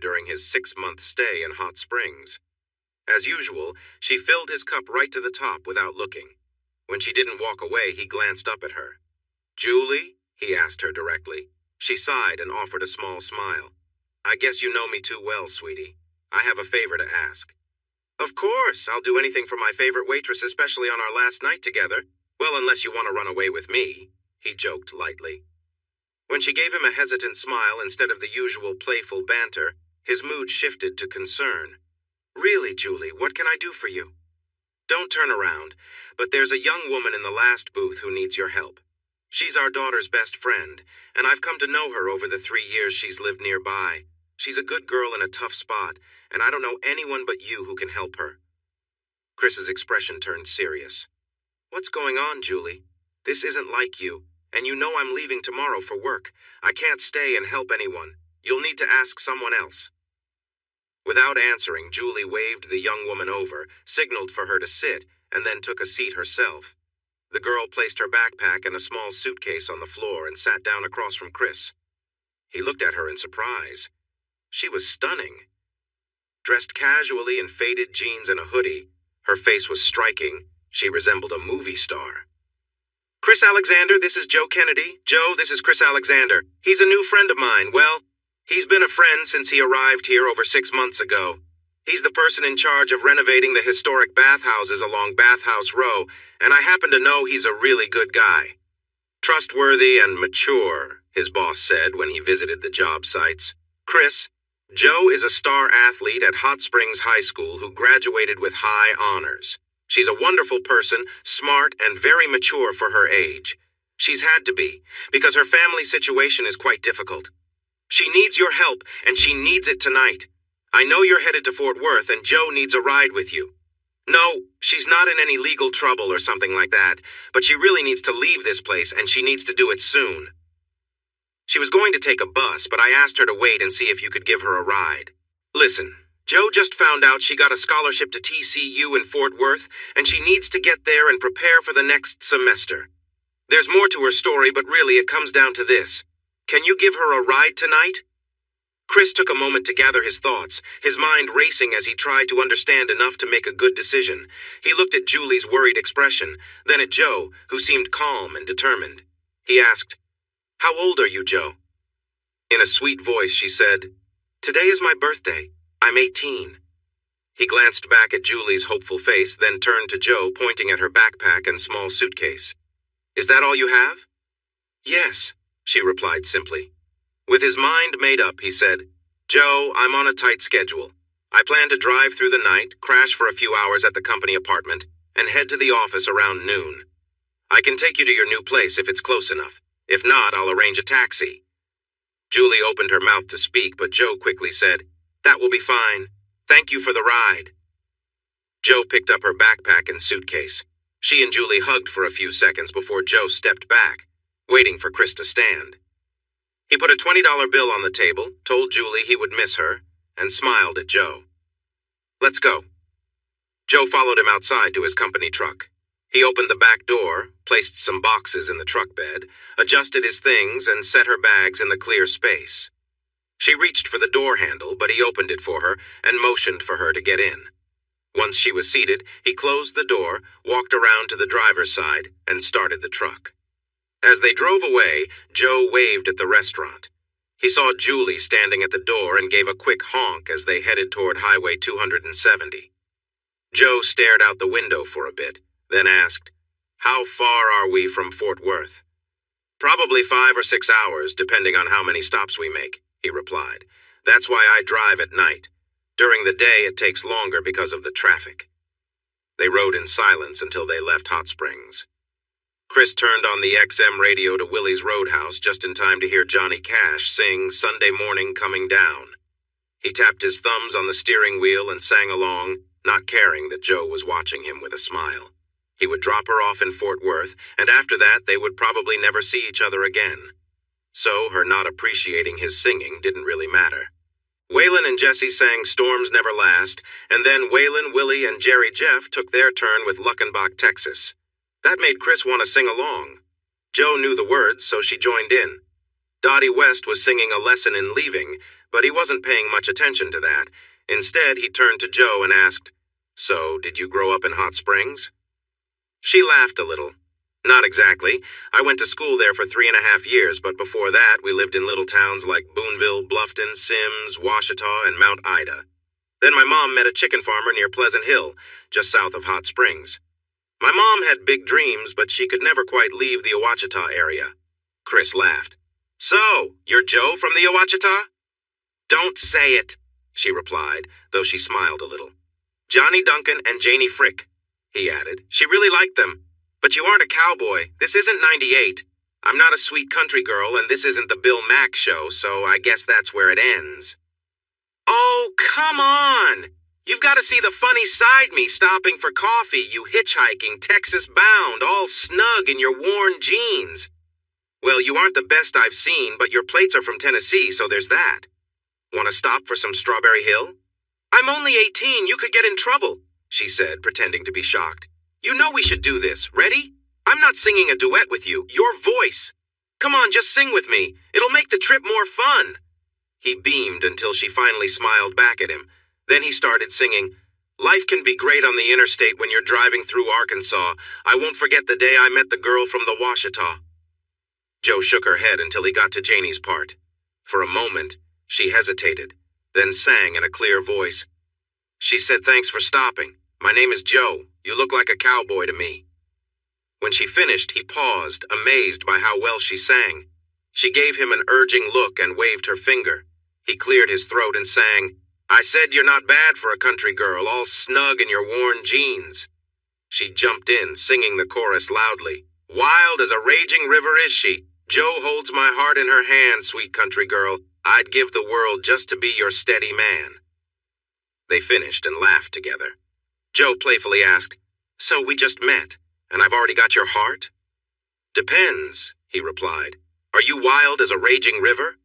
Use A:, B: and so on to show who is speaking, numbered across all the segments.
A: during his 6-month stay in Hot Springs. As usual, she filled his cup right to the top without looking. When she didn't walk away, he glanced up at her. "Julie?" he asked her directly. She sighed and offered a small smile. "I guess you know me too well, sweetie. I have a favor to ask." "Of course, I'll do anything for my favorite waitress, especially on our last night together. Well, unless you want to run away with me," he joked lightly. When she gave him a hesitant smile instead of the usual playful banter, his mood shifted to concern. "Really, Julie, what can I do for you?" "Don't turn around, but there's a young woman in the last booth who needs your help. She's our daughter's best friend, and I've come to know her over the 3 years she's lived nearby. She's a good girl in a tough spot, and I don't know anyone but you who can help her." Chris's expression turned serious. "What's going on, Julie? This isn't like you, and you know I'm leaving tomorrow for work. I can't stay and help anyone. You'll need to ask someone else." Without answering, Julie waved the young woman over, signaled for her to sit, and then took a seat herself. The girl placed her backpack and a small suitcase on the floor and sat down across from Chris. He looked at her in surprise. She was stunning. Dressed casually in faded jeans and a hoodie, her face was striking. She resembled a movie star. "Chris Alexander, this is Joe Kennedy. Joe, this is Chris Alexander. He's a new friend of mine. Well, he's been a friend since he arrived here over 6 months ago. He's the person in charge of renovating the historic bathhouses along Bathhouse Row, and I happen to know he's a really good guy. Trustworthy and mature," his boss said when he visited the job sites. "Chris, Joe is a star athlete at Hot Springs High School who graduated with high honors. She's a wonderful person, smart, and very mature for her age. She's had to be, because her family situation is quite difficult. She needs your help, and she needs it tonight. I know you're headed to Fort Worth, and Joe needs a ride with you. No, she's not in any legal trouble or something like that, but she really needs to leave this place, and she needs to do it soon. She was going to take a bus, but I asked her to wait and see if you could give her a ride. Listen, Joe just found out she got a scholarship to TCU in Fort Worth, and she needs to get there and prepare for the next semester. There's more to her story, but really it comes down to this. Can you give her a ride tonight?" Chris took a moment to gather his thoughts, his mind racing as he tried to understand enough to make a good decision. He looked at Julie's worried expression, then at Joe, who seemed calm and determined. He asked, "How old are you, Joe?" In a sweet voice, she said, "Today is my birthday. I'm 18. He glanced back at Julie's hopeful face, then turned to Joe, pointing at her backpack and small suitcase. "Is that all you have?" "Yes," she replied simply. With his mind made up, he said, "Joe, I'm on a tight schedule. I plan to drive through the night, crash for a few hours at the company apartment, and head to the office around noon. I can take you to your new place if it's close enough. If not, I'll arrange a taxi." Julie opened her mouth to speak, but Joe quickly said, "That will be fine. Thank you for the ride." Joe picked up her backpack and suitcase. She and Julie hugged for a few seconds before Joe stepped back, waiting for Chris to stand. He put a $20 bill on the table, told Julie he would miss her, and smiled at Joe. "Let's go." Joe followed him outside to his company truck. He opened the back door, placed some boxes in the truck bed, adjusted his things, and set her bags in the clear space. She reached for the door handle, but he opened it for her and motioned for her to get in. Once she was seated, he closed the door, walked around to the driver's side, and started the truck. As they drove away, Joe waved at the restaurant. He saw Julie standing at the door and gave a quick honk as they headed toward Highway 270. Joe stared out the window for a bit, then asked, "How far are we from Fort Worth?" "Probably 5 or 6 hours, depending on how many stops we make," he replied. "That's why I drive at night. During the day, it takes longer because of the traffic." They rode in silence until they left Hot Springs. Chris turned on the XM radio to Willie's Roadhouse just in time to hear Johnny Cash sing "Sunday Morning Coming Down." He tapped his thumbs on the steering wheel and sang along, not caring that Joe was watching him with a smile. He would drop her off in Fort Worth, and after that they would probably never see each other again. So her not appreciating his singing didn't really matter. Waylon and Jesse sang "Storms Never Last," and then Waylon, Willie, and Jerry Jeff took their turn with Luckenbach, Texas. That made Chris want to sing along. Joe knew the words, so she joined in. Dottie West was singing "A Lesson in Leaving," but he wasn't paying much attention to that. Instead, he turned to Joe and asked, "So, did you grow up in Hot Springs?" She laughed a little. "Not exactly. I went to school there for 3.5 years, but before that, we lived in little towns like Boonville, Bluffton, Sims, Washita, and Mount Ida. Then my mom met a chicken farmer near Pleasant Hill, just south of Hot Springs. My mom had big dreams, but she could never quite leave the Ouachita area." Chris laughed. "So, you're Joe from the Ouachita?" "Don't say it," she replied, though she smiled a little. "Johnny Duncan and Janie Frick," he added. She really liked them. "But you aren't a cowboy. This isn't 98. I'm not a sweet country girl, and this isn't the Bill Mack show, so I guess that's where it ends." "Oh, come on! You've got to see the funny side me stopping for coffee, you hitchhiking, Texas-bound, all snug in your worn jeans." "Well, you aren't the best I've seen, but your plates are from Tennessee, so there's that. Want to stop for some Strawberry Hill?" "I'm only 18. You could get in trouble," she said, pretending to be shocked. "You know we should do this. Ready? I'm not singing a duet with you. Your voice. Come on, just sing with me. It'll make the trip more fun." He beamed until she finally smiled back at him. Then he started singing, "Life can be great on the interstate when you're driving through Arkansas. I won't forget the day I met the girl from the Washita." Joe shook her head until he got to Janie's part. For a moment, she hesitated, then sang in a clear voice. She said, "Thanks for stopping. My name is Joe. You look like a cowboy to me." When she finished, he paused, amazed by how well she sang. She gave him an urging look and waved her finger. He cleared his throat and sang, "I said you're not bad for a country girl, all snug in your worn jeans." She jumped in, singing the chorus loudly. "Wild as a raging river is she. Joe holds my heart in her hand, sweet country girl. I'd give the world just to be your steady man." They finished and laughed together. Joe playfully asked, "So we just met, and I've already got your heart?" "Depends," he replied. "Are you wild as a raging river?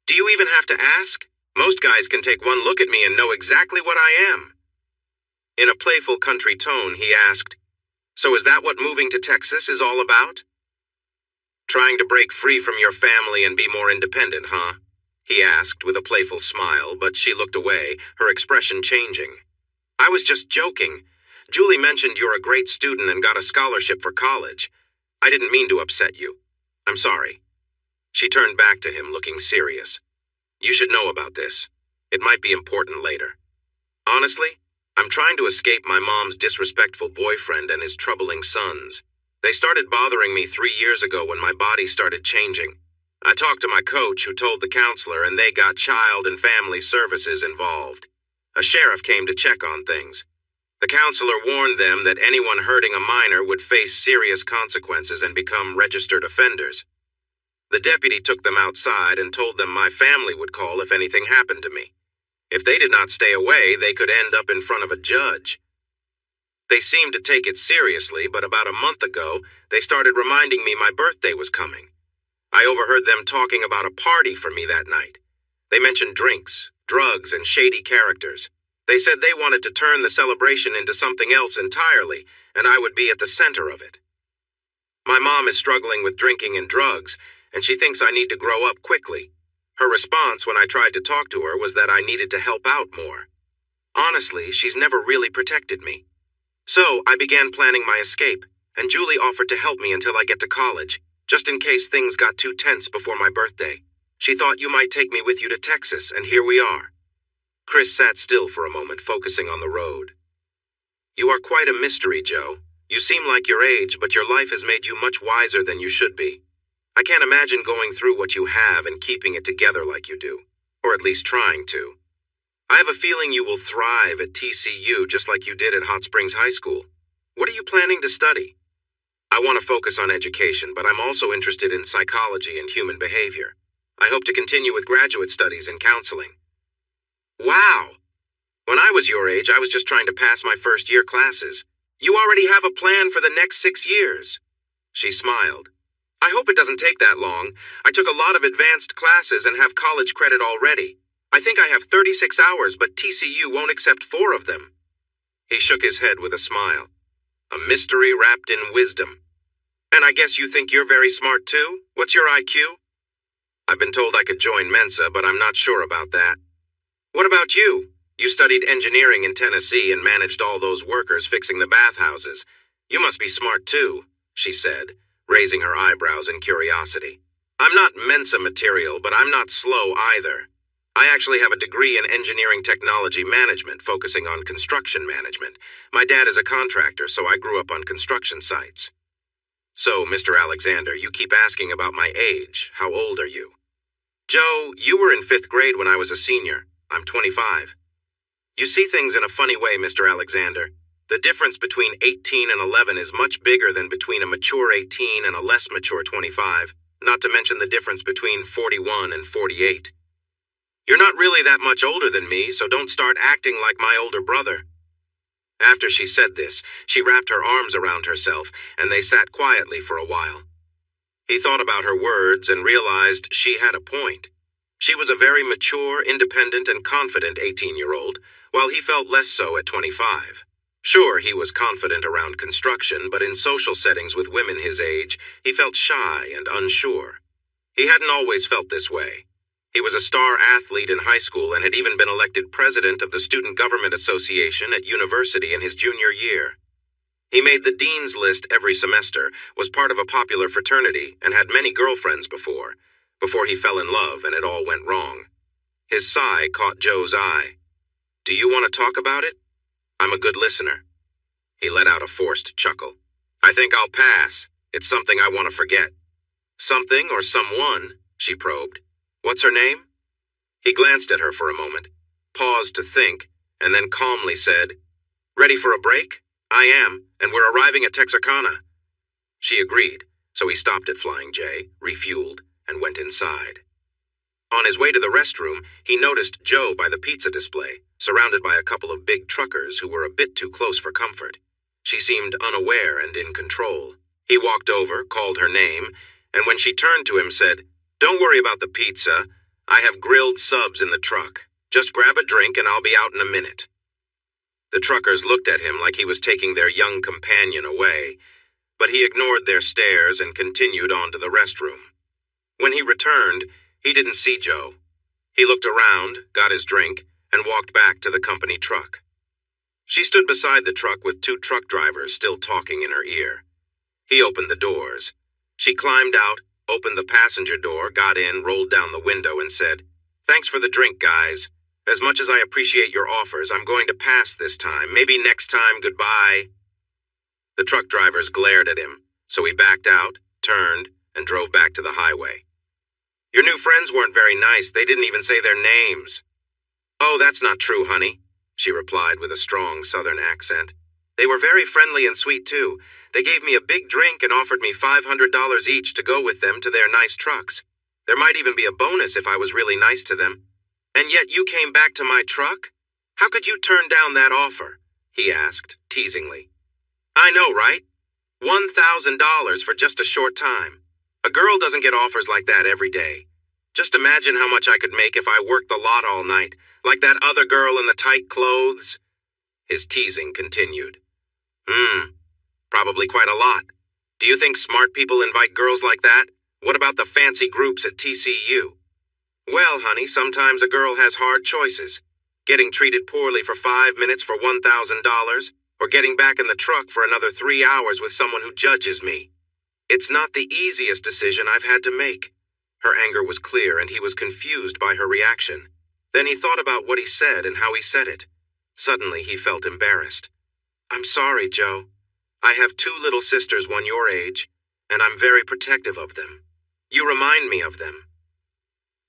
A: Do you even have to ask? Most guys can take one look at me and know exactly what I am." In a playful country tone, he asked, "So is that what moving to Texas is all about?" "Trying to break free from your family and be more independent, huh?" he asked with a playful smile, but she looked away, her expression changing. "I was just joking. Julie mentioned you're a great student and got a scholarship for college. I didn't mean to upset you. I'm sorry." She turned back to him, looking serious. "You should know about this. It might be important later. Honestly, I'm trying to escape my mom's disrespectful boyfriend and his troubling sons. They started bothering me 3 years ago when my body started changing. I talked to my coach, who told the counselor, and they got child and family services involved. A sheriff came to check on things. The counselor warned them that anyone hurting a minor would face serious consequences and become registered offenders. The deputy took them outside and told them my family would call if anything happened to me. If they did not stay away, they could end up in front of a judge. They seemed to take it seriously, but about a month ago, they started reminding me my birthday was coming. I overheard them talking about a party for me that night. They mentioned drinks, drugs, and shady characters. They said they wanted to turn the celebration into something else entirely, and I would be at the center of it. My mom is struggling with drinking and drugs, and she thinks I need to grow up quickly. Her response when I tried to talk to her was that I needed to help out more. Honestly, she's never really protected me. So I began planning my escape, and Julie offered to help me until I get to college, just in case things got too tense before my birthday. She thought you might take me with you to Texas, and here we are." Chris sat still for a moment, focusing on the road. "You are quite a mystery, Joe. You seem like your age, but your life has made you much wiser than you should be. I can't imagine going through what you have and keeping it together like you do, or at least trying to. I have a feeling you will thrive at TCU just like you did at Hot Springs High School. What are you planning to study?" "I want to focus on education, but I'm also interested in psychology and human behavior. I hope to continue with graduate studies in counseling." "Wow! When I was your age, I was just trying to pass my first-year classes. You already have a plan for the next 6 years." She smiled. "I hope it doesn't take that long. I took a lot of advanced classes and have college credit already. I think I have 36 hours, but TCU won't accept 4 of them." He shook his head with a smile. "A mystery wrapped in wisdom. And I guess you think you're very smart too? What's your IQ?" I've been told I could join Mensa, but I'm not sure about that. What about you? You studied engineering in Tennessee and managed all those workers fixing the bathhouses. You must be smart too, she said, raising her eyebrows in curiosity. I'm not Mensa material, but I'm not slow either. I actually have a degree in engineering technology management, focusing on construction management. My dad is a contractor, so I grew up on construction sites. So, Mr. Alexander, you keep asking about my age. How old are you? Joe, you were in 5th grade when I was a senior. I'm 25. You see things in a funny way, Mr. Alexander. The difference between 18 and 11 is much bigger than between a mature 18 and a less mature 25, not to mention the difference between 41 and 48. You're not really that much older than me, so don't start acting like my older brother. After she said this, she wrapped her arms around herself, and they sat quietly for a while. He thought about her words and realized she had a point. She was a very mature, independent, and confident 18-year-old, while he felt less so at 25. Sure, he was confident around construction, but in social settings with women his age, he felt shy and unsure. He hadn't always felt this way. He was a star athlete in high school and had even been elected president of the Student Government Association at university in his junior year. He made the dean's list every semester, was part of a popular fraternity, and had many girlfriends before he fell in love and it all went wrong. His sigh caught Joe's eye. Do you want to talk about it? I'm a good listener. He let out a forced chuckle. I think I'll pass. It's something I want to forget. Something or someone? She probed. What's her name? He glanced at her for a moment, paused to think, and then calmly said, Ready for a break? I am, and we're arriving at Texarkana. She agreed, so he stopped at Flying J, refueled, and went inside. On his way to the restroom, he noticed Joe by the pizza display, surrounded by a couple of big truckers who were a bit too close for comfort. She seemed unaware and in control. He walked over, called her name, and when she turned to him said, Don't worry about the pizza. I have grilled subs in the truck. Just grab a drink and I'll be out in a minute. The truckers looked at him like he was taking their young companion away, but he ignored their stares and continued on to the restroom. When he returned, he didn't see Joe. He looked around, got his drink, and walked back to the company truck. She stood beside the truck with 2 truck drivers still talking in her ear. He opened the doors. She climbed out, opened the passenger door, got in, rolled down the window, and said, Thanks for the drink, guys. As much as I appreciate your offers, I'm going to pass this time. Maybe next time, goodbye. The truck drivers glared at him, so he backed out, turned, and drove back to the highway. Your new friends weren't very nice. They didn't even say their names. Oh, that's not true, honey, she replied with a strong southern accent. They were very friendly and sweet, too. They gave me a big drink and offered me $500 each to go with them to their nice trucks. There might even be a bonus if I was really nice to them. And yet you came back to my truck? How could you turn down that offer? He asked, teasingly. I know, right? $1,000 for just a short time. A girl doesn't get offers like that every day. Just imagine how much I could make if I worked the lot all night, like that other girl in the tight clothes. His teasing continued. Probably quite a lot. Do you think smart people invite girls like that? What about the fancy groups at TCU? Well, honey, sometimes a girl has hard choices. Getting treated poorly for 5 minutes for $1,000, or getting back in the truck for another 3 hours with someone who judges me. It's not the easiest decision I've had to make. Her anger was clear, and he was confused by her reaction. Then he thought about what he said and how he said it. Suddenly, he felt embarrassed. I'm sorry, Joe. I have 2 little sisters, one your age, and I'm very protective of them. You remind me of them.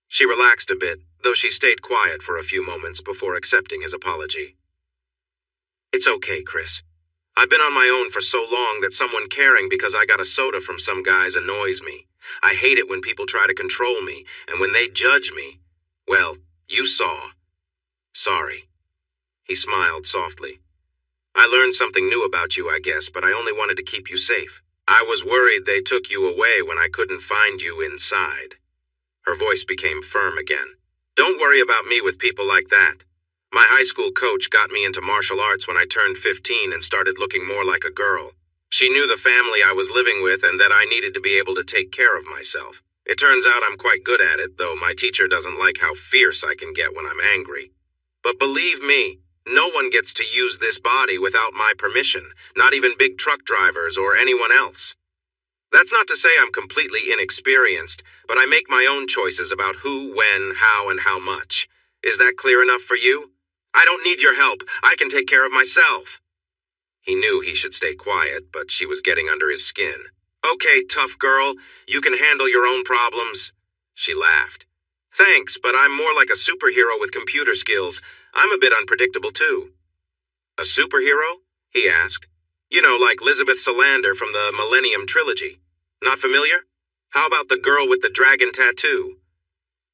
A: She relaxed a bit, though she stayed quiet for a few moments before accepting his apology. It's okay, Chris. I've been on my own for so long that someone caring because I got a soda from some guys annoys me. I hate it when people try to control me, and when they judge me. Well, you saw. Sorry. He smiled softly. I learned something new about you, I guess, but I only wanted to keep you safe. I was worried they took you away when I couldn't find you inside. Her voice became firm again. Don't worry about me with people like that. My high school coach got me into martial arts when I turned 15 and started looking more like a girl. She knew the family I was living with and that I needed to be able to take care of myself. It turns out I'm quite good at it, though my teacher doesn't like how fierce I can get when I'm angry. But believe me, no one gets to use this body without my permission, not even big truck drivers or anyone else. That's not to say I'm completely inexperienced, but I make my own choices about who, when, how, and how much. Is that clear enough for you? I don't need your help. I can take care of myself. He knew he should stay quiet, but she was getting under his skin. Okay, tough girl. You can handle your own problems. She laughed. Thanks, but I'm more like a superhero with computer skills. I'm a bit unpredictable, too. A superhero? He asked. You know, like Elizabeth Salander from the Millennium Trilogy. Not familiar? How about the girl with the dragon tattoo?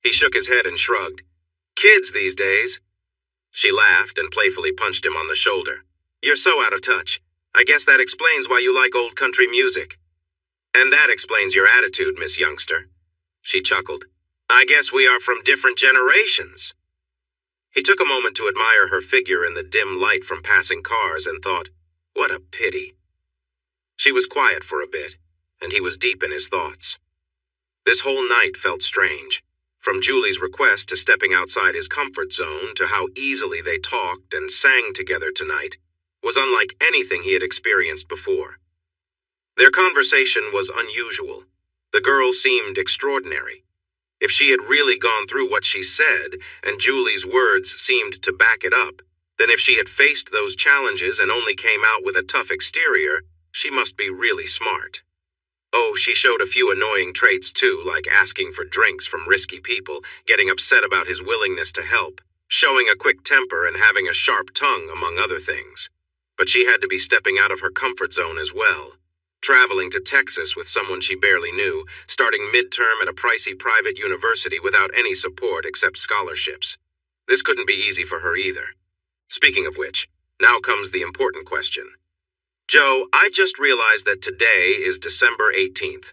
A: He shook his head and shrugged. Kids these days. She laughed and playfully punched him on the shoulder. You're so out of touch. I guess that explains why you like old country music. And that explains your attitude, Miss Youngster. She chuckled. I guess we are from different generations. He took a moment to admire her figure in the dim light from passing cars and thought, what a pity. She was quiet for a bit, and he was deep in his thoughts. This whole night felt strange. From Julie's request to stepping outside his comfort zone to how easily they talked and sang together tonight was unlike anything he had experienced before. Their conversation was unusual. The girl seemed extraordinary. If she had really gone through what she said, and Julie's words seemed to back it up, then if she had faced those challenges and only came out with a tough exterior, she must be really smart. Oh, she showed a few annoying traits too, like asking for drinks from risky people, getting upset about his willingness to help, showing a quick temper and having a sharp tongue, among other things. But she had to be stepping out of her comfort zone as well. Traveling to Texas with someone she barely knew, starting midterm at a pricey private university without any support except scholarships. This couldn't be easy for her either. Speaking of which, now comes the important question. Joe, I just realized that today is December 18th.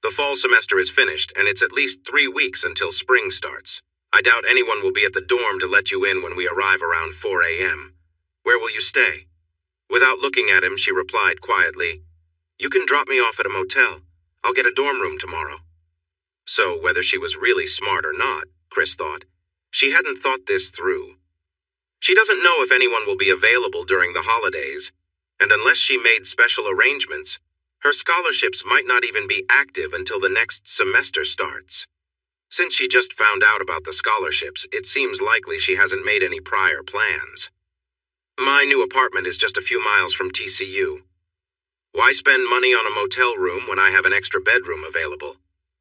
A: The fall semester is finished, and it's at least 3 weeks until spring starts. I doubt anyone will be at the dorm to let you in when we arrive around 4 a.m. Where will you stay? Without looking at him, she replied quietly, You can drop me off at a motel. I'll get a dorm room tomorrow. So, whether she was really smart or not, Chris thought, she hadn't thought this through. She doesn't know if anyone will be available during the holidays, and unless she made special arrangements, her scholarships might not even be active until the next semester starts. Since she just found out about the scholarships, it seems likely she hasn't made any prior plans. My new apartment is just a few miles from TCU. Why spend money on a motel room when I have an extra bedroom available?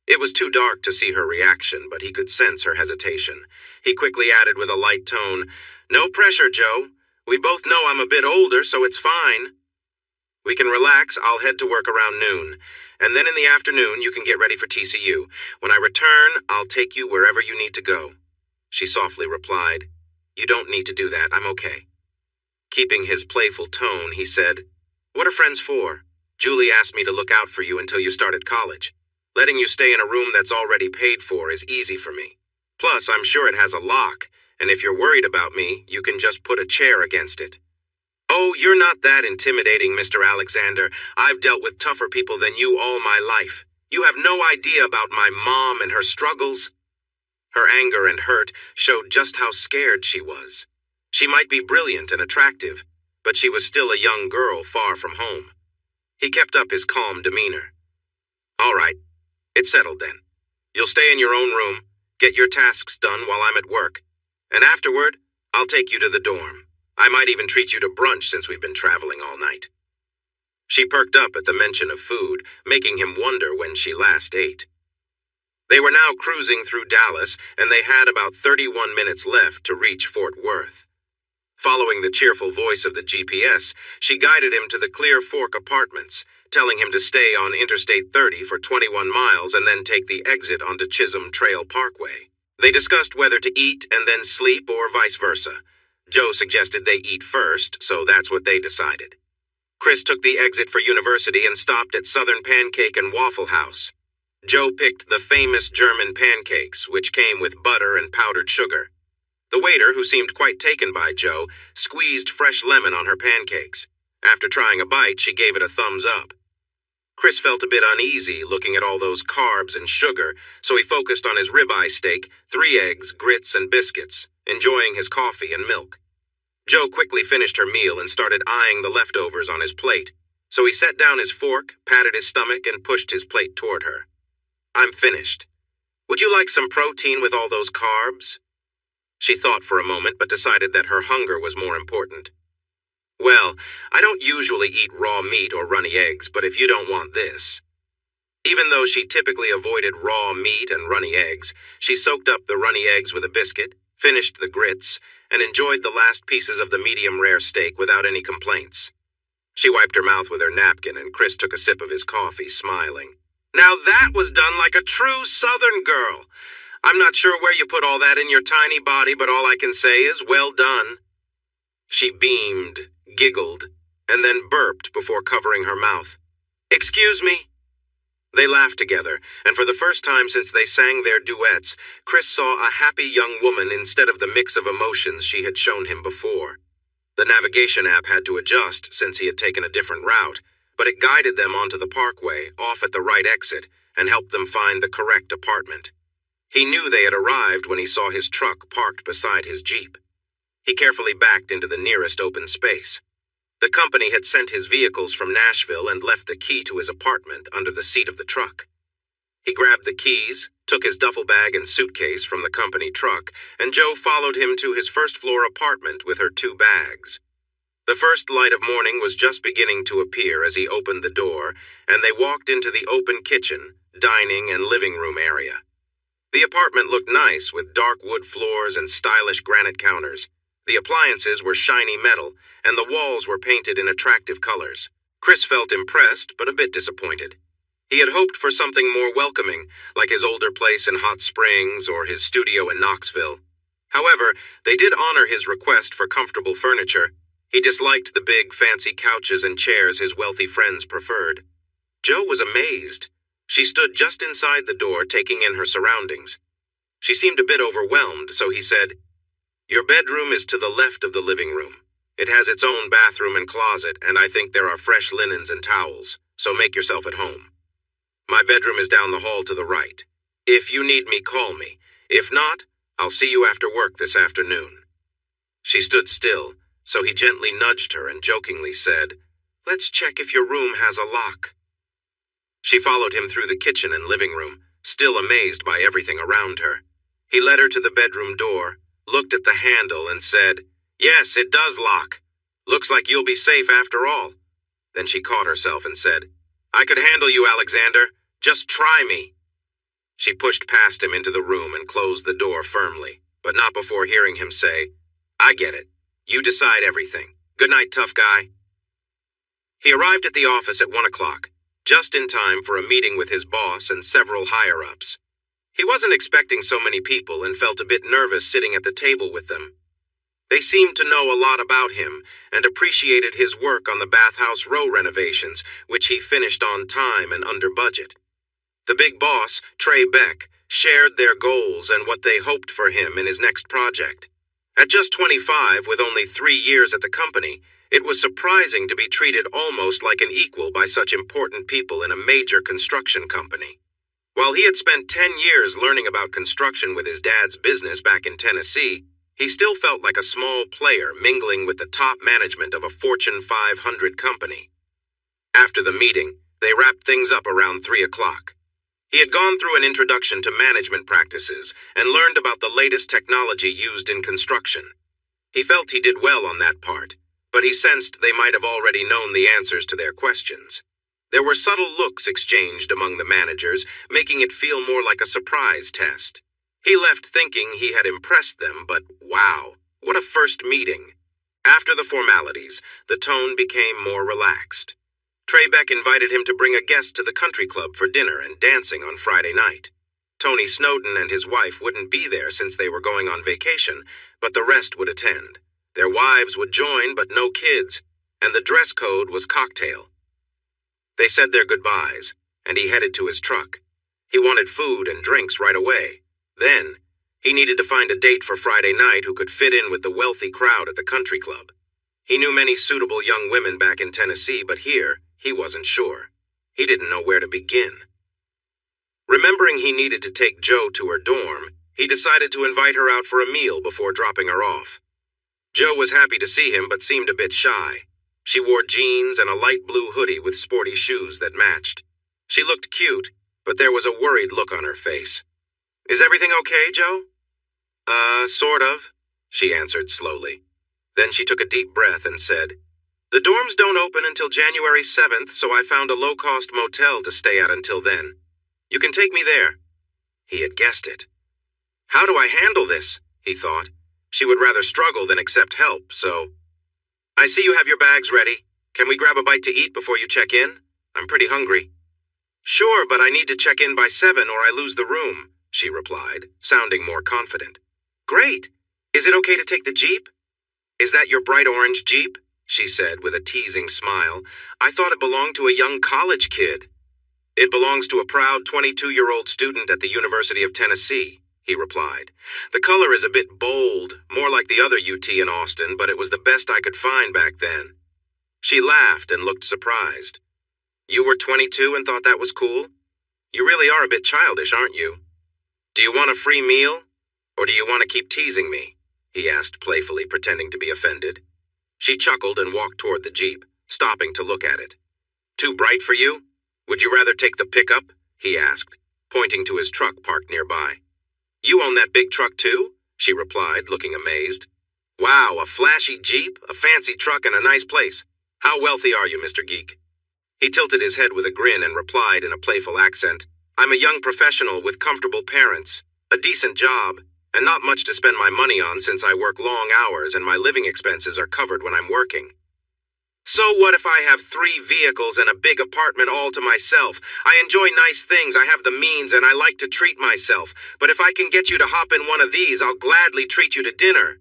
A: It was too dark to see her reaction, but he could sense her hesitation. He quickly added with a light tone, No pressure, Joe. We both know I'm a bit older, so it's fine. We can relax. I'll head to work around noon. And then in the afternoon, you can get ready for TCU. When I return, I'll take you wherever you need to go. She softly replied, You don't need to do that. I'm okay. Keeping his playful tone, he said, What are friends for? Julie asked me to look out for you until you started college. Letting you stay in a room that's already paid for is easy for me. Plus, I'm sure it has a lock, and if you're worried about me, you can just put a chair against it. Oh, you're not that intimidating, Mr. Alexander. I've dealt with tougher people than you all my life. You have no idea about my mom and her struggles. Her anger and hurt showed just how scared she was. She might be brilliant and attractive, but she was still a young girl far from home. He kept up his calm demeanor. All right, it's settled then. You'll stay in your own room, get your tasks done while I'm at work, and afterward, I'll take you to the dorm. I might even treat you to brunch since we've been traveling all night. She perked up at the mention of food, making him wonder when she last ate. They were now cruising through Dallas, and they had about 31 minutes left to reach Fort Worth. Following the cheerful voice of the GPS, she guided him to the Clear Fork Apartments, telling him to stay on Interstate 30 for 21 miles and then take the exit onto Chisholm Trail Parkway. They discussed whether to eat and then sleep or vice versa. Joe suggested they eat first, so that's what they decided. Chris took the exit for university and stopped at Southern Pancake and Waffle House. Joe picked the famous German pancakes, which came with butter and powdered sugar. The waiter, who seemed quite taken by Joe, squeezed fresh lemon on her pancakes. After trying a bite, she gave it a thumbs up. Chris felt a bit uneasy looking at all those carbs and sugar, so he focused on his ribeye steak, 3 eggs, grits, and biscuits, enjoying his coffee and milk. Joe quickly finished her meal and started eyeing the leftovers on his plate, so he set down his fork, patted his stomach, and pushed his plate toward her. "I'm finished. Would you like some protein with all those carbs?" She thought for a moment, but decided that her hunger was more important. "Well, I don't usually eat raw meat or runny eggs, but if you don't want this." Even though she typically avoided raw meat and runny eggs, she soaked up the runny eggs with a biscuit, finished the grits, and enjoyed the last pieces of the medium-rare steak without any complaints. She wiped her mouth with her napkin, and Chris took a sip of his coffee, smiling. "Now that was done like a true Southern girl. I'm not sure where you put all that in your tiny body, but all I can say is, well done." She beamed, giggled, and then burped before covering her mouth. "Excuse me?" They laughed together, and for the first time since they sang their duets, Chris saw a happy young woman instead of the mix of emotions she had shown him before. The navigation app had to adjust since he had taken a different route, but it guided them onto the parkway, off at the right exit, and helped them find the correct apartment. He knew they had arrived when he saw his truck parked beside his Jeep. He carefully backed into the nearest open space. The company had sent his vehicles from Nashville and left the key to his apartment under the seat of the truck. He grabbed the keys, took his duffel bag and suitcase from the company truck, and Joe followed him to his first-floor apartment with her 2 bags. The first light of morning was just beginning to appear as he opened the door, and they walked into the open kitchen, dining, and living room area. The apartment looked nice with dark wood floors and stylish granite counters. The appliances were shiny metal, and the walls were painted in attractive colors. Chris felt impressed, but a bit disappointed. He had hoped for something more welcoming, like his older place in Hot Springs or his studio in Knoxville. However, they did honor his request for comfortable furniture. He disliked the big, fancy couches and chairs his wealthy friends preferred. Joe was amazed. She stood just inside the door, taking in her surroundings. She seemed a bit overwhelmed, so he said, "Your bedroom is to the left of the living room. It has its own bathroom and closet, and I think there are fresh linens and towels, so make yourself at home. My bedroom is down the hall to the right. If you need me, call me. If not, I'll see you after work this afternoon." She stood still, so he gently nudged her and jokingly said, "Let's check if your room has a lock." She followed him through the kitchen and living room, still amazed by everything around her. He led her to the bedroom door, looked at the handle, and said, "Yes, it does lock. Looks like you'll be safe after all." Then she caught herself and said, "I could handle you, Alexander. Just try me." She pushed past him into the room and closed the door firmly, but not before hearing him say, "I get it. You decide everything. Good night, tough guy." He arrived at the office at 1 o'clock, just in time for a meeting with his boss and several higher-ups. He wasn't expecting so many people and felt a bit nervous sitting at the table with them. They seemed to know a lot about him and appreciated his work on the Bathhouse Row renovations, which he finished on time and under budget. The big boss, Trey Beck, shared their goals and what they hoped for him in his next project. At just 25, with only 3 years at the company, it was surprising to be treated almost like an equal by such important people in a major construction company. While he had spent 10 years learning about construction with his dad's business back in Tennessee, he still felt like a small player mingling with the top management of a Fortune 500 company. After the meeting, they wrapped things up around 3 o'clock. He had gone through an introduction to management practices and learned about the latest technology used in construction. He felt he did well on that part, but he sensed they might have already known the answers to their questions. There were subtle looks exchanged among the managers, making it feel more like a surprise test. He left thinking he had impressed them, but wow, what a first meeting. After the formalities, the tone became more relaxed. Trey Beck invited him to bring a guest to the country club for dinner and dancing on Friday night. Tony Snowden and his wife wouldn't be there since they were going on vacation, but the rest would attend. Their wives would join, but no kids, and the dress code was cocktail. They said their goodbyes, and he headed to his truck. He wanted food and drinks right away. Then, he needed to find a date for Friday night who could fit in with the wealthy crowd at the country club. He knew many suitable young women back in Tennessee, but here, he wasn't sure. He didn't know where to begin. Remembering he needed to take Jo to her dorm, he decided to invite her out for a meal before dropping her off. Jo was happy to see him but seemed a bit shy. She wore jeans and a light blue hoodie with sporty shoes that matched. She looked cute, but there was a worried look on her face. "Is everything okay, Jo?" Sort of," she answered slowly. Then she took a deep breath and said, "The dorms don't open until January 7th, so I found a low-cost motel to stay at until then. You can take me there." He had guessed it. How do I handle this? He thought. She would rather struggle than accept help, so... "I see you have your bags ready. Can we grab a bite to eat before you check in? I'm pretty hungry." "Sure, but I need to check in by 7 or I lose the room," she replied, sounding more confident. "Great. Is it okay to take the Jeep?" "Is that your bright orange Jeep?" she said with a teasing smile. "I thought it belonged to a young college kid." "It belongs to a proud 22-year-old student at the University of Tennessee," he replied. "The color is a bit bold, more like the other UT in Austin, but it was the best I could find back then." She laughed and looked surprised. "You were 22 and thought that was cool? You really are a bit childish, aren't you? Do you want a free meal? Or do you want to keep teasing me?" he asked playfully, pretending to be offended. She chuckled and walked toward the Jeep, stopping to look at it. "Too bright for you? Would you rather take the pickup?" he asked, pointing to his truck parked nearby. "You own that big truck too?" she replied, looking amazed. "Wow, a flashy Jeep, a fancy truck, and a nice place. How wealthy are you, Mr. Geek?" He tilted his head with a grin and replied in a playful accent, "I'm a young professional with comfortable parents, a decent job, and not much to spend my money on since I work long hours and my living expenses are covered when I'm working." "So what if I have 3 vehicles and a big apartment all to myself? I enjoy nice things, I have the means, and I like to treat myself. But if I can get you to hop in one of these, I'll gladly treat you to dinner."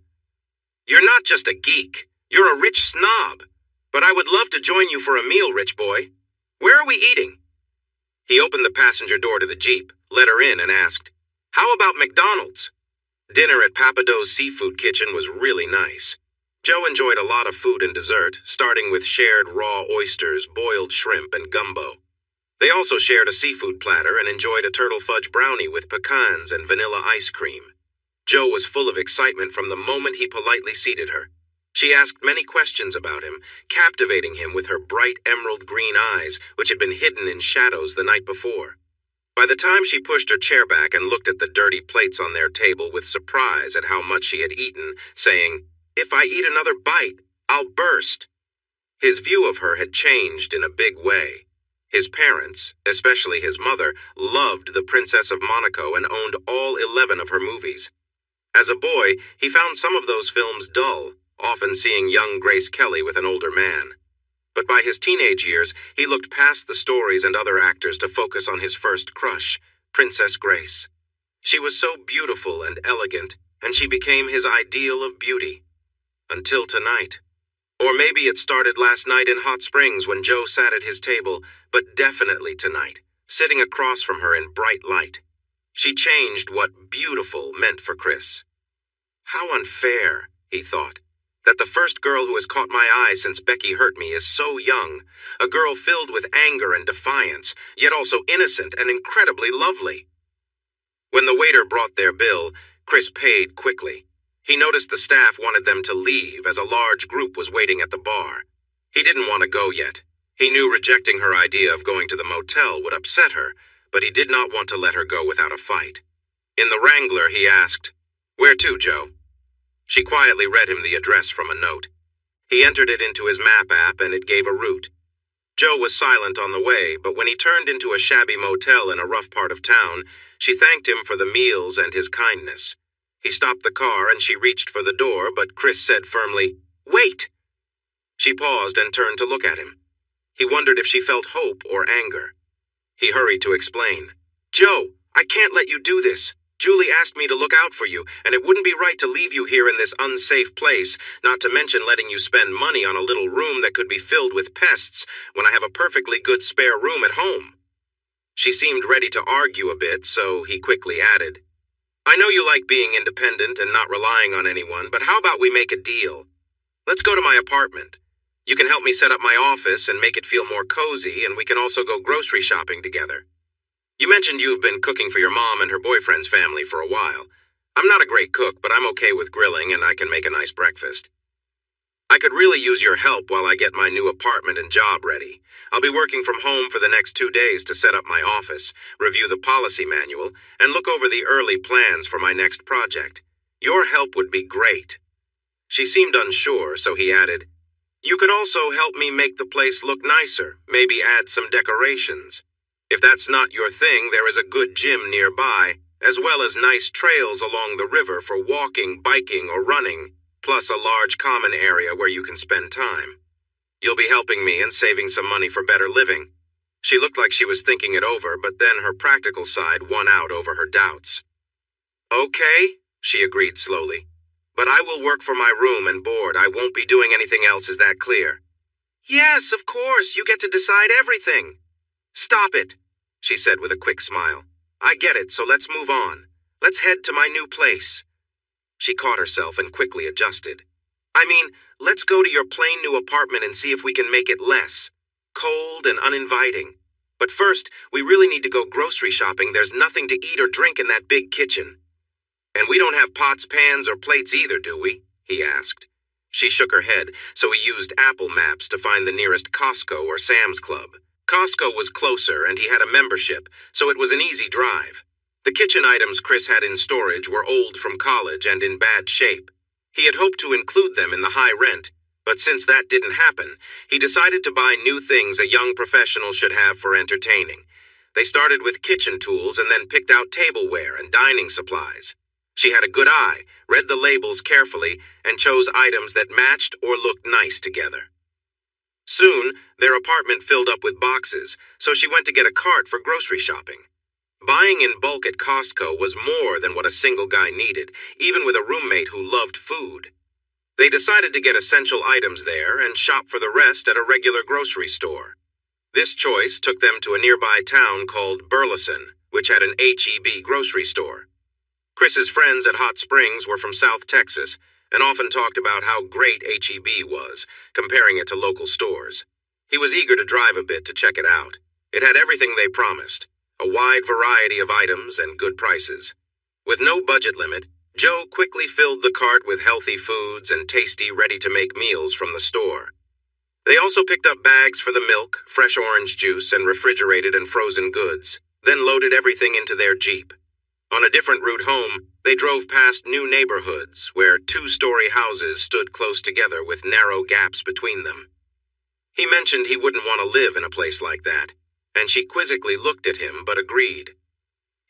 A: "You're not just a geek. You're a rich snob. But I would love to join you for a meal, rich boy. Where are we eating?" He opened the passenger door to the Jeep, let her in, and asked, "How about McDonald's?" Dinner at Papado's Seafood Kitchen was really nice. Jo enjoyed a lot of food and dessert, starting with shared raw oysters, boiled shrimp, and gumbo. They also shared a seafood platter and enjoyed a turtle fudge brownie with pecans and vanilla ice cream. Jo was full of excitement from the moment he politely seated her. She asked many questions about him, captivating him with her bright emerald green eyes, which had been hidden in shadows the night before. By the time she pushed her chair back and looked at the dirty plates on their table with surprise at how much she had eaten, saying, "If I eat another bite, I'll burst," his view of her had changed in a big way. His parents, especially his mother, loved The Princess of Monaco and owned all 11 of her movies. As a boy, he found some of those films dull, often seeing young Grace Kelly with an older man. But by his teenage years, he looked past the stories and other actors to focus on his first crush, Princess Grace. She was so beautiful and elegant, and she became his ideal of beauty. Until tonight. Or maybe it started last night in Hot Springs when Jo sat at his table, but definitely tonight, sitting across from her in bright light. She changed what beautiful meant for Chris. How unfair, he thought, that the first girl who has caught my eye since Becky hurt me is so young, a girl filled with anger and defiance, yet also innocent and incredibly lovely. When the waiter brought their bill, Chris paid quickly. He noticed the staff wanted them to leave as a large group was waiting at the bar. He didn't want to go yet. He knew rejecting her idea of going to the motel would upset her, but he did not want to let her go without a fight. In the Wrangler, he asked, "Where to, Jo?" She quietly read him the address from a note. He entered it into his map app and it gave a route. Jo was silent on the way, but when he turned into a shabby motel in a rough part of town, she thanked him for the meals and his kindness. He stopped the car and she reached for the door, but Chris said firmly, "Wait!" She paused and turned to look at him. He wondered if she felt hope or anger. He hurried to explain. "Jo, I can't let you do this. Julie asked me to look out for you, and it wouldn't be right to leave you here in this unsafe place, not to mention letting you spend money on a little room that could be filled with pests when I have a perfectly good spare room at home." She seemed ready to argue a bit, so he quickly added, "I know you like being independent and not relying on anyone, but how about we make a deal? Let's go to my apartment. You can help me set up my office and make it feel more cozy, and we can also go grocery shopping together. You mentioned you've been cooking for your mom and her boyfriend's family for a while. I'm not a great cook, but I'm okay with grilling and I can make a nice breakfast. I could really use your help while I get my new apartment and job ready. I'll be working from home for the next 2 days to set up my office, review the policy manual, and look over the early plans for my next project. Your help would be great. She seemed unsure, so he added, You could also help me make the place look nicer, maybe add some decorations. If that's not your thing, there is a good gym nearby, as well as nice trails along the river for walking, biking, or running, plus a large common area where you can spend time. You'll be helping me and saving some money for better living. She looked like she was thinking it over, but then her practical side won out over her doubts. Okay, she agreed slowly. But I will work for my room and board. I won't be doing anything else, is that clear? Yes, of course, you get to decide everything. Stop it, she said with a quick smile. I get it, so let's move on. Let's head to my new place. She caught herself and quickly adjusted. I mean, let's go to your plain new apartment and see if we can make it less cold and uninviting. But first, we really need to go grocery shopping. There's nothing to eat or drink in that big kitchen. And we don't have pots, pans, or plates either, do we? He asked. She shook her head, so he used Apple Maps to find the nearest Costco or Sam's Club. Costco was closer, and he had a membership, so it was an easy drive. The kitchen items Chris had in storage were old from college and in bad shape. He had hoped to include them in the high rent, but since that didn't happen, he decided to buy new things a young professional should have for entertaining. They started with kitchen tools and then picked out tableware and dining supplies. She had a good eye, read the labels carefully, and chose items that matched or looked nice together. Soon, their apartment filled up with boxes, so she went to get a cart for grocery shopping. Buying in bulk at Costco was more than what a single guy needed, even with a roommate who loved food. They decided to get essential items there and shop for the rest at a regular grocery store. This choice took them to a nearby town called Burleson, which had an H-E-B grocery store. Chris's friends at Hot Springs were from South Texas and often talked about how great H-E-B was, comparing it to local stores. He was eager to drive a bit to check it out. It had everything they promised, a wide variety of items and good prices. With no budget limit, Joe quickly filled the cart with healthy foods and tasty, ready-to-make meals from the store. They also picked up bags for the milk, fresh orange juice, and refrigerated and frozen goods, then loaded everything into their Jeep. On a different route home, they drove past new neighborhoods where 2-story houses stood close together with narrow gaps between them. He mentioned he wouldn't want to live in a place like that, and she quizzically looked at him but agreed.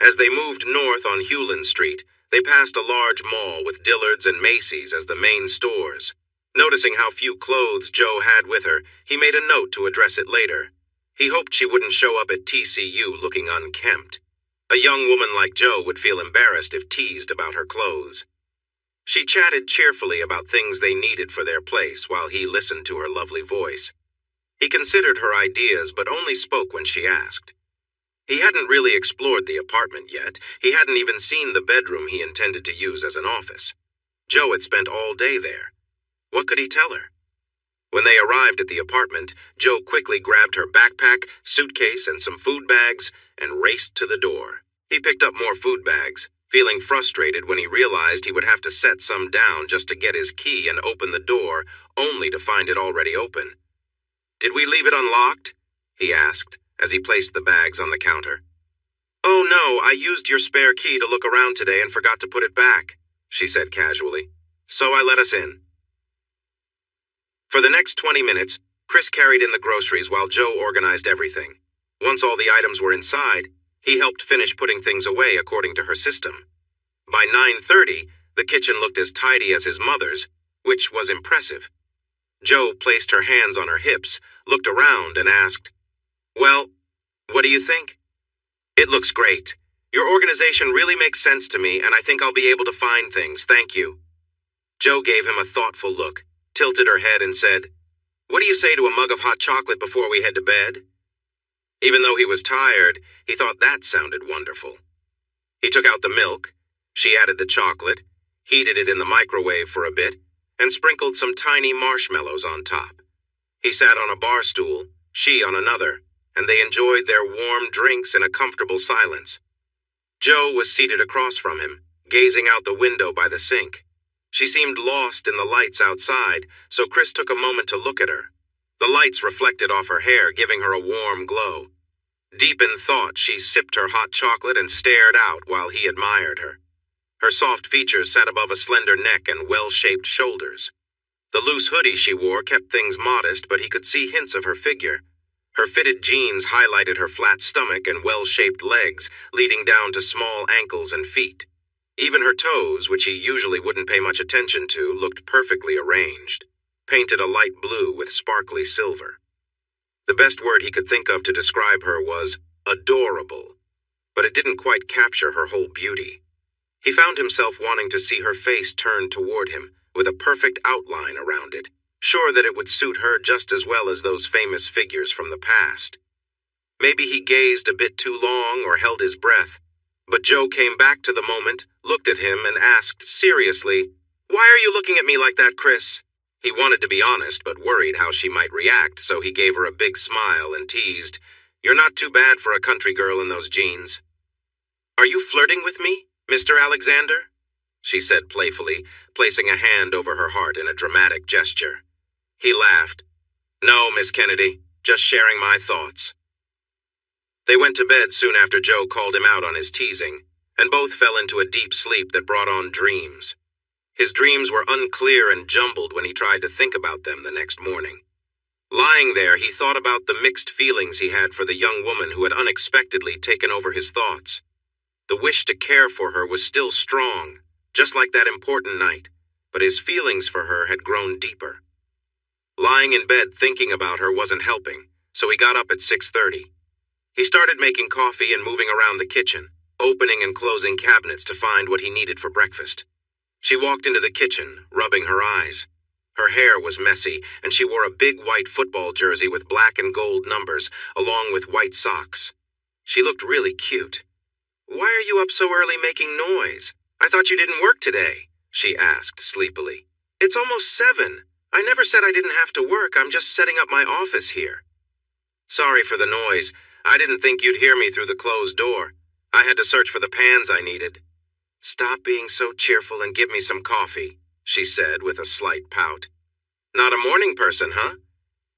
A: As they moved north on Hewlin Street, they passed a large mall with Dillard's and Macy's as the main stores. Noticing how few clothes Joe had with her, he made a note to address it later. He hoped she wouldn't show up at TCU looking unkempt. A young woman like Joe would feel embarrassed if teased about her clothes. She chatted cheerfully about things they needed for their place while he listened to her lovely voice. He considered her ideas but only spoke when she asked. He hadn't really explored the apartment yet. He hadn't even seen the bedroom he intended to use as an office. Joe had spent all day there. What could he tell her? When they arrived at the apartment, Joe quickly grabbed her backpack, suitcase, and some food bags and raced to the door. He picked up more food bags, feeling frustrated when he realized he would have to set some down just to get his key and open the door, only to find it already open. "Did we leave it unlocked?" he asked, as he placed the bags on the counter. "Oh no, I used your spare key to look around today and forgot to put it back," she said casually. "So I let us in." For the next 20 minutes, Chris carried in the groceries while Joe organized everything. Once all the items were inside, he helped finish putting things away according to her system. By 9:30, the kitchen looked as tidy as his mother's, which was impressive. Joe placed her hands on her hips, looked around, and asked, "Well, what do you think?" "It looks great. Your organization really makes sense to me, and I think I'll be able to find things, thank you." Joe gave him a thoughtful look, tilted her head, and said, "What do you say to a mug of hot chocolate before we head to bed?" Even though he was tired, he thought that sounded wonderful. He took out the milk, she added the chocolate, heated it in the microwave for a bit, and sprinkled some tiny marshmallows on top. He sat on a bar stool, she on another, and they enjoyed their warm drinks in a comfortable silence. Jo was seated across from him, gazing out the window by the sink. She seemed lost in the lights outside, so Chris took a moment to look at her. The lights reflected off her hair, giving her a warm glow. Deep in thought, she sipped her hot chocolate and stared out while he admired her. Her soft features sat above a slender neck and well-shaped shoulders. The loose hoodie she wore kept things modest, but he could see hints of her figure. Her fitted jeans highlighted her flat stomach and well-shaped legs, leading down to small ankles and feet. Even her toes, which he usually wouldn't pay much attention to, looked perfectly arranged, painted a light blue with sparkly silver. The best word he could think of to describe her was adorable, but it didn't quite capture her whole beauty. He found himself wanting to see her face turned toward him, with a perfect outline around it, sure that it would suit her just as well as those famous figures from the past. Maybe he gazed a bit too long or held his breath, but Jo came back to the moment, looked at him, and asked seriously, "Why are you looking at me like that, Chris?" He wanted to be honest, but worried how she might react, so he gave her a big smile and teased, "You're not too bad for a country girl in those jeans." "Are you flirting with me, Mr. Alexander?" she said playfully, placing a hand over her heart in a dramatic gesture. He laughed. "No, Miss Kennedy, just sharing my thoughts." They went to bed soon after Jo called him out on his teasing, and both fell into a deep sleep that brought on dreams. His dreams were unclear and jumbled when he tried to think about them the next morning. Lying there, he thought about the mixed feelings he had for the young woman who had unexpectedly taken over his thoughts. The wish to care for her was still strong, just like that important night, but his feelings for her had grown deeper. Lying in bed thinking about her wasn't helping, so he got up at 6:30. He started making coffee and moving around the kitchen, opening and closing cabinets to find what he needed for breakfast. She walked into the kitchen, rubbing her eyes. Her hair was messy, and she wore a big white football jersey with black and gold numbers, along with white socks. She looked really cute. "Why are you up so early making noise? I thought you didn't work today," she asked sleepily. "It's almost 7. I never said I didn't have to work. I'm just setting up my office here." "Sorry for the noise. I didn't think you'd hear me through the closed door. I had to search for the pans I needed." "Stop being so cheerful and give me some coffee," she said with a slight pout. "Not a morning person, huh?"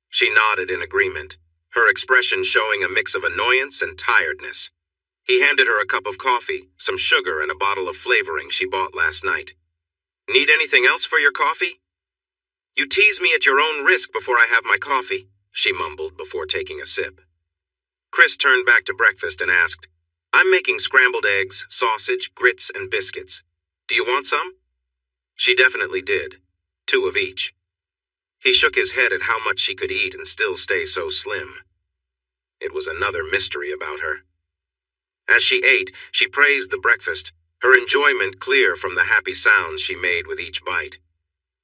A: She nodded in agreement, her expression showing a mix of annoyance and tiredness. He handed her a cup of coffee, some sugar, and a bottle of flavoring she bought last night. "Need anything else for your coffee?" "You tease me at your own risk before I have my coffee," she mumbled before taking a sip. Chris turned back to breakfast and asked, "I'm making scrambled eggs, sausage, grits, and biscuits. Do you want some?" She definitely did. 2 of each. He shook his head at how much she could eat and still stay so slim. It was another mystery about her. As she ate, she praised the breakfast, her enjoyment clear from the happy sounds she made with each bite.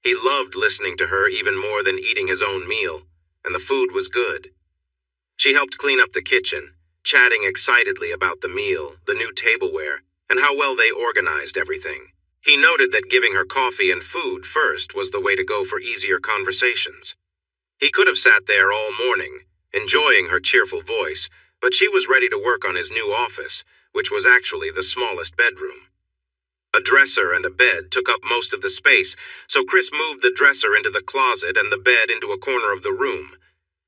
A: He loved listening to her even more than eating his own meal, and the food was good. She helped clean up the kitchen, chatting excitedly about the meal, the new tableware, and how well they organized everything. He noted that giving her coffee and food first was the way to go for easier conversations. He could have sat there all morning, enjoying her cheerful voice, but she was ready to work on his new office, which was actually the smallest bedroom. A dresser and a bed took up most of the space, so Chris moved the dresser into the closet and the bed into a corner of the room.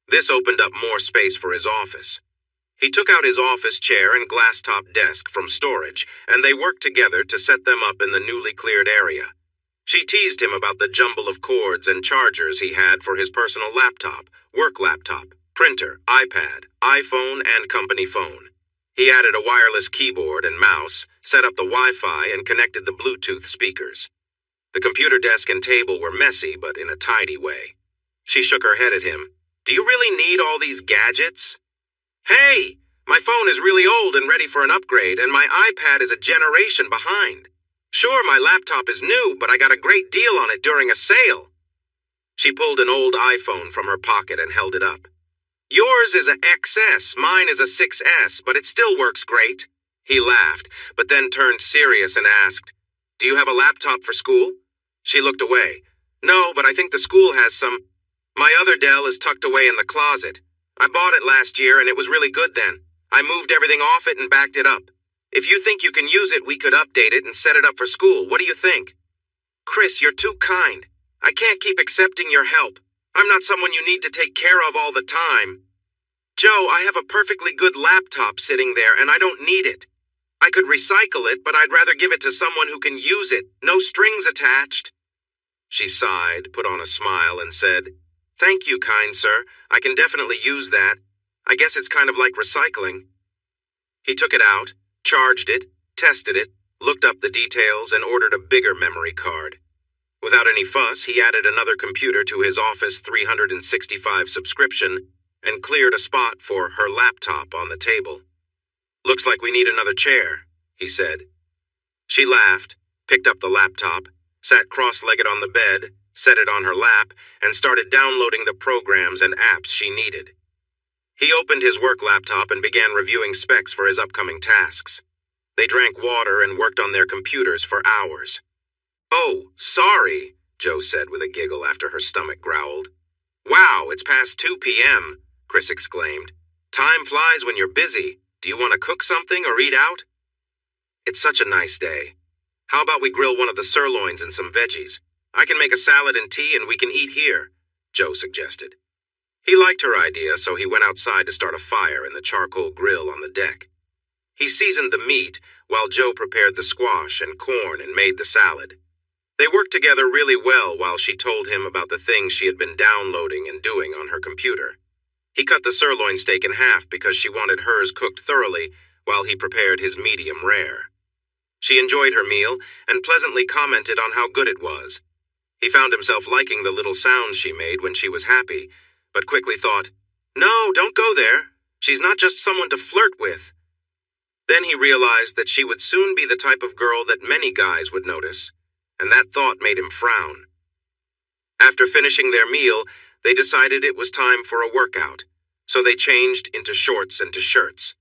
A: This opened up more space for his office. He took out his office chair and glass-top desk from storage, and they worked together to set them up in the newly cleared area. She teased him about the jumble of cords and chargers he had for his personal laptop, work laptop, printer, iPad, iPhone, and company phone. He added a wireless keyboard and mouse, set up the Wi-Fi, and connected the Bluetooth speakers. The computer desk and table were messy, but in a tidy way. She shook her head at him. "Do you really need all these gadgets?" "Hey, my phone is really old and ready for an upgrade, and my iPad is a generation behind. Sure, my laptop is new, but I got a great deal on it during a sale." She pulled an old iPhone from her pocket and held it up. "Yours is a XS, mine is a 6S, but it still works great." He laughed, but then turned serious and asked, "Do you have a laptop for school?" She looked away. "No, but I think the school has some." My other Dell is tucked away in the closet. I bought it last year and it was really good then. I moved everything off it and backed it up. If you think you can use it, we could update it and set it up for school. What do you think? Chris, you're too kind. I can't keep accepting your help. I'm not someone you need to take care of all the time. Joe, I have a perfectly good laptop sitting there and I don't need it. I could recycle it, but I'd rather give it to someone who can use it. No strings attached. She sighed, put on a smile, and said, Thank you, kind sir. I can definitely use that. I guess it's kind of like recycling. He took it out, charged it, tested it, looked up the details, and ordered a bigger memory card. Without any fuss, he added another computer to his Office 365 subscription and cleared a spot for her laptop on the table. Looks like we need another chair, he said. She laughed, picked up the laptop, sat cross-legged on the bed, set it on her lap, and started downloading the programs and apps she needed. He opened his work laptop and began reviewing specs for his upcoming tasks. They drank water and worked on their computers for hours. Oh, sorry, Joe said with a giggle after her stomach growled. Wow, it's past 2 p.m., Chris exclaimed. Time flies when you're busy. Do you want to cook something or eat out? It's such a nice day. How about we grill one of the sirloins and some veggies? I can make a salad and tea and we can eat here, Joe suggested. He liked her idea, so he went outside to start a fire in the charcoal grill on the deck. He seasoned the meat while Joe prepared the squash and corn and made the salad. They worked together really well while she told him about the things she had been downloading and doing on her computer. He cut the sirloin steak in half because she wanted hers cooked thoroughly while he prepared his medium rare. She enjoyed her meal and pleasantly commented on how good it was. He found himself liking the little sounds she made when she was happy, but quickly thought, No, don't go there. She's not just someone to flirt with. Then he realized that she would soon be the type of girl that many guys would notice, and that thought made him frown. After finishing their meal, they decided it was time for a workout, so they changed into shorts and to shirts.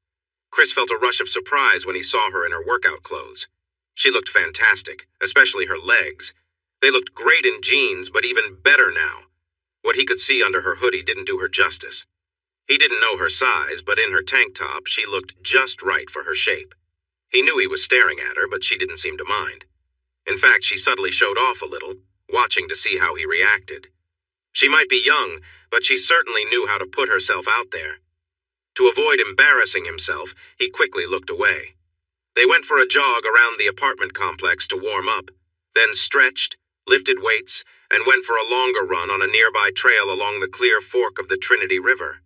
A: Chris felt a rush of surprise when he saw her in her workout clothes. She looked fantastic, especially her legs. They looked great in jeans, but even better now. What he could see under her hoodie didn't do her justice. He didn't know her size, but in her tank top, she looked just right for her shape. He knew he was staring at her, but she didn't seem to mind. In fact, she subtly showed off a little, watching to see how he reacted. She might be young, but she certainly knew how to put herself out there. To avoid embarrassing himself, he quickly looked away. They went for a jog around the apartment complex to warm up, then stretched, lifted weights, and went for a longer run on a nearby trail along the clear fork of the Trinity River.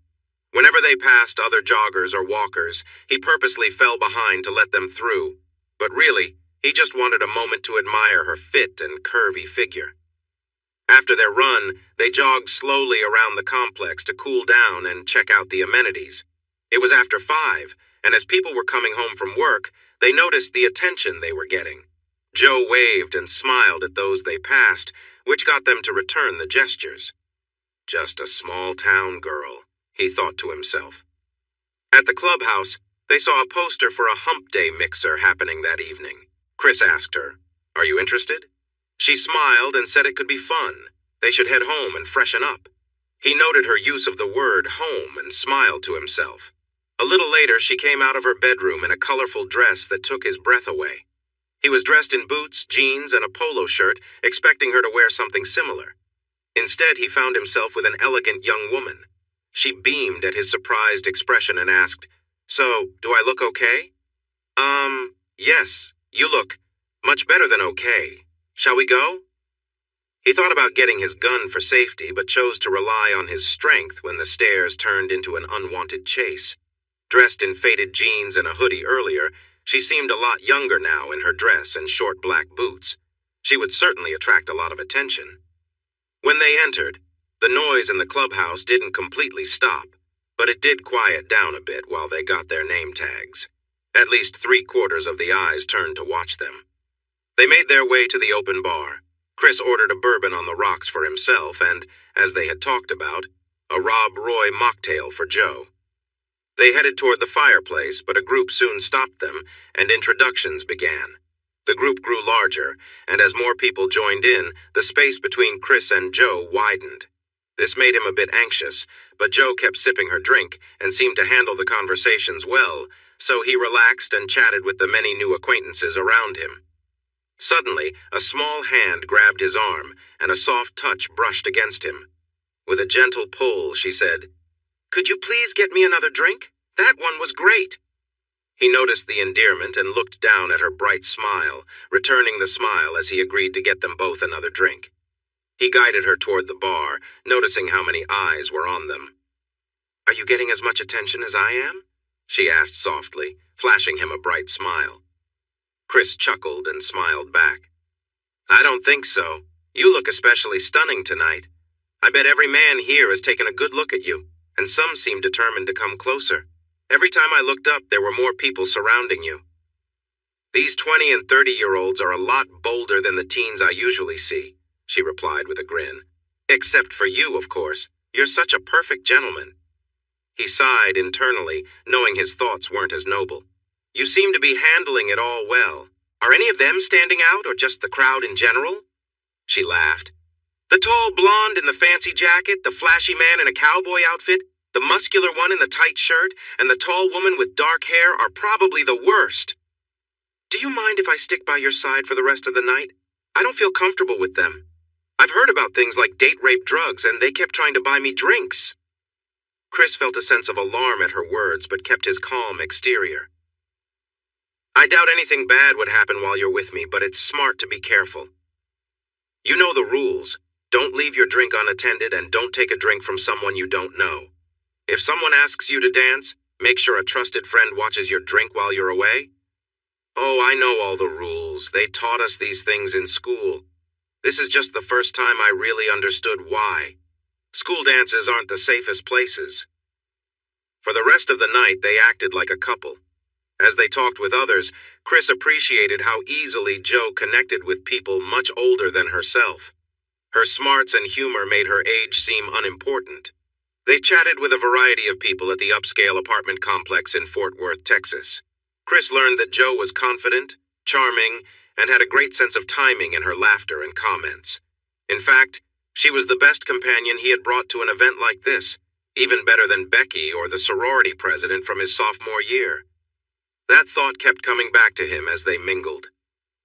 A: Whenever they passed other joggers or walkers, he purposely fell behind to let them through, but really, he just wanted a moment to admire her fit and curvy figure. After their run, they jogged slowly around the complex to cool down and check out the amenities. It was after 5, and as people were coming home from work, they noticed the attention they were getting. Joe waved and smiled at those they passed, which got them to return the gestures. Just a small-town girl, he thought to himself. At the clubhouse, they saw a poster for a hump day mixer happening that evening. Chris asked her, Are you interested? She smiled and said it could be fun. They should head home and freshen up. He noted her use of the word home and smiled to himself. A little later, she came out of her bedroom in a colorful dress that took his breath away. He was dressed in boots, jeans, and a polo shirt, expecting her to wear something similar. Instead, he found himself with an elegant young woman. She beamed at his surprised expression and asked, So, do I look okay? Yes, you look much better than okay. Shall we go? He thought about getting his gun for safety, but chose to rely on his strength when the stairs turned into an unwanted chase. Dressed in faded jeans and a hoodie earlier, she seemed a lot younger now in her dress and short black boots. She would certainly attract a lot of attention. When they entered, the noise in the clubhouse didn't completely stop, but it did quiet down a bit while they got their name tags. At least 3/4 of the eyes turned to watch them. They made their way to the open bar. Chris ordered a bourbon on the rocks for himself and, as they had talked about, a Rob Roy mocktail for Joe. They headed toward the fireplace, but a group soon stopped them, and introductions began. The group grew larger, and as more people joined in, the space between Chris and Joe widened. This made him a bit anxious, but Jo kept sipping her drink and seemed to handle the conversations well, so he relaxed and chatted with the many new acquaintances around him. Suddenly, a small hand grabbed his arm, and a soft touch brushed against him. With a gentle pull, she said, "Could you please get me another drink? That one was great." He noticed the endearment and looked down at her bright smile, returning the smile as he agreed to get them both another drink. He guided her toward the bar, noticing how many eyes were on them. "Are you getting as much attention as I am?" she asked softly, flashing him a bright smile. Chris chuckled and smiled back. "I don't think so. You look especially stunning tonight. I bet every man here has taken a good look at you, and some seem determined to come closer. Every time I looked up, there were more people surrounding you." "These 20 and 30-year-olds are a lot bolder than the teens I usually see," she replied with a grin. "Except for you, of course. You're such a perfect gentleman." He sighed internally, knowing his thoughts weren't as noble. "You seem to be handling it all well. Are any of them standing out, or just the crowd in general?" She laughed. "The tall blonde in the fancy jacket, the flashy man in a cowboy outfit, the muscular one in the tight shirt, and the tall woman with dark hair are probably the worst. Do you mind if I stick by your side for the rest of the night? I don't feel comfortable with them. I've heard about things like date rape drugs, and they kept trying to buy me drinks." Chris felt a sense of alarm at her words, but kept his calm exterior. "I doubt anything bad would happen while you're with me, but it's smart to be careful. You know the rules. Don't leave your drink unattended, and don't take a drink from someone you don't know. If someone asks you to dance, make sure a trusted friend watches your drink while you're away." "Oh, I know all the rules. They taught us these things in school. This is just the first time I really understood why. School dances aren't the safest places." For the rest of the night, they acted like a couple. As they talked with others, Chris appreciated how easily Jo connected with people much older than herself. Her smarts and humor made her age seem unimportant. They chatted with a variety of people at the upscale apartment complex in Fort Worth, Texas. Chris learned that Jo was confident, charming, and had a great sense of timing in her laughter and comments. In fact, she was the best companion he had brought to an event like this, even better than Becky or the sorority president from his sophomore year. That thought kept coming back to him as they mingled.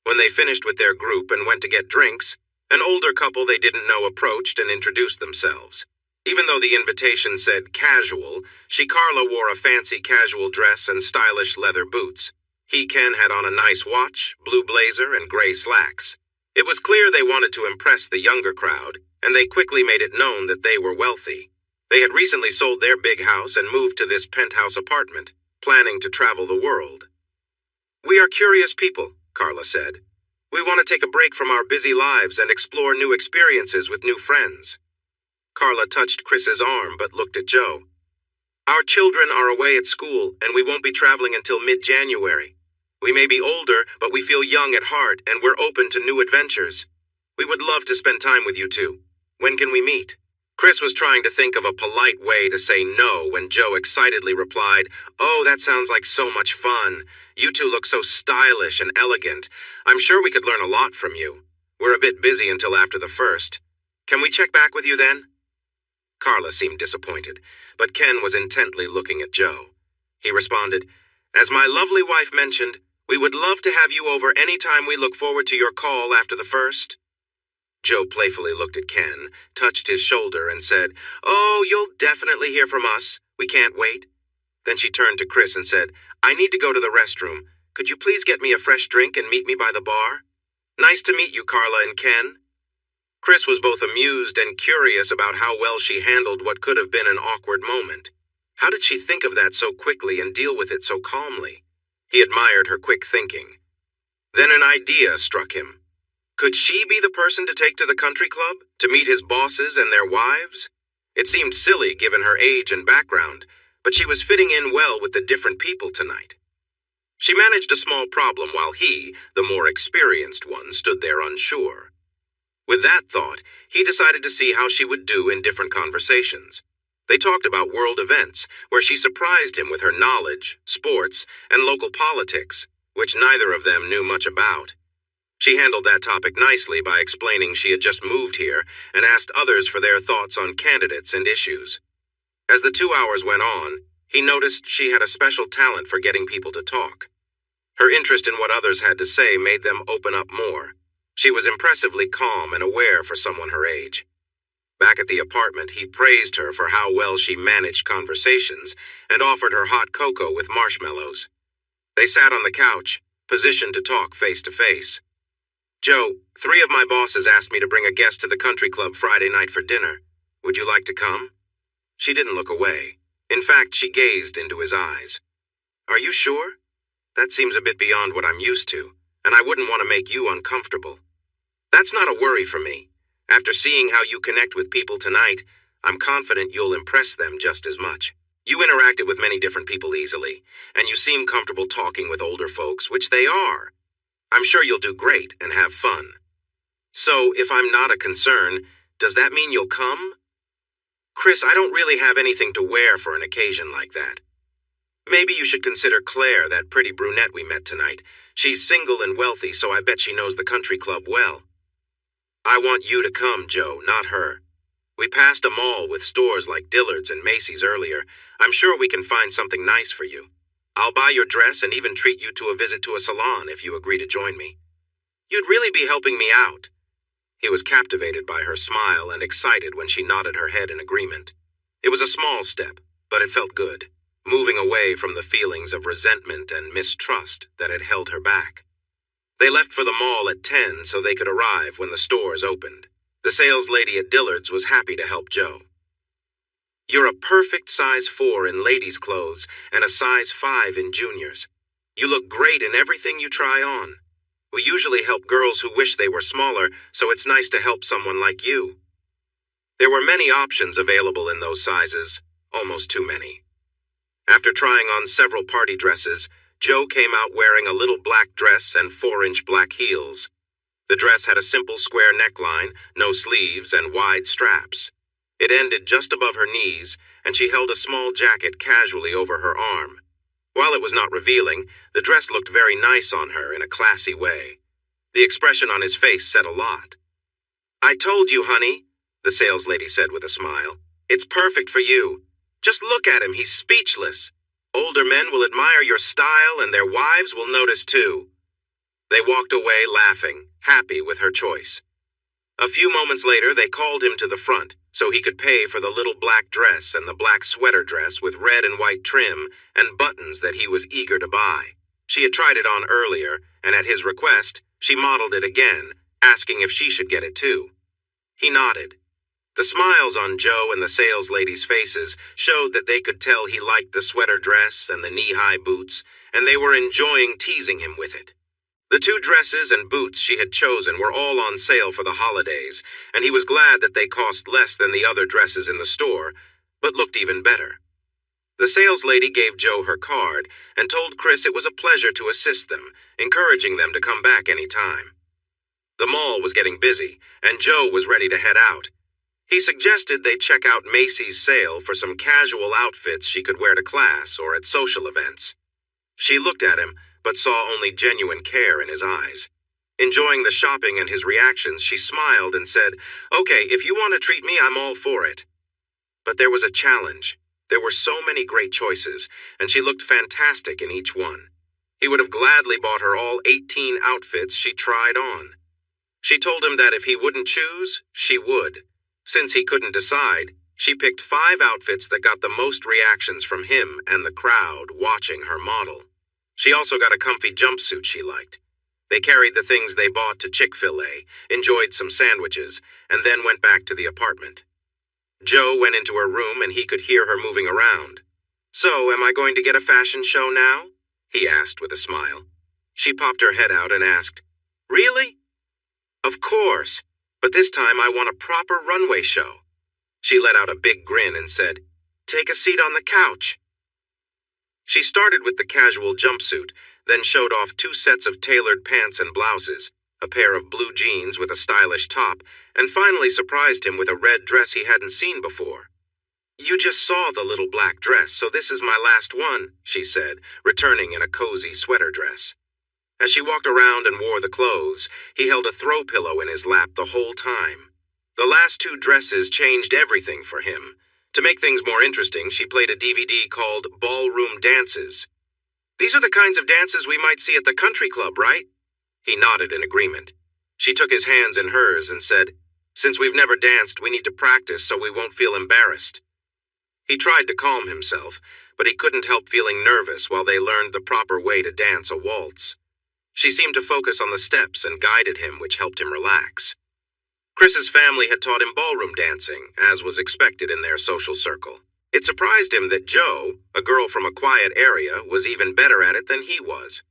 A: When they finished with their group and went to get drinks, an older couple they didn't know approached and introduced themselves. Even though the invitation said casual, Carla wore a fancy casual dress and stylish leather boots. Ken had on a nice watch, blue blazer, and gray slacks. It was clear they wanted to impress the younger crowd, and they quickly made it known that they were wealthy. They had recently sold their big house and moved to this penthouse apartment, planning to travel the world. "We are curious people," Carla said. "We want to take a break from our busy lives and explore new experiences with new friends." Carla touched Chris's arm but looked at Jo. "Our children are away at school, and we won't be traveling until mid-January. We may be older, but we feel young at heart, and we're open to new adventures. We would love to spend time with you two. When can we meet?" Chris was trying to think of a polite way to say no when Jo excitedly replied, "Oh, that sounds like so much fun. You two look so stylish and elegant. I'm sure we could learn a lot from you. We're a bit busy until after the 1st. Can we check back with you then?" Carla seemed disappointed, but Ken was intently looking at Jo. He responded, "As my lovely wife mentioned, we would love to have you over any time. We look forward to your call after the 1st. Jo playfully looked at Ken, touched his shoulder, and said, "Oh, you'll definitely hear from us. We can't wait." Then she turned to Chris and said, "I need to go to the restroom. Could you please get me a fresh drink and meet me by the bar?" "Nice to meet you, Carla and Ken." Chris was both amused and curious about how well she handled what could have been an awkward moment. How did she think of that so quickly and deal with it so calmly? He admired her quick thinking. Then an idea struck him. Could she be the person to take to the country club, to meet his bosses and their wives? It seemed silly given her age and background, but she was fitting in well with the different people tonight. She managed a small problem while he, the more experienced one, stood there unsure. With that thought, he decided to see how she would do in different conversations. They talked about world events, where she surprised him with her knowledge, sports, and local politics, which neither of them knew much about. She handled that topic nicely by explaining she had just moved here and asked others for their thoughts on candidates and issues. As the 2 hours went on, he noticed she had a special talent for getting people to talk. Her interest in what others had to say made them open up more. She was impressively calm and aware for someone her age. Back at the apartment, he praised her for how well she managed conversations and offered her hot cocoa with marshmallows. They sat on the couch, positioned to talk face to face. "Joe, 3 of my bosses asked me to bring a guest to the country club Friday night for dinner. Would you like to come?" She didn't look away. In fact, she gazed into his eyes. "Are you sure? That seems a bit beyond what I'm used to, and I wouldn't want to make you uncomfortable." "That's not a worry for me. After seeing how you connect with people tonight, I'm confident you'll impress them just as much. You interacted with many different people easily, and you seem comfortable talking with older folks, which they are. I'm sure you'll do great and have fun. So, if I'm not a concern, does that mean you'll come?" "Chris, I don't really have anything to wear for an occasion like that." "Maybe you should consider Claire, that pretty brunette we met tonight. She's single and wealthy, so I bet she knows the country club well." "I want you to come, Joe, not her. We passed a mall with stores like Dillard's and Macy's earlier. I'm sure we can find something nice for you. I'll buy your dress and even treat you to a visit to a salon if you agree to join me. You'd really be helping me out." He was captivated by her smile and excited when she nodded her head in agreement. It was a small step, but it felt good, moving away from the feelings of resentment and mistrust that had held her back. They left for the mall at 10 so they could arrive when the stores opened. The sales lady at Dillard's was happy to help Joe. "You're a perfect size 4 in ladies' clothes and a size 5 in juniors. You look great in everything you try on. We usually help girls who wish they were smaller, so it's nice to help someone like you." There were many options available in those sizes, almost too many. After trying on several party dresses, Joe came out wearing a little black dress and 4-inch black heels. The dress had a simple square neckline, no sleeves, and wide straps. It ended just above her knees, and she held a small jacket casually over her arm. While it was not revealing, the dress looked very nice on her in a classy way. The expression on his face said a lot. "I told you, honey," the sales lady said with a smile. "It's perfect for you. Just look at him, he's speechless. Older men will admire your style and their wives will notice too." They walked away laughing, happy with her choice. A few moments later, they called him to the front so he could pay for the little black dress and the black sweater dress with red and white trim and buttons that he was eager to buy. She had tried it on earlier, and at his request, she modeled it again, asking if she should get it too. He nodded. The smiles on Joe and the sales ladies' faces showed that they could tell he liked the sweater dress and the knee-high boots, and they were enjoying teasing him with it. The 2 dresses and boots she had chosen were all on sale for the holidays, and he was glad that they cost less than the other dresses in the store, but looked even better. The sales lady gave Joe her card and told Chris it was a pleasure to assist them, encouraging them to come back any time. The mall was getting busy, and Joe was ready to head out. He suggested they check out Macy's sale for some casual outfits she could wear to class or at social events. She looked at him, but saw only genuine care in his eyes. Enjoying the shopping and his reactions, she smiled and said, "Okay, if you want to treat me, I'm all for it." But there was a challenge. There were so many great choices, and she looked fantastic in each one. He would have gladly bought her all 18 outfits she tried on. She told him that if he wouldn't choose, she would. Since he couldn't decide, she picked 5 outfits that got the most reactions from him and the crowd watching her model. She also got a comfy jumpsuit she liked. They carried the things they bought to Chick-fil-A, enjoyed some sandwiches, and then went back to the apartment. Joe went into her room and he could hear her moving around. "So, am I going to get a fashion show now?" he asked with a smile. She popped her head out and asked, "Really?" "Of course, but this time I want a proper runway show." She let out a big grin and said, "Take a seat on the couch." She started with the casual jumpsuit, then showed off 2 sets of tailored pants and blouses, a pair of blue jeans with a stylish top, and finally surprised him with a red dress he hadn't seen before. "You just saw the little black dress, so this is my last one," she said, returning in a cozy sweater dress. As she walked around and wore the clothes, he held a throw pillow in his lap the whole time. The last two dresses changed everything for him. To make things more interesting, she played a DVD called Ballroom Dances. "These are the kinds of dances we might see at the country club, right?" He nodded in agreement. She took his hands in hers and said, "Since we've never danced, we need to practice so we won't feel embarrassed." He tried to calm himself, but he couldn't help feeling nervous while they learned the proper way to dance a waltz. She seemed to focus on the steps and guided him, which helped him relax. Chris's family had taught him ballroom dancing, as was expected in their social circle. It surprised him that Jo, a girl from a quiet area, was even better at it than he was.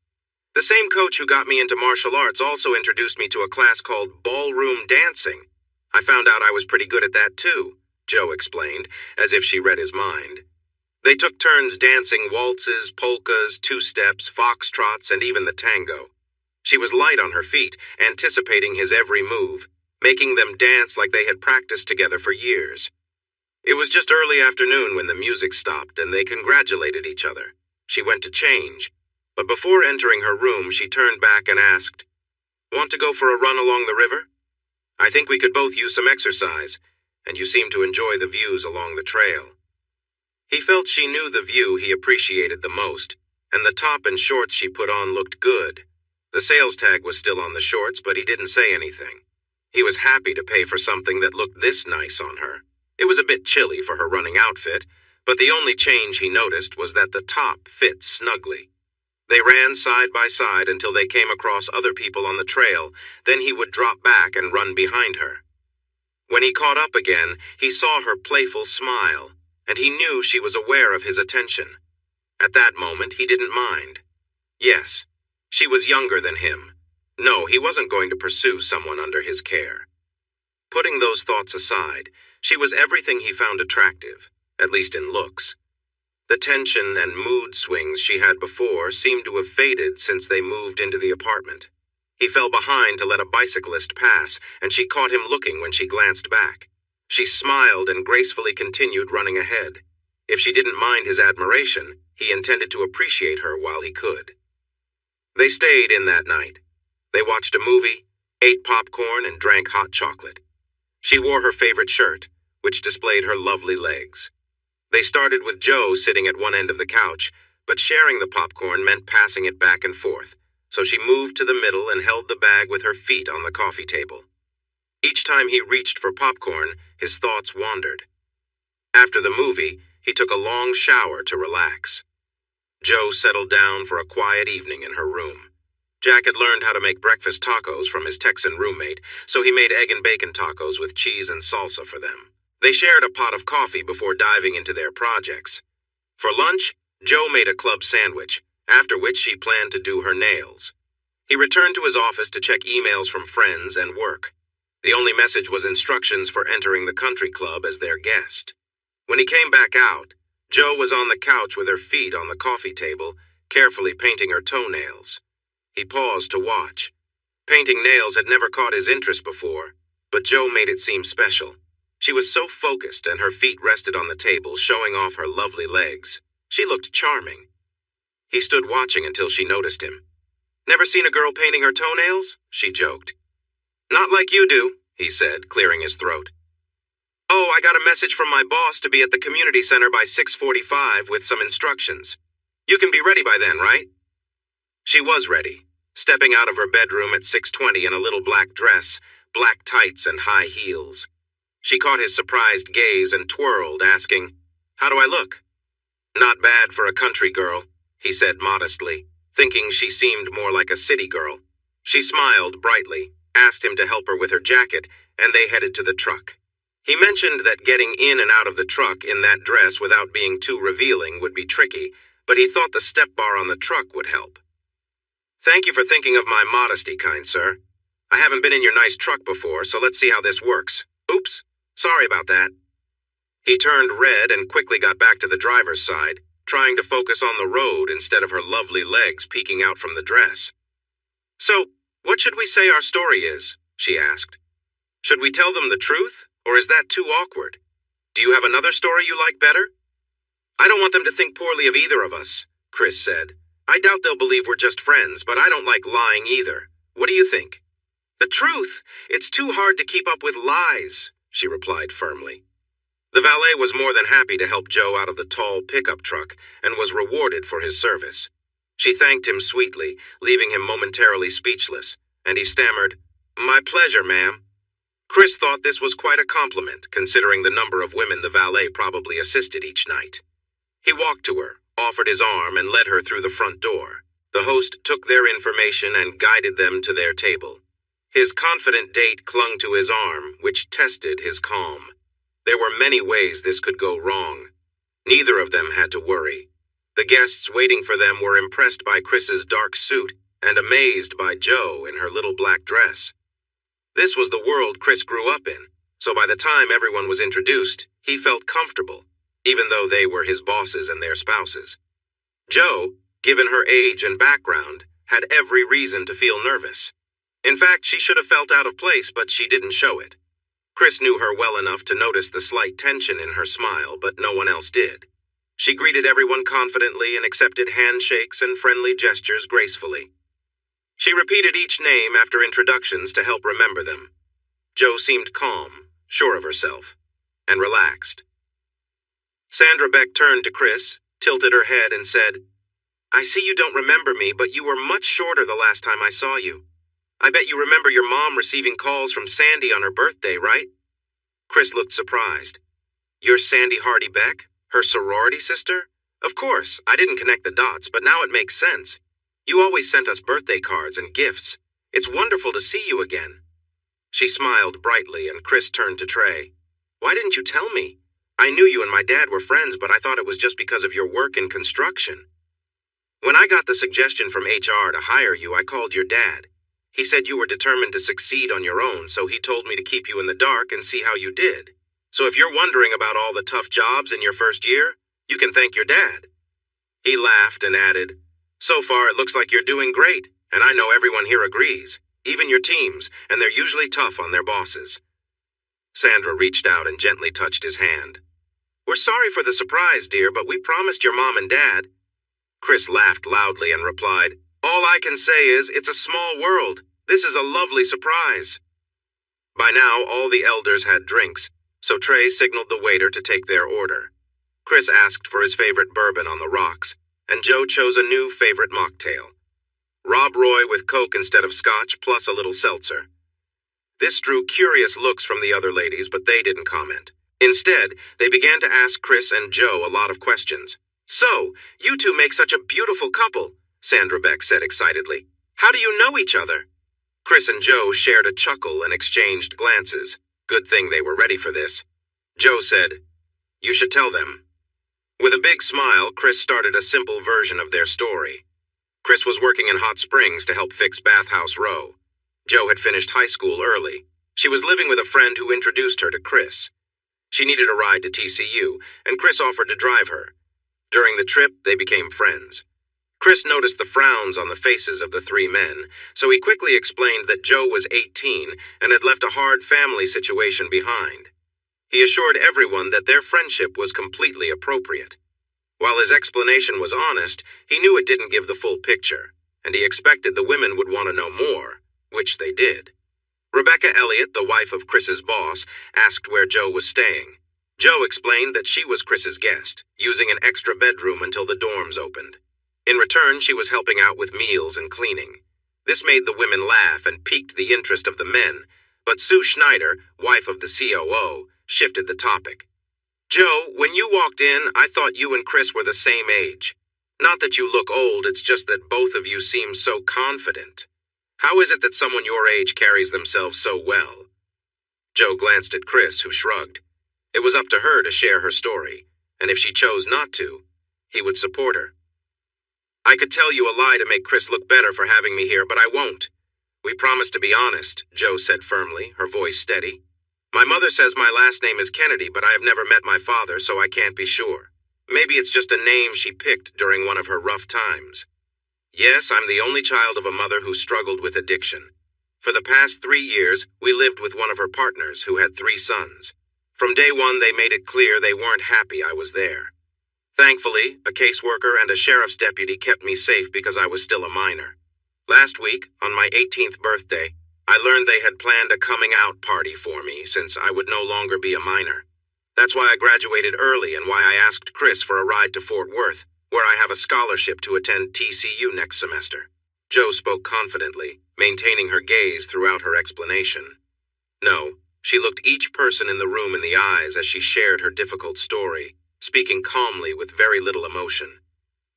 A: "The same coach who got me into martial arts also introduced me to a class called ballroom dancing. I found out I was pretty good at that too," Jo explained, as if she read his mind. They took turns dancing waltzes, polkas, two-steps, foxtrots, and even the tango. She was light on her feet, anticipating his every move, making them dance like they had practiced together for years. It was just early afternoon when the music stopped and they congratulated each other. She went to change, but before entering her room, she turned back and asked, "Want to go for a run along the river? I think we could both use some exercise, and you seem to enjoy the views along the trail." He felt she knew the view he appreciated the most, and the top and shorts she put on looked good. The sales tag was still on the shorts, but he didn't say anything. He was happy to pay for something that looked this nice on her. It was a bit chilly for her running outfit, but the only change he noticed was that the top fit snugly. They ran side by side until they came across other people on the trail, then he would drop back and run behind her. When he caught up again, he saw her playful smile, and he knew she was aware of his attention. At that moment, he didn't mind. Yes, she was younger than him. No, he wasn't going to pursue someone under his care. Putting those thoughts aside, she was everything he found attractive, at least in looks. The tension and mood swings she had before seemed to have faded since they moved into the apartment. He fell behind to let a bicyclist pass, and she caught him looking when she glanced back. She smiled and gracefully continued running ahead. If she didn't mind his admiration, he intended to appreciate her while he could. They stayed in that night. They watched a movie, ate popcorn, and drank hot chocolate. She wore her favorite shirt, which displayed her lovely legs. They started with Jo sitting at one end of the couch, but sharing the popcorn meant passing it back and forth, so she moved to the middle and held the bag with her feet on the coffee table. Each time he reached for popcorn, his thoughts wandered. After the movie, he took a long shower to relax. Jo settled down for a quiet evening in her room. Jack had learned how to make breakfast tacos from his Texan roommate, so he made egg and bacon tacos with cheese and salsa for them. They shared a pot of coffee before diving into their projects. For lunch, Jo made a club sandwich, after which she planned to do her nails. He returned to his office to check emails from friends and work. The only message was instructions for entering the country club as their guest. When he came back out, Jo was on the couch with her feet on the coffee table, carefully painting her toenails. He paused to watch. Painting nails had never caught his interest before, but Jo made it seem special. She was so focused and her feet rested on the table, showing off her lovely legs. She looked charming. He stood watching until she noticed him. "Never seen a girl painting her toenails?" she joked. "Not like you do," he said, clearing his throat. "Oh, I got a message from my boss to be at the community center by 6:45 with some instructions. You can be ready by then, right?" She was ready, stepping out of her bedroom at 6:20 in a little black dress, black tights, and high heels. She caught his surprised gaze and twirled, asking, "How do I look?" "Not bad for a country girl," he said modestly, thinking she seemed more like a city girl. She smiled brightly, asked him to help her with her jacket, and they headed to the truck. He mentioned that getting in and out of the truck in that dress without being too revealing would be tricky, but he thought the step bar on the truck would help. "Thank you for thinking of my modesty, kind sir. I haven't been in your nice truck before, so let's see how this works. Oops, sorry about that." He turned red and quickly got back to the driver's side, trying to focus on the road instead of her lovely legs peeking out from the dress. "So, what should we say our story is?" she asked. "Should we tell them the truth, or is that too awkward? Do you have another story you like better?" "I don't want them to think poorly of either of us," Chris said. I doubt they'll believe we're just friends, but I don't like lying either. What do you think?" "The truth. It's too hard to keep up with lies," she replied firmly. The valet was more than happy to help Joe out of the tall pickup truck and was rewarded for his service. She thanked him sweetly, leaving him momentarily speechless, and he stammered, "My pleasure, ma'am." Chris thought this was quite a compliment, considering the number of women the valet probably assisted each night. He walked to her, offered his arm, and led her through the front door. The host took their information and guided them to their table. His confident date clung to his arm, which tested his calm. There were many ways this could go wrong. Neither of them had to worry. The guests waiting for them were impressed by Chris's dark suit and amazed by Joe in her little black dress. This was the world Chris grew up in, so by the time everyone was introduced, he felt comfortable, even though they were his bosses and their spouses. Joe, given her age and background, had every reason to feel nervous. In fact, she should have felt out of place, but she didn't show it. Chris knew her well enough to notice the slight tension in her smile, but no one else did. She greeted everyone confidently and accepted handshakes and friendly gestures gracefully. She repeated each name after introductions to help remember them. Joe seemed calm, sure of herself, and relaxed. Sandra Beck turned to Chris, tilted her head, and said, "I see you don't remember me, but you were much shorter the last time I saw you. I bet you remember your mom receiving calls from Sandy on her birthday, right?" Chris looked surprised. "You're Sandy Hardy Beck, her sorority sister? Of course, I didn't connect the dots, but now it makes sense. You always sent us birthday cards and gifts. It's wonderful to see you again." She smiled brightly, and Chris turned to Trey. "Why didn't you tell me? I knew you and my dad were friends, but I thought it was just because of your work in construction. When I got the suggestion from HR to hire you, I called your dad. He said you were determined to succeed on your own, so he told me to keep you in the dark and see how you did. So if you're wondering about all the tough jobs in your first year, you can thank your dad." He laughed and added, "So far it looks like you're doing great, and I know everyone here agrees, even your teams, and they're usually tough on their bosses." Sandra reached out and gently touched his hand. "We're sorry for the surprise, dear, but we promised your mom and dad." Chris laughed loudly and replied, "All I can say is, it's a small world. This is a lovely surprise." By now, all the elders had drinks, so Trey signaled the waiter to take their order. Chris asked for his favorite bourbon on the rocks, and Joe chose a new favorite mocktail. Rob Roy with Coke instead of scotch, plus a little seltzer. This drew curious looks from the other ladies, but they didn't comment. Instead, they began to ask Chris and Joe a lot of questions. "So, you two make such a beautiful couple," Sandra Beck said excitedly. "How do you know each other?" Chris and Joe shared a chuckle and exchanged glances. Good thing they were ready for this. Joe said, "You should tell them." With a big smile, Chris started a simple version of their story. Chris was working in Hot Springs to help fix Bathhouse Row. Joe had finished high school early. She was living with a friend who introduced her to Chris. She needed a ride to TCU, and Chris offered to drive her. During the trip, they became friends. Chris noticed the frowns on the faces of the three men, so he quickly explained that Joe was 18 and had left a hard family situation behind. He assured everyone that their friendship was completely appropriate. While his explanation was honest, he knew it didn't give the full picture, and he expected the women would want to know more, which they did. Rebecca Elliott, the wife of Chris's boss, asked where Joe was staying. Joe explained that she was Chris's guest, using an extra bedroom until the dorms opened. In return, she was helping out with meals and cleaning. This made the women laugh and piqued the interest of the men, but Sue Schneider, wife of the COO, shifted the topic. "Joe, when you walked in, I thought you and Chris were the same age. Not that you look old, it's just that both of you seem so confident. How is it that someone your age carries themselves so well?" Joe glanced at Chris, who shrugged. It was up to her to share her story, and if she chose not to, he would support her. "I could tell you a lie to make Chris look better for having me here, but I won't. We promised to be honest," Joe said firmly, her voice steady. "My mother says my last name is Kennedy, but I have never met my father, so I can't be sure. Maybe it's just a name she picked during one of her rough times. Yes, I'm the only child of a mother who struggled with addiction. For the past 3 years, we lived with one of her partners who had 3 sons. From day one, they made it clear they weren't happy I was there. Thankfully, a caseworker and a sheriff's deputy kept me safe because I was still a minor. Last week, on my 18th birthday, I learned they had planned a coming-out party for me since I would no longer be a minor. That's why I graduated early and why I asked Chris for a ride to Fort Worth, where I have a scholarship to attend TCU next semester. Jo spoke confidently, maintaining her gaze throughout her explanation. No, she looked each person in the room in the eyes as she shared her difficult story, speaking calmly with very little emotion.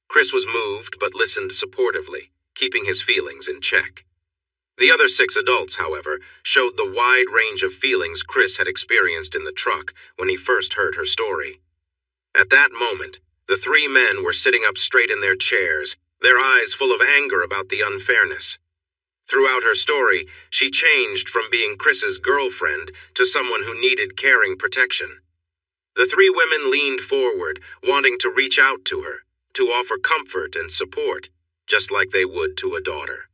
A: Chris was moved but listened supportively, keeping his feelings in check. The other 6 adults, however, showed the wide range of feelings Chris had experienced in the truck when he first heard her story. At that moment, the 3 men were sitting up straight in their chairs, their eyes full of anger about the unfairness. Throughout her story, she changed from being Chris's girlfriend to someone who needed caring protection. The 3 women leaned forward, wanting to reach out to her, to offer comfort and support, just like they would to a daughter.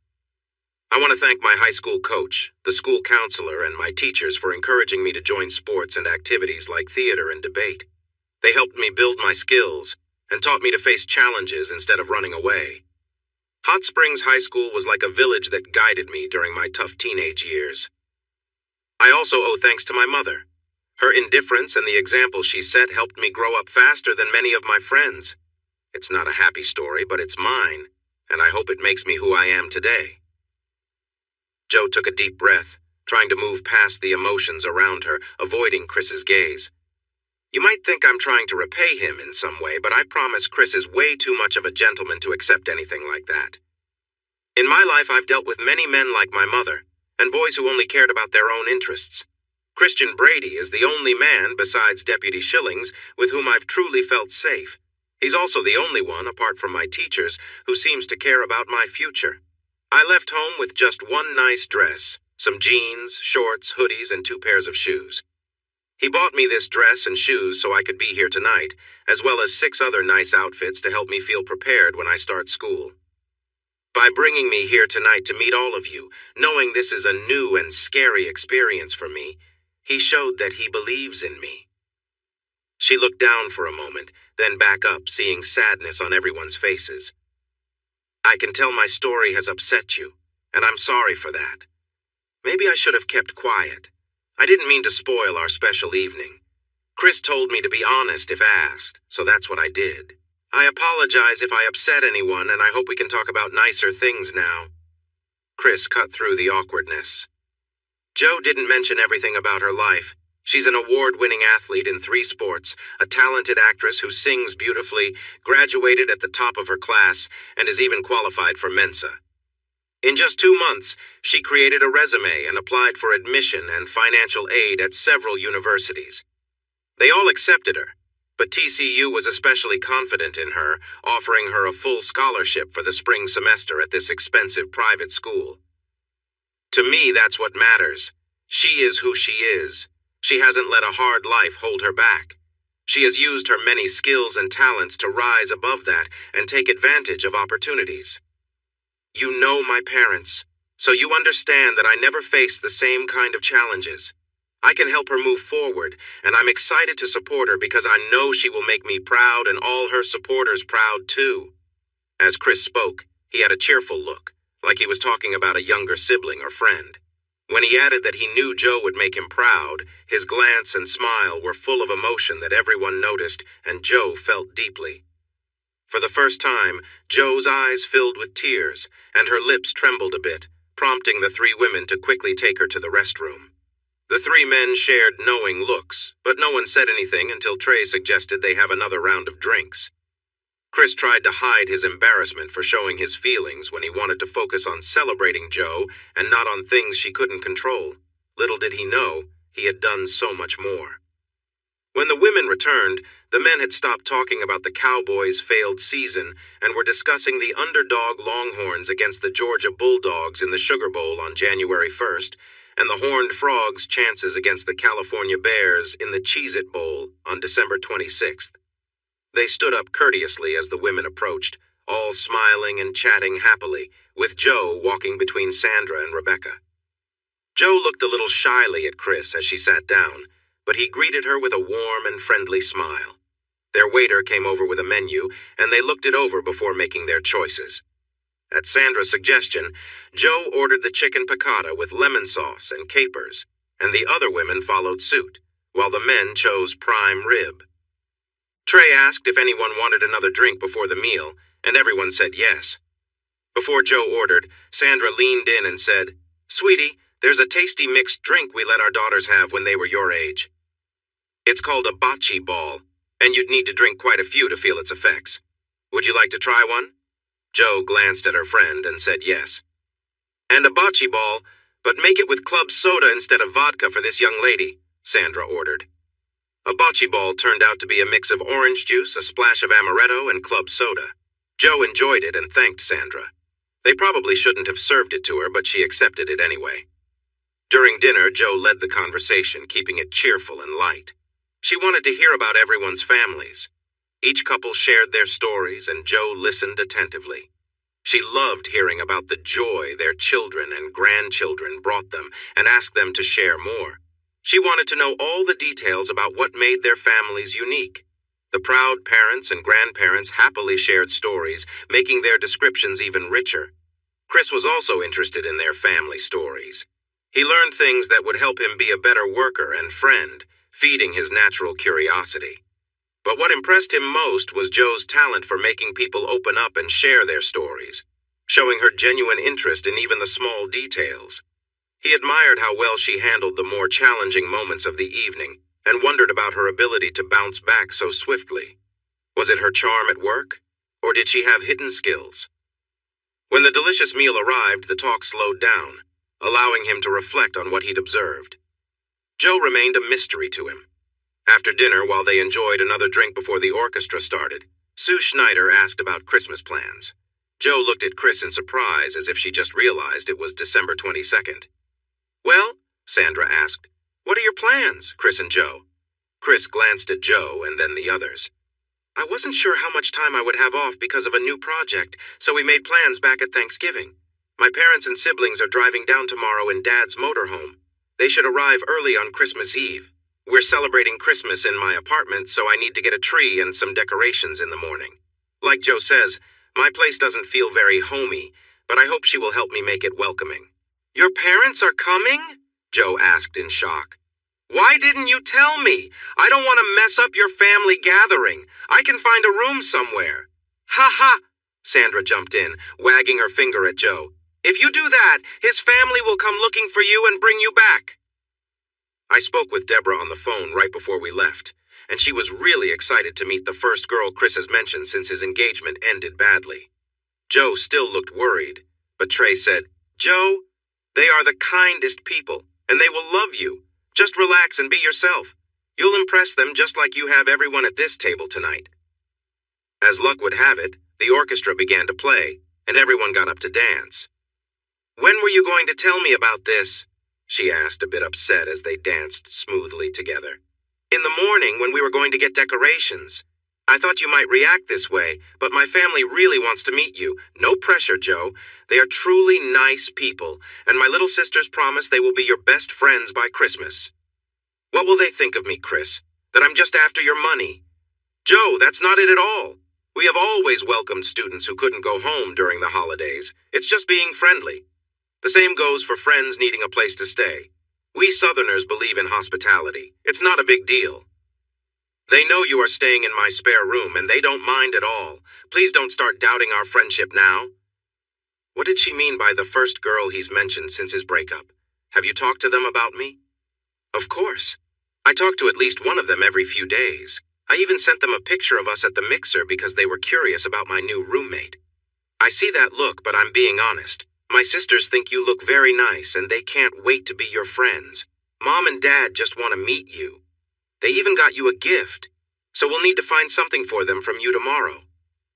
A: I want to thank my high school coach, the school counselor, and my teachers for encouraging me to join sports and activities like theater and debate. They helped me build my skills and taught me to face challenges instead of running away. Hot Springs High School was like a village that guided me during my tough teenage years. I also owe thanks to my mother. Her indifference and the example she set helped me grow up faster than many of my friends. It's not a happy story, but it's mine, and I hope it makes me who I am today. Jo took a deep breath, trying to move past the emotions around her, avoiding Chris's gaze. You might think I'm trying to repay him in some way, but I promise Chris is way too much of a gentleman to accept anything like that. In my life, I've dealt with many men like my mother, and boys who only cared about their own interests. Christian Brady is the only man, besides Deputy Schillings, with whom I've truly felt safe. He's also the only one, apart from my teachers, who seems to care about my future. I left home with just one nice dress, some jeans, shorts, hoodies, and 2 pairs of shoes. He bought me this dress and shoes so I could be here tonight, as well as 6 other nice outfits to help me feel prepared when I start school. By bringing me here tonight to meet all of you, knowing this is a new and scary experience for me, he showed that he believes in me. She looked down for a moment, then back up, seeing sadness on everyone's faces. I can tell my story has upset you, and I'm sorry for that. Maybe I should have kept quiet. I didn't mean to spoil our special evening. Chris told me to be honest if asked, so that's what I did. I apologize if I upset anyone, and I hope we can talk about nicer things now. Chris cut through the awkwardness. Jo didn't mention everything about her life. She's an award-winning athlete in 3 sports, a talented actress who sings beautifully, graduated at the top of her class, and is even qualified for Mensa. In just 2 months, she created a resume and applied for admission and financial aid at several universities. They all accepted her, but TCU was especially confident in her, offering her a full scholarship for the spring semester at this expensive private school. To me, that's what matters. She is who she is. She hasn't let a hard life hold her back. She has used her many skills and talents to rise above that and take advantage of opportunities. You know my parents, so you understand that I never face the same kind of challenges. I can help her move forward, and I'm excited to support her because I know she will make me proud and all her supporters proud too. As Chris spoke, he had a cheerful look, like he was talking about a younger sibling or friend. When he added that he knew Jo would make him proud, his glance and smile were full of emotion that everyone noticed, and Jo felt deeply. For the first time, Jo's eyes filled with tears, and her lips trembled a bit, prompting the 3 women to quickly take her to the restroom. The 3 men shared knowing looks, but no one said anything until Trey suggested they have another round of drinks. Chris tried to hide his embarrassment for showing his feelings when he wanted to focus on celebrating Jo and not on things she couldn't control. Little did he know, he had done so much more. When the women returned, the men had stopped talking about the Cowboys' failed season and were discussing the underdog Longhorns against the Georgia Bulldogs in the Sugar Bowl on January 1st, and the Horned Frogs' chances against the California Bears in the Cheez-It Bowl on December 26th. They stood up courteously as the women approached, all smiling and chatting happily, with Jo walking between Sandra and Rebecca. Jo looked a little shyly at Chris as she sat down, but he greeted her with a warm and friendly smile. Their waiter came over with a menu, and they looked it over before making their choices. At Sandra's suggestion, Joe ordered the chicken piccata with lemon sauce and capers, and the other women followed suit, while the men chose prime rib. Trey asked if anyone wanted another drink before the meal, and everyone said yes. Before Joe ordered, Sandra leaned in and said, "Sweetie, there's a tasty mixed drink we let our daughters have when they were your age. It's called a bocce ball, and you'd need to drink quite a few to feel its effects. Would you like to try one?" Joe glanced at her friend and said yes. "And a bocce ball, but make it with club soda instead of vodka for this young lady," Sandra ordered. A bocce ball turned out to be a mix of orange juice, a splash of amaretto, and club soda. Joe enjoyed it and thanked Sandra. They probably shouldn't have served it to her, but she accepted it anyway. During dinner, Joe led the conversation, keeping it cheerful and light. She wanted to hear about everyone's families. Each couple shared their stories, and Joe listened attentively. She loved hearing about the joy their children and grandchildren brought them and asked them to share more. She wanted to know all the details about what made their families unique. The proud parents and grandparents happily shared stories, making their descriptions even richer. Chris was also interested in their family stories. He learned things that would help him be a better worker and friend, feeding his natural curiosity. But what impressed him most was Joe's talent for making people open up and share their stories, showing her genuine interest in even the small details. He admired how well she handled the more challenging moments of the evening, and wondered about her ability to bounce back so swiftly. Was it her charm at work, or did she have hidden skills? When the delicious meal arrived, the talk slowed down, allowing him to reflect on what he'd observed. Joe remained a mystery to him. After dinner, while they enjoyed another drink before the orchestra started, Sue Schneider asked about Christmas plans. Joe looked at Chris in surprise, as if she just realized it was December 22nd. "Well," Sandra asked, "what are your plans, Chris and Joe?" Chris glanced at Joe and then the others. "I wasn't sure how much time I would have off because of a new project, so we made plans back at Thanksgiving. My parents and siblings are driving down tomorrow in Dad's motorhome. They should arrive early on Christmas Eve. We're celebrating Christmas in my apartment, so I need to get a tree and some decorations in the morning. Like Joe says, my place doesn't feel very homey, but I hope she will help me make it welcoming." "Your parents are coming?" Joe asked in shock. "Why didn't you tell me? I don't want to mess up your family gathering. I can find a room somewhere." "Ha ha!" Sandra jumped in, wagging her finger at Joe. "If you do that, his family will come looking for you and bring you back." I spoke with Deborah on the phone right before we left, and she was really excited to meet the first girl Chris has mentioned since his engagement ended badly. Joe still looked worried, but Trey said, "Joe, they are the kindest people, and they will love you. Just relax and be yourself. You'll impress them just like you have everyone at this table tonight." As luck would have it, the orchestra began to play, and everyone got up to dance. "When were you going to tell me about this?" she asked, a bit upset as they danced smoothly together. "In the morning when we were going to get decorations. I thought you might react this way, but my family really wants to meet you. No pressure, Joe. They are truly nice people, and my little sisters promise they will be your best friends by Christmas." "What will they think of me, Chris? That I'm just after your money?" "Joe, that's not it at all. We have always welcomed students who couldn't go home during the holidays. It's just being friendly. The same goes for friends needing a place to stay. We Southerners believe in hospitality. It's not a big deal. They know you are staying in my spare room, and they don't mind at all. Please don't start doubting our friendship now." What did she mean by the first girl he's mentioned since his breakup? Have you talked to them about me? Of course. I talk to at least one of them every few days. I even sent them a picture of us at the mixer because they were curious about my new roommate. I see that look, but I'm being honest. My sisters think you look very nice, and they can't wait to be your friends. Mom and Dad just want to meet you. They even got you a gift, so we'll need to find something for them from you tomorrow.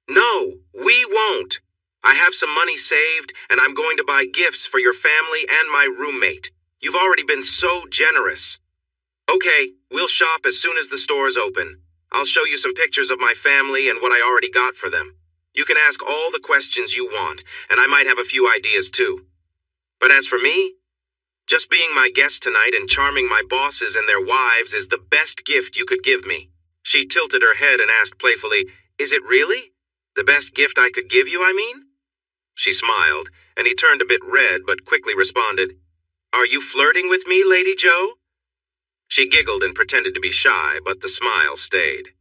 A: No, we won't. I have some money saved, and I'm going to buy gifts for your family and my roommate. You've already been so generous. Okay, we'll shop as soon as the stores open. I'll show you some pictures of my family and what I already got for them. You can ask all the questions you want, and I might have a few ideas too. But as for me, just being my guest tonight and charming my bosses and their wives is the best gift you could give me. She tilted her head and asked playfully, "Is it really? The best gift I could give you, I mean?" She smiled, and he turned a bit red but quickly responded, "Are you flirting with me, Lady Joe?" She giggled and pretended to be shy, but the smile stayed.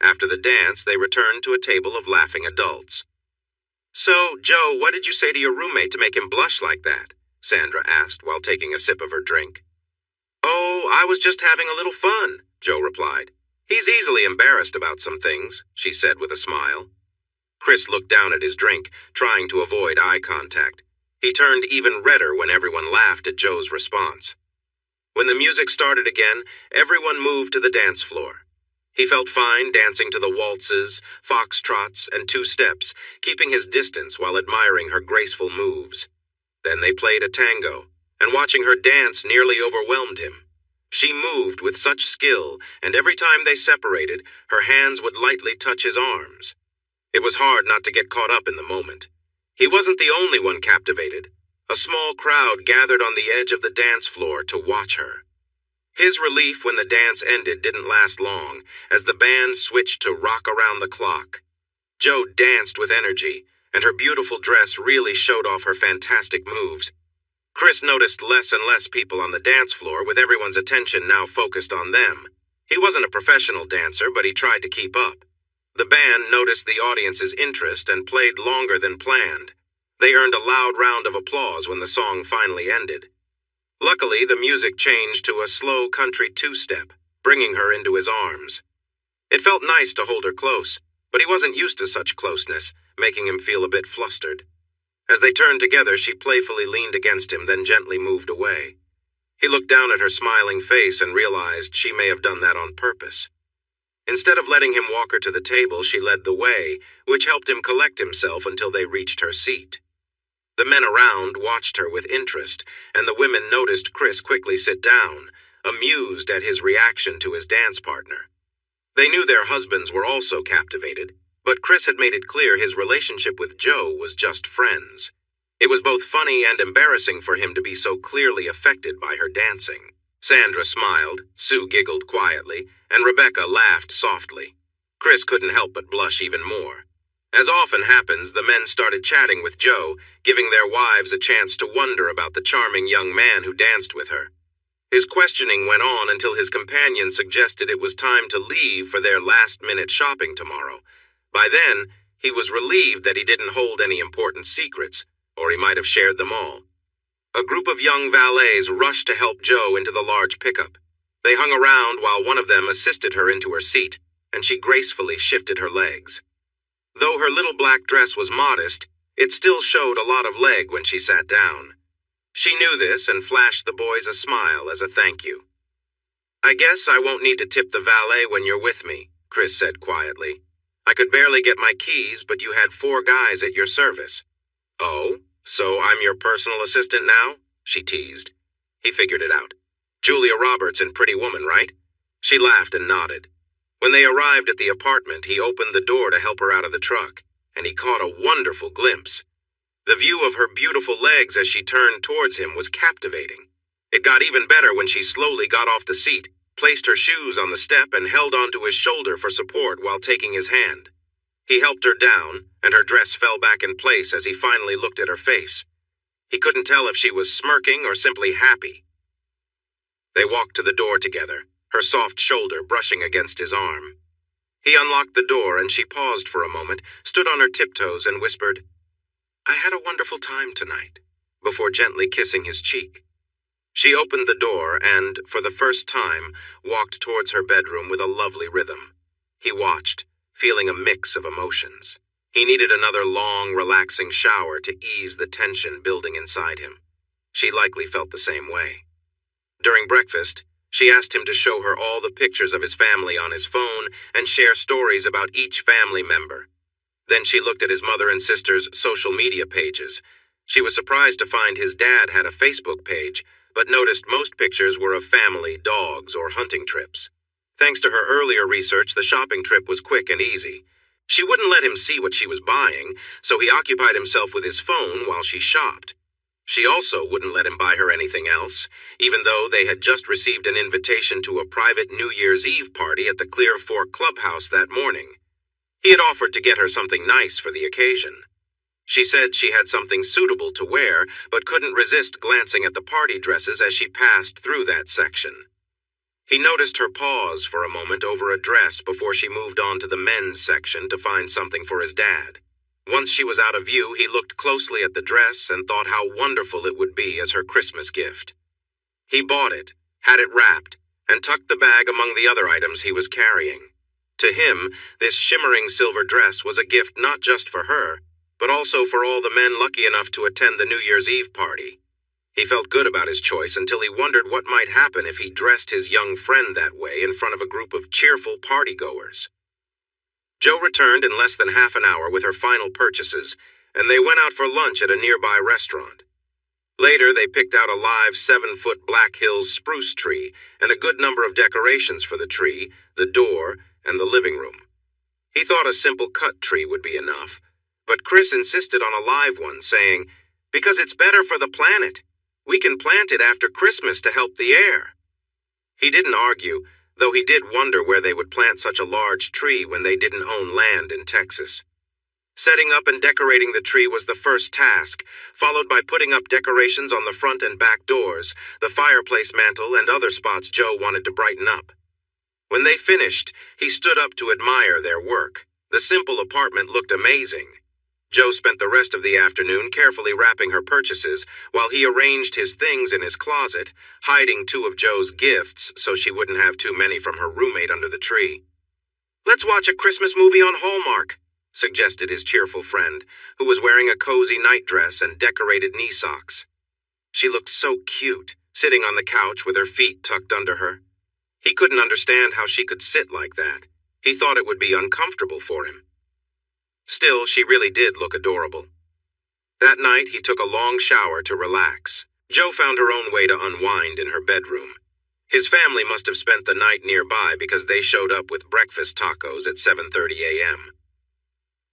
A: After the dance, they returned to a table of laughing adults. "So, Joe, what did you say to your roommate to make him blush like that?" Sandra asked while taking a sip of her drink. "Oh, I was just having a little fun," Joe replied. "He's easily embarrassed about some things," she said with a smile. Chris looked down at his drink, trying to avoid eye contact. He turned even redder when everyone laughed at Joe's response. When the music started again, everyone moved to the dance floor. He felt fine dancing to the waltzes, foxtrots, and two-steps, keeping his distance while admiring her graceful moves. Then they played a tango, and watching her dance nearly overwhelmed him. She moved with such skill, and every time they separated, her hands would lightly touch his arms. It was hard not to get caught up in the moment. He wasn't the only one captivated. A small crowd gathered on the edge of the dance floor to watch her. His relief when the dance ended didn't last long, as the band switched to Rock Around the Clock. Joe danced with energy, and her beautiful dress really showed off her fantastic moves. Chris noticed less and less people on the dance floor, with everyone's attention now focused on them. He wasn't a professional dancer, but he tried to keep up. The band noticed the audience's interest and played longer than planned. They earned a loud round of applause when the song finally ended. Luckily, the music changed to a slow country two-step, bringing her into his arms. It felt nice to hold her close, but he wasn't used to such closeness, making him feel a bit flustered. As they turned together, she playfully leaned against him, then gently moved away. He looked down at her smiling face and realized she may have done that on purpose. Instead of letting him walk her to the table, she led the way, which helped him collect himself until they reached her seat. The men around watched her with interest, and the women noticed Chris quickly sit down, amused at his reaction to his dance partner. They knew their husbands were also captivated, but Chris had made it clear his relationship with Joe was just friends. It was both funny and embarrassing for him to be so clearly affected by her dancing. Sandra smiled, Sue giggled quietly, and Rebecca laughed softly. Chris couldn't help but blush even more. As often happens, the men started chatting with Joe, giving their wives a chance to wonder about the charming young man who danced with her. His questioning went on until his companion suggested it was time to leave for their last-minute shopping tomorrow. By then, he was relieved that he didn't hold any important secrets, or he might have shared them all. A group of young valets rushed to help Joe into the large pickup. They hung around while one of them assisted her into her seat, and she gracefully shifted her legs. Though her little black dress was modest, it still showed a lot of leg when she sat down. She knew this and flashed the boys a smile as a thank you. "I guess I won't need to tip the valet when you're with me," Chris said quietly. "I could barely get my keys, but you had 4 guys at your service." "Oh, so I'm your personal assistant now?" she teased. He figured it out. "Julia Roberts in Pretty Woman, right?" She laughed and nodded. When they arrived at the apartment, he opened the door to help her out of the truck, and he caught a wonderful glimpse. The view of her beautiful legs as she turned towards him was captivating. It got even better when she slowly got off the seat, placed her shoes on the step, and held onto his shoulder for support while taking his hand. He helped her down, and her dress fell back in place as he finally looked at her face. He couldn't tell if she was smirking or simply happy. They walked to the door together, her soft shoulder brushing against his arm. He unlocked the door, and she paused for a moment, stood on her tiptoes, and whispered, "I had a wonderful time tonight," before gently kissing his cheek. She opened the door and, for the first time, walked towards her bedroom with a lovely rhythm. He watched, feeling a mix of emotions. He needed another long, relaxing shower to ease the tension building inside him. She likely felt the same way. During breakfast, she asked him to show her all the pictures of his family on his phone and share stories about each family member. Then she looked at his mother and sister's social media pages. She was surprised to find his dad had a Facebook page, but noticed most pictures were of family, dogs, or hunting trips. Thanks to her earlier research, the shopping trip was quick and easy. She wouldn't let him see what she was buying, so he occupied himself with his phone while she shopped. She also wouldn't let him buy her anything else, even though they had just received an invitation to a private New Year's Eve party at the Clear Fork Clubhouse that morning. He had offered to get her something nice for the occasion. She said she had something suitable to wear, but couldn't resist glancing at the party dresses as she passed through that section. He noticed her pause for a moment over a dress before she moved on to the men's section to find something for his dad. Once she was out of view, he looked closely at the dress and thought how wonderful it would be as her Christmas gift. He bought it, had it wrapped, and tucked the bag among the other items he was carrying. To him, this shimmering silver dress was a gift not just for her, but also for all the men lucky enough to attend the New Year's Eve party. He felt good about his choice until he wondered what might happen if he dressed his young friend that way in front of a group of cheerful partygoers. Jo returned in less than half an hour with her final purchases, and they went out for lunch at a nearby restaurant. Later, they picked out a live 7-foot Black Hills spruce tree and a good number of decorations for the tree, the door, and the living room. He thought a simple cut tree would be enough, but Chris insisted on a live one, saying, "Because it's better for the planet. We can plant it after Christmas to help the air." He didn't argue, though he did wonder where they would plant such a large tree when they didn't own land in Texas. Setting up and decorating the tree was the first task, followed by putting up decorations on the front and back doors, the fireplace mantel, and other spots Jo wanted to brighten up. When they finished, he stood up to admire their work. The simple apartment looked amazing. Jo spent the rest of the afternoon carefully wrapping her purchases while he arranged his things in his closet, hiding 2 of Jo's gifts so she wouldn't have too many from her roommate under the tree. "Let's watch a Christmas movie on Hallmark," suggested his cheerful friend, who was wearing a cozy nightdress and decorated knee socks. She looked so cute, sitting on the couch with her feet tucked under her. He couldn't understand how she could sit like that. He thought it would be uncomfortable for him. Still, she really did look adorable. That night, he took a long shower to relax. Jo found her own way to unwind in her bedroom. His family must have spent the night nearby because they showed up with breakfast tacos at 7:30 a.m.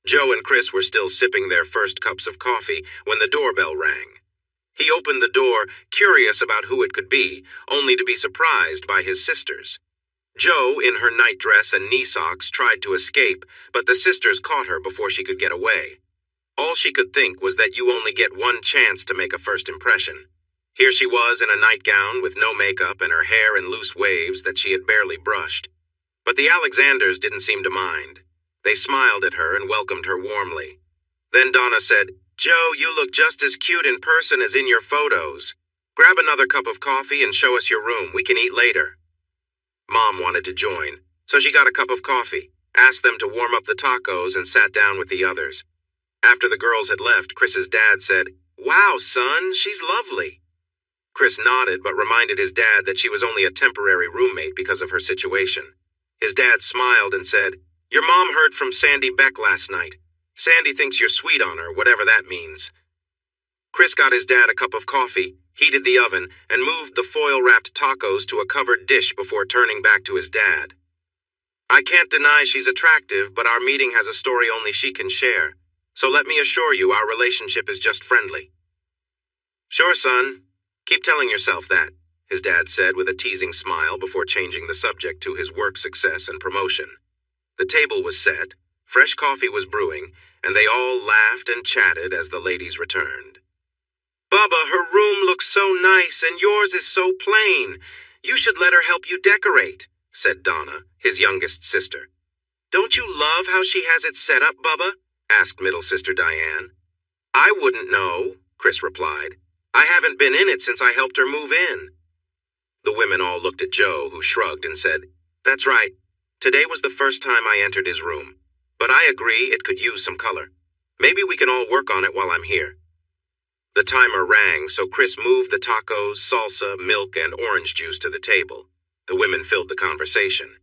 A: Jo and Chris were still sipping their first cups of coffee when the doorbell rang. He opened the door, curious about who it could be, only to be surprised by his sisters. Jo, in her nightdress and knee socks, tried to escape, but the sisters caught her before she could get away. All she could think was that you only get one chance to make a first impression. Here she was in a nightgown with no makeup and her hair in loose waves that she had barely brushed. But the Alexanders didn't seem to mind. They smiled at her and welcomed her warmly. Then Donna said, "Jo, you look just as cute in person as in your photos. Grab another cup of coffee and show us your room. We can eat later." Mom wanted to join, so she got a cup of coffee, asked them to warm up the tacos, and sat down with the others. After the girls had left, Chris's dad said, "Wow, son, she's lovely." Chris nodded but reminded his dad that she was only a temporary roommate because of her situation. His dad smiled and said, "Your mom heard from Sandy Beck last night. Sandy thinks you're sweet on her, whatever that means." Chris got his dad a cup of coffee, heated the oven, and moved the foil-wrapped tacos to a covered dish before turning back to his dad. "I can't deny she's attractive, but our meeting has a story only she can share. So let me assure you our relationship is just friendly." "Sure, son. Keep telling yourself that," his dad said with a teasing smile before changing the subject to his work success and promotion. The table was set, fresh coffee was brewing, and they all laughed and chatted as the ladies returned. "Bubba, her room looks so nice and yours is so plain. You should let her help you decorate," said Donna, his youngest sister. "Don't you love how she has it set up, Bubba?" asked middle sister Diane. "I wouldn't know," Chris replied. "I haven't been in it since I helped her move in." The women all looked at Jo, who shrugged and said, "That's right. Today was the first time I entered his room. But I agree it could use some color. Maybe we can all work on it while I'm here." The timer rang, so Chris moved the tacos, salsa, milk, and orange juice to the table. The women filled the conversation.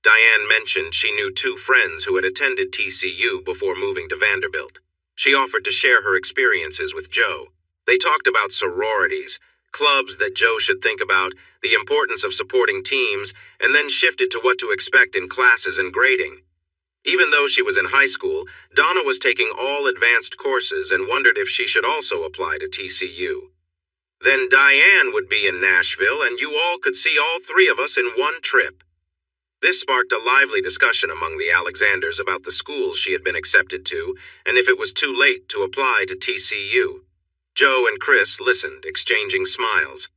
A: Diane mentioned she knew 2 friends who had attended TCU before moving to Vanderbilt. She offered to share her experiences with Jo. They talked about sororities, clubs that Jo should think about, the importance of supporting teams, and then shifted to what to expect in classes and grading. Even though she was in high school, Donna was taking all advanced courses and wondered if she should also apply to TCU. Then Diane would be in Nashville, and you all could see all three of us in one trip. This sparked a lively discussion among the Alexanders about the schools she had been accepted to, and if it was too late to apply to TCU. Joe and Chris listened, exchanging smiles.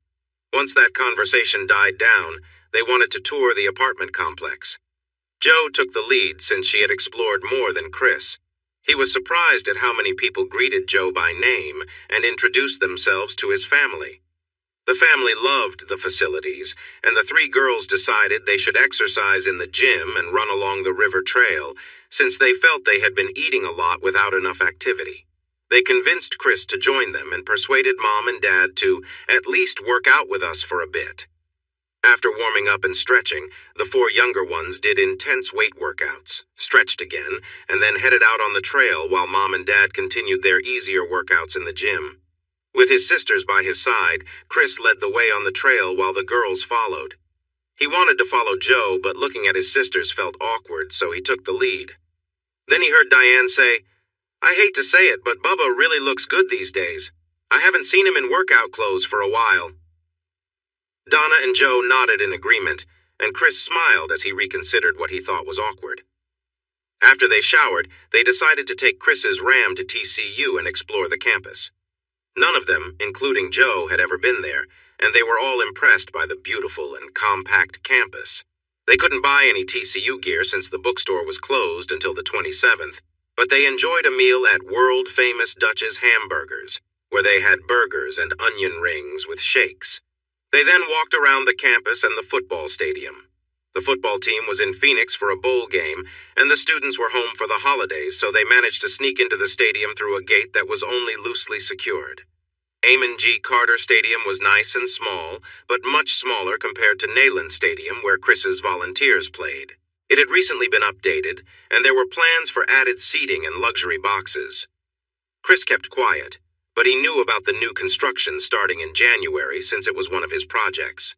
A: Once that conversation died down, they wanted to tour the apartment complex. Joe took the lead since she had explored more than Chris. He was surprised at how many people greeted Joe by name and introduced themselves to his family. The family loved the facilities, and the three girls decided they should exercise in the gym and run along the river trail, since they felt they had been eating a lot without enough activity. They convinced Chris to join them and persuaded Mom and Dad to at least work out with us for a bit. After warming up and stretching, the four younger ones did intense weight workouts, stretched again, and then headed out on the trail while Mom and Dad continued their easier workouts in the gym. With his sisters by his side, Chris led the way on the trail while the girls followed. He wanted to follow Joe, but looking at his sisters felt awkward, so he took the lead. Then he heard Diane say, "I hate to say it, but Bubba really looks good these days. I haven't seen him in workout clothes for a while." Donna and Joe nodded in agreement, and Chris smiled as he reconsidered what he thought was awkward. After they showered, they decided to take Chris's Ram to TCU and explore the campus. None of them, including Joe, had ever been there, and they were all impressed by the beautiful and compact campus. They couldn't buy any TCU gear since the bookstore was closed until the 27th, but they enjoyed a meal at world-famous Dutch's Hamburgers, where they had burgers and onion rings with shakes. They then walked around the campus and the football stadium. The football team was in Phoenix for a bowl game, and the students were home for the holidays, so they managed to sneak into the stadium through a gate that was only loosely secured. Amon G. Carter Stadium was nice and small, but much smaller compared to Neyland Stadium, where Chris's Volunteers played. It had recently been updated, and there were plans for added seating and luxury boxes. Chris kept quiet, but he knew about the new construction starting in January since it was one of his projects.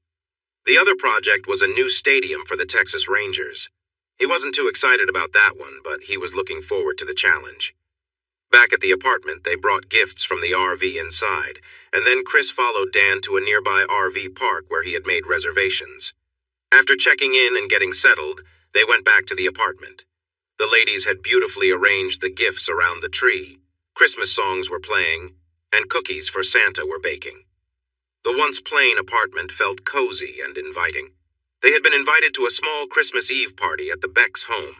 A: The other project was a new stadium for the Texas Rangers. He wasn't too excited about that one, but he was looking forward to the challenge. Back at the apartment, they brought gifts from the RV inside, and then Chris followed Dan to a nearby RV park where he had made reservations. After checking in and getting settled, they went back to the apartment. The ladies had beautifully arranged the gifts around the tree. Christmas songs were playing, and cookies for Santa were baking. The once plain apartment felt cozy and inviting. They had been invited to a small Christmas Eve party at the Becks' home.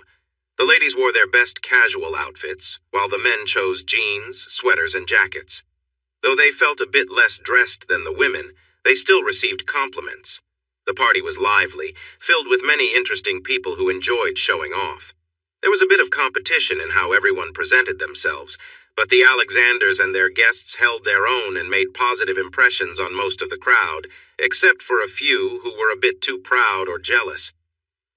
A: The ladies wore their best casual outfits, while the men chose jeans, sweaters, and jackets. Though they felt a bit less dressed than the women, they still received compliments. The party was lively, filled with many interesting people who enjoyed showing off. There was a bit of competition in how everyone presented themselves, but the Alexanders and their guests held their own and made positive impressions on most of the crowd, except for a few who were a bit too proud or jealous.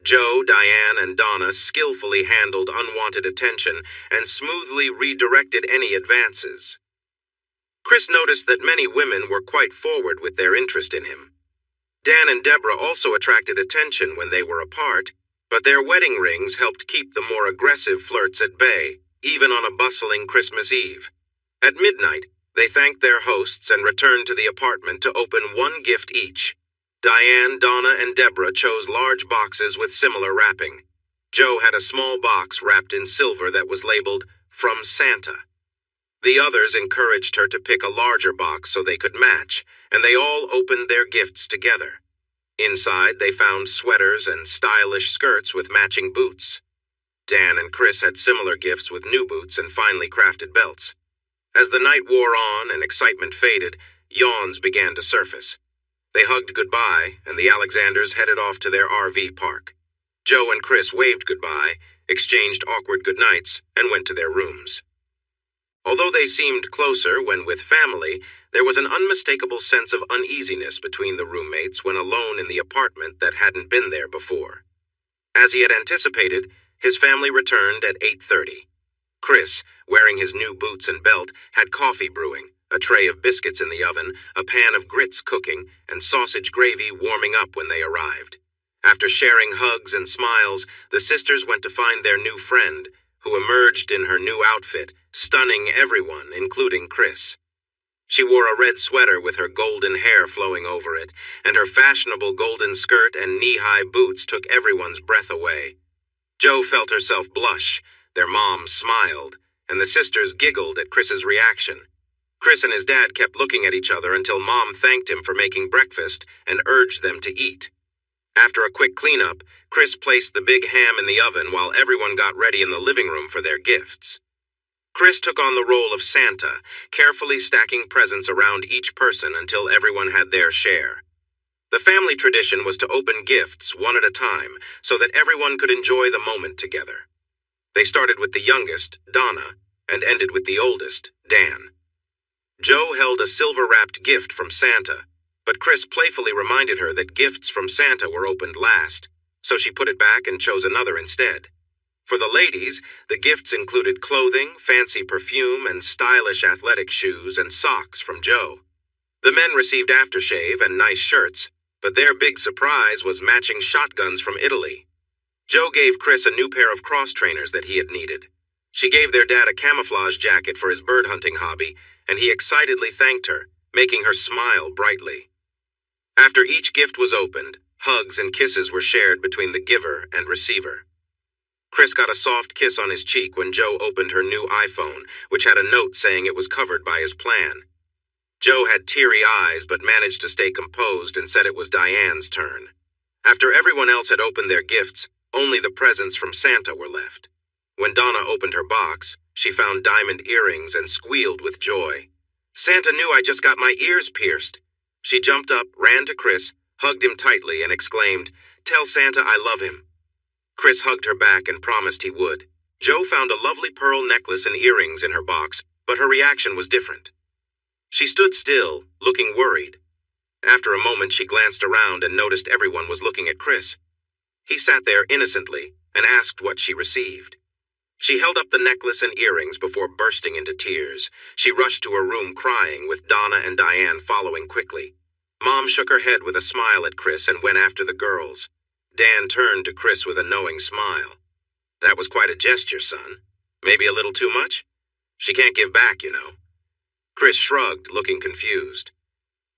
A: Joe, Diane, and Donna skillfully handled unwanted attention and smoothly redirected any advances. Chris noticed that many women were quite forward with their interest in him. Dan and Deborah also attracted attention when they were apart, but their wedding rings helped keep the more aggressive flirts at bay, even on a bustling Christmas Eve. At midnight, they thanked their hosts and returned to the apartment to open one gift each. Diane, Donna, and Deborah chose large boxes with similar wrapping. Joe had a small box wrapped in silver that was labeled, "From Santa." The others encouraged her to pick a larger box so they could match, and they all opened their gifts together. Inside, they found sweaters and stylish skirts with matching boots. Dan and Chris had similar gifts with new boots and finely crafted belts. As the night wore on and excitement faded, yawns began to surface. They hugged goodbye, and the Alexanders headed off to their RV park. Joe and Chris waved goodbye, exchanged awkward goodnights, and went to their rooms. Although they seemed closer when with family, there was an unmistakable sense of uneasiness between the roommates when alone in the apartment that hadn't been there before. As he had anticipated, his family returned at 8:30. Chris, wearing his new boots and belt, had coffee brewing, a tray of biscuits in the oven, a pan of grits cooking, and sausage gravy warming up when they arrived. After sharing hugs and smiles, the sisters went to find their new friend, who emerged in her new outfit, stunning everyone, including Chris. She wore a red sweater with her golden hair flowing over it, and her fashionable golden skirt and knee-high boots took everyone's breath away. Jo felt herself blush, their mom smiled, and the sisters giggled at Chris's reaction. Chris and his dad kept looking at each other until Mom thanked him for making breakfast and urged them to eat. After a quick cleanup, Chris placed the big ham in the oven while everyone got ready in the living room for their gifts. Chris took on the role of Santa, carefully stacking presents around each person until everyone had their share. The family tradition was to open gifts one at a time so that everyone could enjoy the moment together. They started with the youngest, Donna, and ended with the oldest, Dan. Jo held a silver-wrapped gift from Santa, but Chris playfully reminded her that gifts from Santa were opened last, so she put it back and chose another instead. For the ladies, the gifts included clothing, fancy perfume, and stylish athletic shoes and socks from Jo. The men received aftershave and nice shirts, but their big surprise was matching shotguns from Italy. Jo gave Chris a new pair of cross trainers that he had needed. She gave their dad a camouflage jacket for his bird hunting hobby, and he excitedly thanked her, making her smile brightly. After each gift was opened, hugs and kisses were shared between the giver and receiver. Chris got a soft kiss on his cheek when Jo opened her new iPhone, which had a note saying it was covered by his plan. Jo had teary eyes but managed to stay composed and said it was Diane's turn. After everyone else had opened their gifts, only the presents from Santa were left. When Donna opened her box, she found diamond earrings and squealed with joy. "Santa knew I just got my ears pierced." She jumped up, ran to Chris, hugged him tightly, and exclaimed, "Tell Santa I love him." Chris hugged her back and promised he would. Jo found a lovely pearl necklace and earrings in her box, but her reaction was different. She stood still, looking worried. After a moment, she glanced around and noticed everyone was looking at Chris. He sat there innocently and asked what she received. She held up the necklace and earrings before bursting into tears. She rushed to her room crying, with Donna and Diane following quickly. Mom shook her head with a smile at Chris and went after the girls. Dan turned to Chris with a knowing smile. "That was quite a gesture, son. Maybe a little too much? She can't give back, you know." Chris shrugged, looking confused.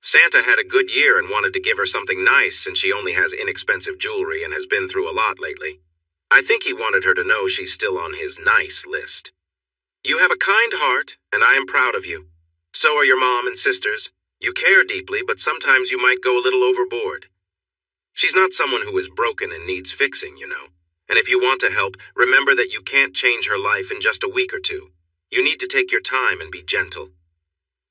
A: Santa had a good year and wanted to give her something nice since she only has inexpensive jewelry and has been through a lot lately. I think he wanted her to know she's still on his nice list. "You have a kind heart, and I am proud of you. So are your mom and sisters. You care deeply, but sometimes you might go a little overboard. She's not someone who is broken and needs fixing, you know. And if you want to help, remember that you can't change her life in just a week or two. You need to take your time and be gentle.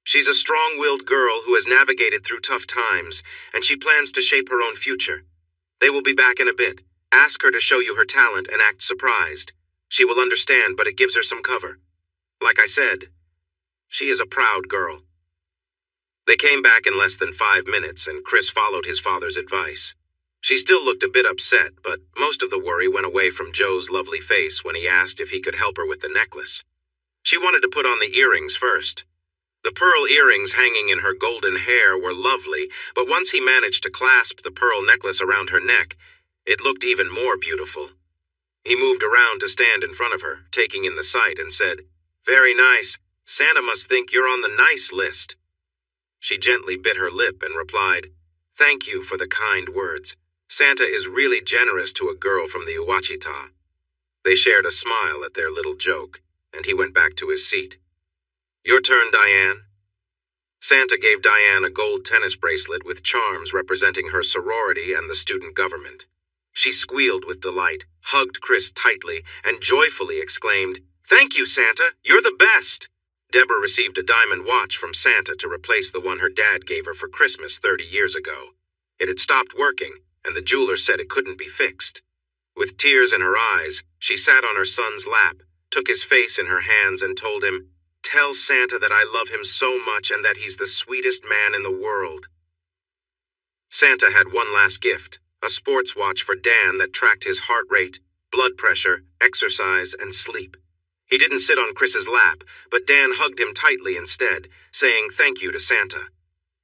A: She's a strong-willed girl who has navigated through tough times, and she plans to shape her own future. They will be back in a bit. Ask her to show you her talent and act surprised. She will understand, but it gives her some cover. Like I said, she is a proud girl." They came back in less than 5 minutes, and Chris followed his father's advice. She still looked a bit upset, but most of the worry went away from Joe's lovely face when he asked if he could help her with the necklace. She wanted to put on the earrings first. The pearl earrings hanging in her golden hair were lovely, but once he managed to clasp the pearl necklace around her neck, it looked even more beautiful. He moved around to stand in front of her, taking in the sight, and said, "Very nice. Santa must think you're on the nice list." She gently bit her lip and replied, "Thank you for the kind words. Santa is really generous to a girl from the Ouachita." They shared a smile at their little joke, and he went back to his seat. "Your turn, Diane." Santa gave Diane a gold tennis bracelet with charms representing her sorority and the student government. She squealed with delight, hugged Chris tightly, and joyfully exclaimed, "Thank you, Santa. You're the best." Deborah received a diamond watch from Santa to replace the one her dad gave her for Christmas 30 years ago. It had stopped working, and the jeweler said it couldn't be fixed. With tears in her eyes, she sat on her son's lap, took his face in her hands, and told him, "Tell Santa that I love him so much and that he's the sweetest man in the world." Santa had one last gift, a sports watch for Dan that tracked his heart rate, blood pressure, exercise, and sleep. He didn't sit on Chris's lap, but Dan hugged him tightly instead, saying thank you to Santa.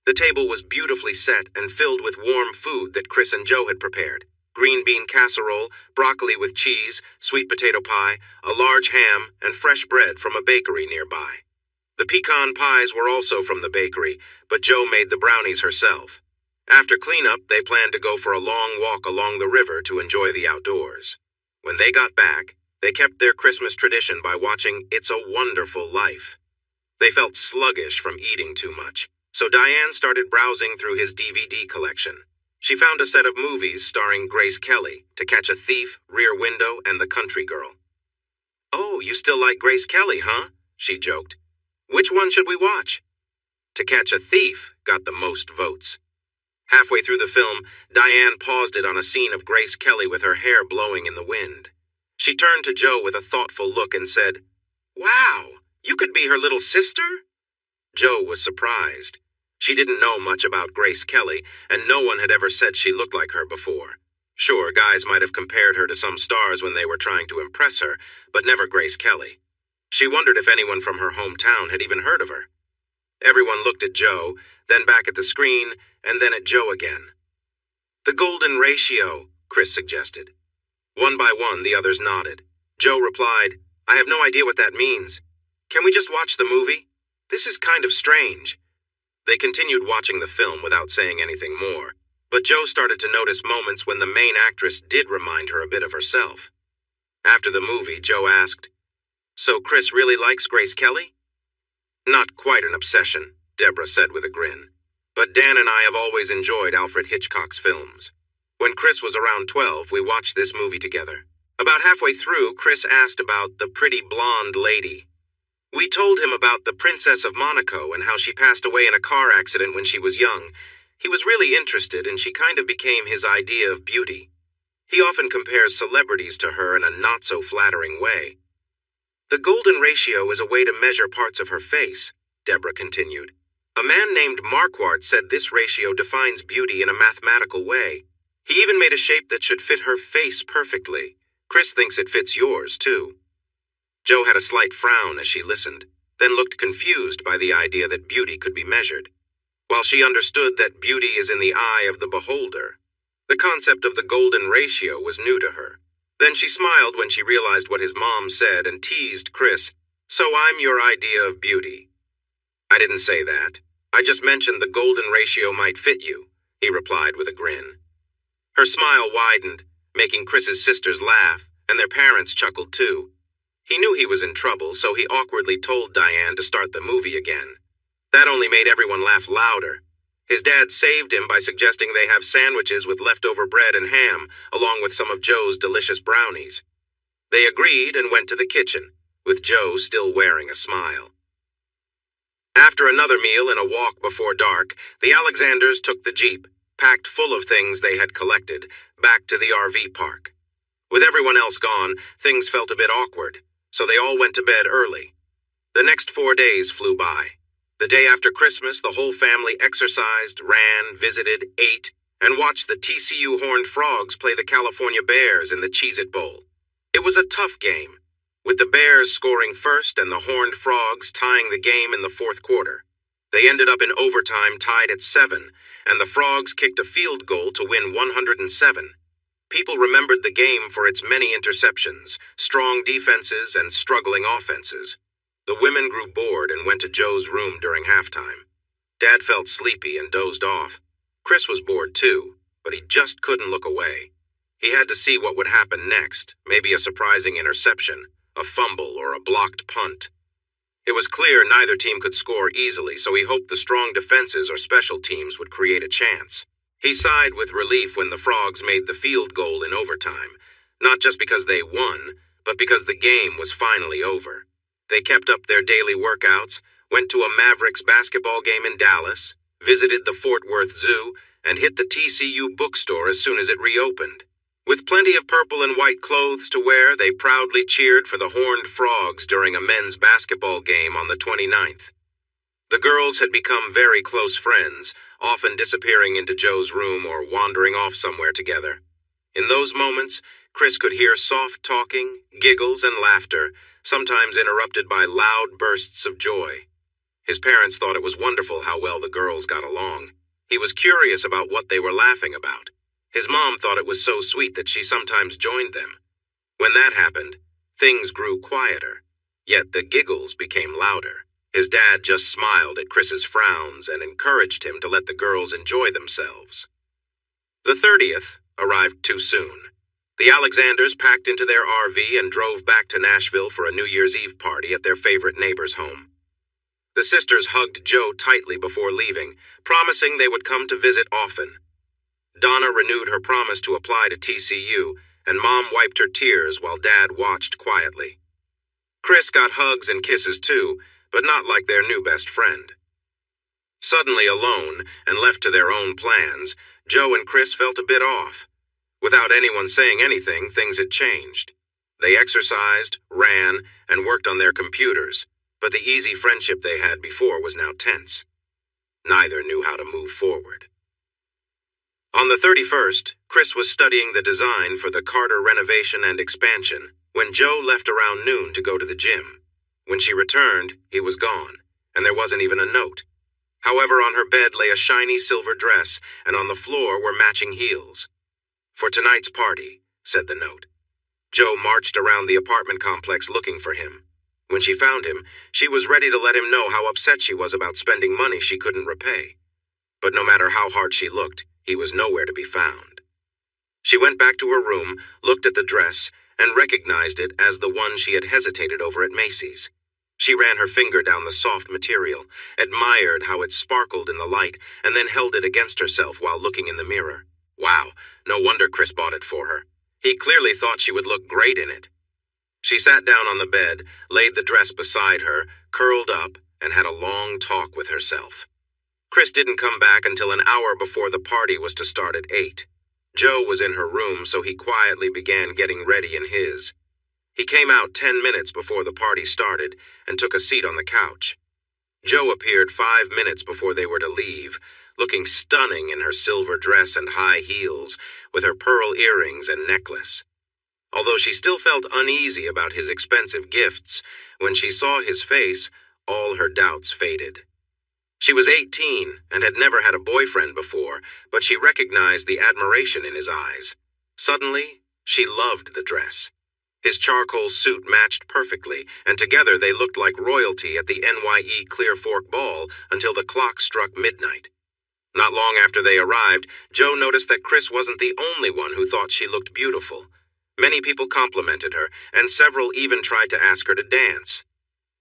A: The table was beautifully set and filled with warm food that Chris and Joe had prepared. Green bean casserole, broccoli with cheese, sweet potato pie, a large ham, and fresh bread from a bakery nearby. The pecan pies were also from the bakery, but Jo made the brownies herself. After cleanup, they planned to go for a long walk along the river to enjoy the outdoors. When they got back, they kept their Christmas tradition by watching It's a Wonderful Life. They felt sluggish from eating too much, so Diane started browsing through his DVD collection. She found a set of movies starring Grace Kelly, To Catch a Thief, Rear Window, and The Country Girl. "Oh, you still like Grace Kelly, huh?" she joked. "Which one should we watch?" To Catch a Thief got the most votes. Halfway through the film, Diane paused it on a scene of Grace Kelly with her hair blowing in the wind. She turned to Jo with a thoughtful look and said, "Wow, you could be her little sister?" Jo was surprised. She didn't know much about Grace Kelly, and no one had ever said she looked like her before. Sure, guys might have compared her to some stars when they were trying to impress her, but never Grace Kelly. She wondered if anyone from her hometown had even heard of her. Everyone looked at Jo, then back at the screen, and then at Jo again. "The Golden Ratio," Chris suggested. One by one, the others nodded. Jo replied, "I have no idea what that means. Can we just watch the movie? This is kind of strange." They continued watching the film without saying anything more, but Jo started to notice moments when the main actress did remind her a bit of herself. After the movie, Jo asked, "So Chris really likes Grace Kelly?" "Not quite an obsession," Deborah said with a grin. "But Dan and I have always enjoyed Alfred Hitchcock's films. When Chris was around 12, we watched this movie together. About halfway through, Chris asked about the pretty blonde lady. We told him about the Princess of Monaco and how she passed away in a car accident when she was young. He was really interested, and she kind of became his idea of beauty. He often compares celebrities to her in a not-so-flattering way. The Golden Ratio is a way to measure parts of her face," Deborah continued. "A man named Marquardt said this ratio defines beauty in a mathematical way. He even made a shape that should fit her face perfectly. Chris thinks it fits yours, too." Jo had a slight frown as she listened, then looked confused by the idea that beauty could be measured. While she understood that beauty is in the eye of the beholder, the concept of the Golden Ratio was new to her. Then she smiled when she realized what his mom said and teased Chris, "So I'm your idea of beauty." "I didn't say that. I just mentioned the Golden Ratio might fit you," he replied with a grin. Her smile widened, making Chris's sisters laugh, and their parents chuckled too. He knew he was in trouble, so he awkwardly told Diane to start the movie again. That only made everyone laugh louder. His dad saved him by suggesting they have sandwiches with leftover bread and ham, along with some of Jo's delicious brownies. They agreed and went to the kitchen, with Jo still wearing a smile. After another meal and a walk before dark, the Alexanders took the Jeep, packed full of things they had collected, back to the RV park. With everyone else gone, things felt a bit awkward, so they all went to bed early. The next 4 days flew by. The day after Christmas, the whole family exercised, ran, visited, ate, and watched the TCU Horned Frogs play the California Bears in the Cheez-It Bowl. It was a tough game, with the Bears scoring first and the Horned Frogs tying the game in the fourth quarter. They ended up in overtime tied at 7, and the Frogs kicked a field goal to win 107. People remembered the game for its many interceptions, strong defenses, and struggling offenses. The women grew bored and went to Jo's room during halftime. Dad felt sleepy and dozed off. Chris was bored too, but he just couldn't look away. He had to see what would happen next, maybe a surprising interception, a fumble, or a blocked punt. It was clear neither team could score easily, so he hoped the strong defenses or special teams would create a chance. He sighed with relief when the Frogs made the field goal in overtime, not just because they won, but because the game was finally over. They kept up their daily workouts, went to a Mavericks basketball game in Dallas, visited the Fort Worth Zoo, and hit the TCU bookstore as soon as it reopened. With plenty of purple and white clothes to wear, they proudly cheered for the Horned Frogs during a men's basketball game on the 29th. The girls had become very close friends, often disappearing into Jo's room or wandering off somewhere together. In those moments, Chris could hear soft talking, giggles, and laughter, sometimes interrupted by loud bursts of joy. His parents thought it was wonderful how well the girls got along. He was curious about what they were laughing about. His mom thought it was so sweet that she sometimes joined them. When that happened, things grew quieter, yet the giggles became louder. His dad just smiled at Chris's frowns and encouraged him to let the girls enjoy themselves. The 30th arrived too soon. The Alexanders packed into their RV and drove back to Nashville for a New Year's Eve party at their favorite neighbor's home. The sisters hugged Joe tightly before leaving, promising they would come to visit often. Donna renewed her promise to apply to TCU, and Mom wiped her tears while Dad watched quietly. Chris got hugs and kisses too, but not like their new best friend. Suddenly alone and left to their own plans, Joe and Chris felt a bit off. Without anyone saying anything, things had changed. They exercised, ran, and worked on their computers, but the easy friendship they had before was now tense. Neither knew how to move forward. On the 31st, Chris was studying the design for the Carter renovation and expansion when Joe left around noon to go to the gym. When she returned, he was gone, and there wasn't even a note. However, on her bed lay a shiny silver dress, and on the floor were matching heels. "For tonight's party," said the note. Joe marched around the apartment complex looking for him. When she found him, she was ready to let him know how upset she was about spending money she couldn't repay. But no matter how hard she looked, he was nowhere to be found. She went back to her room, looked at the dress, and recognized it as the one she had hesitated over at Macy's. She ran her finger down the soft material, admired how it sparkled in the light, and then held it against herself while looking in the mirror. Wow, no wonder Chris bought it for her. He clearly thought she would look great in it. She sat down on the bed, laid the dress beside her, curled up, and had a long talk with herself. Chris didn't come back until an hour before the party was to start at 8. Joe was in her room, so he quietly began getting ready in his. He came out 10 minutes before the party started and took a seat on the couch. Joe appeared 5 minutes before they were to leave, looking stunning in her silver dress and high heels, with her pearl earrings and necklace. Although she still felt uneasy about his expensive gifts, when she saw his face, all her doubts faded. She was 18 and had never had a boyfriend before, but she recognized the admiration in his eyes. Suddenly, she loved the dress. His charcoal suit matched perfectly, and together they looked like royalty at the NYE Clear Fork Ball until the clock struck midnight. Not long after they arrived, Joe noticed that Chris wasn't the only one who thought she looked beautiful. Many people complimented her, and several even tried to ask her to dance.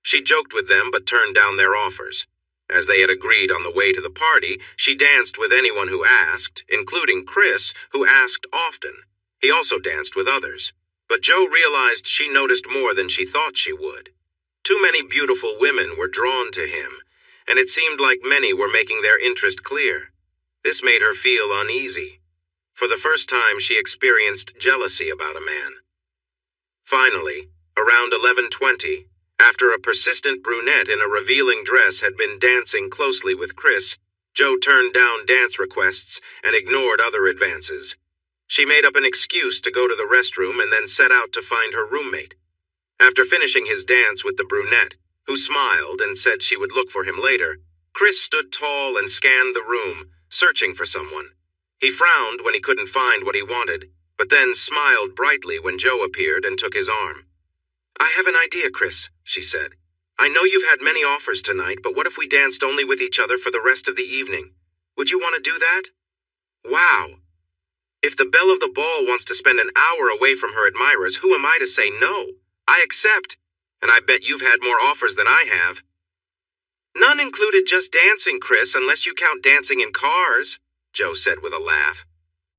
A: She joked with them but turned down their offers. As they had agreed on the way to the party, she danced with anyone who asked, including Chris, who asked often. He also danced with others. But Joe realized she noticed more than she thought she would. Too many beautiful women were drawn to him, and it seemed like many were making their interest clear. This made her feel uneasy. For the first time, she experienced jealousy about a man. Finally, around 11:20, after a persistent brunette in a revealing dress had been dancing closely with Chris, Joe turned down dance requests and ignored other advances. She made up an excuse to go to the restroom and then set out to find her roommate. After finishing his dance with the brunette, who smiled and said she would look for him later, Chris stood tall and scanned the room, searching for someone. He frowned when he couldn't find what he wanted, but then smiled brightly when Joe appeared and took his arm. "I have an idea, Chris," she said. "I know you've had many offers tonight, but what if we danced only with each other for the rest of the evening? Would you want to do that?" Wow. If the belle of the ball wants to spend an hour away from her admirers, who am I to say no? I accept, and I bet you've had more offers than I have. None included just dancing, Chris, unless you count dancing in cars, Joe said with a laugh.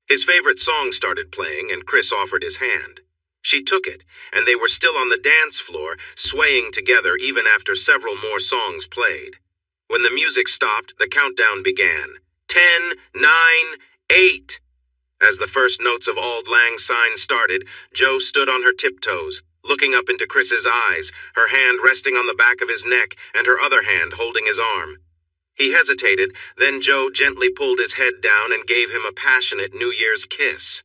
A: His favorite song started playing, and Chris offered his hand. She took it, and they were still on the dance floor, swaying together even after several more songs played. When the music stopped, the countdown began. 10, 9, 8. As the first notes of Auld Lang Syne started, Joe stood on her tiptoes, looking up into Chris's eyes, her hand resting on the back of his neck and her other hand holding his arm. He hesitated, then Joe gently pulled his head down and gave him a passionate New Year's kiss.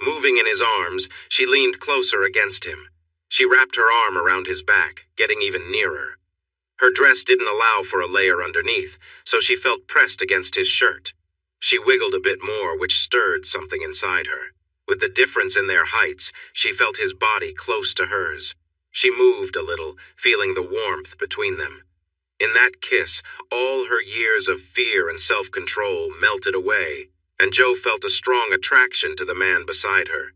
A: Moving in his arms, she leaned closer against him. She wrapped her arm around his back, getting even nearer. Her dress didn't allow for a layer underneath, so she felt pressed against his shirt. She wiggled a bit more, which stirred something inside her. With the difference in their heights, she felt his body close to hers. She moved a little, feeling the warmth between them. In that kiss, all her years of fear and self-control melted away, and Joe felt a strong attraction to the man beside her.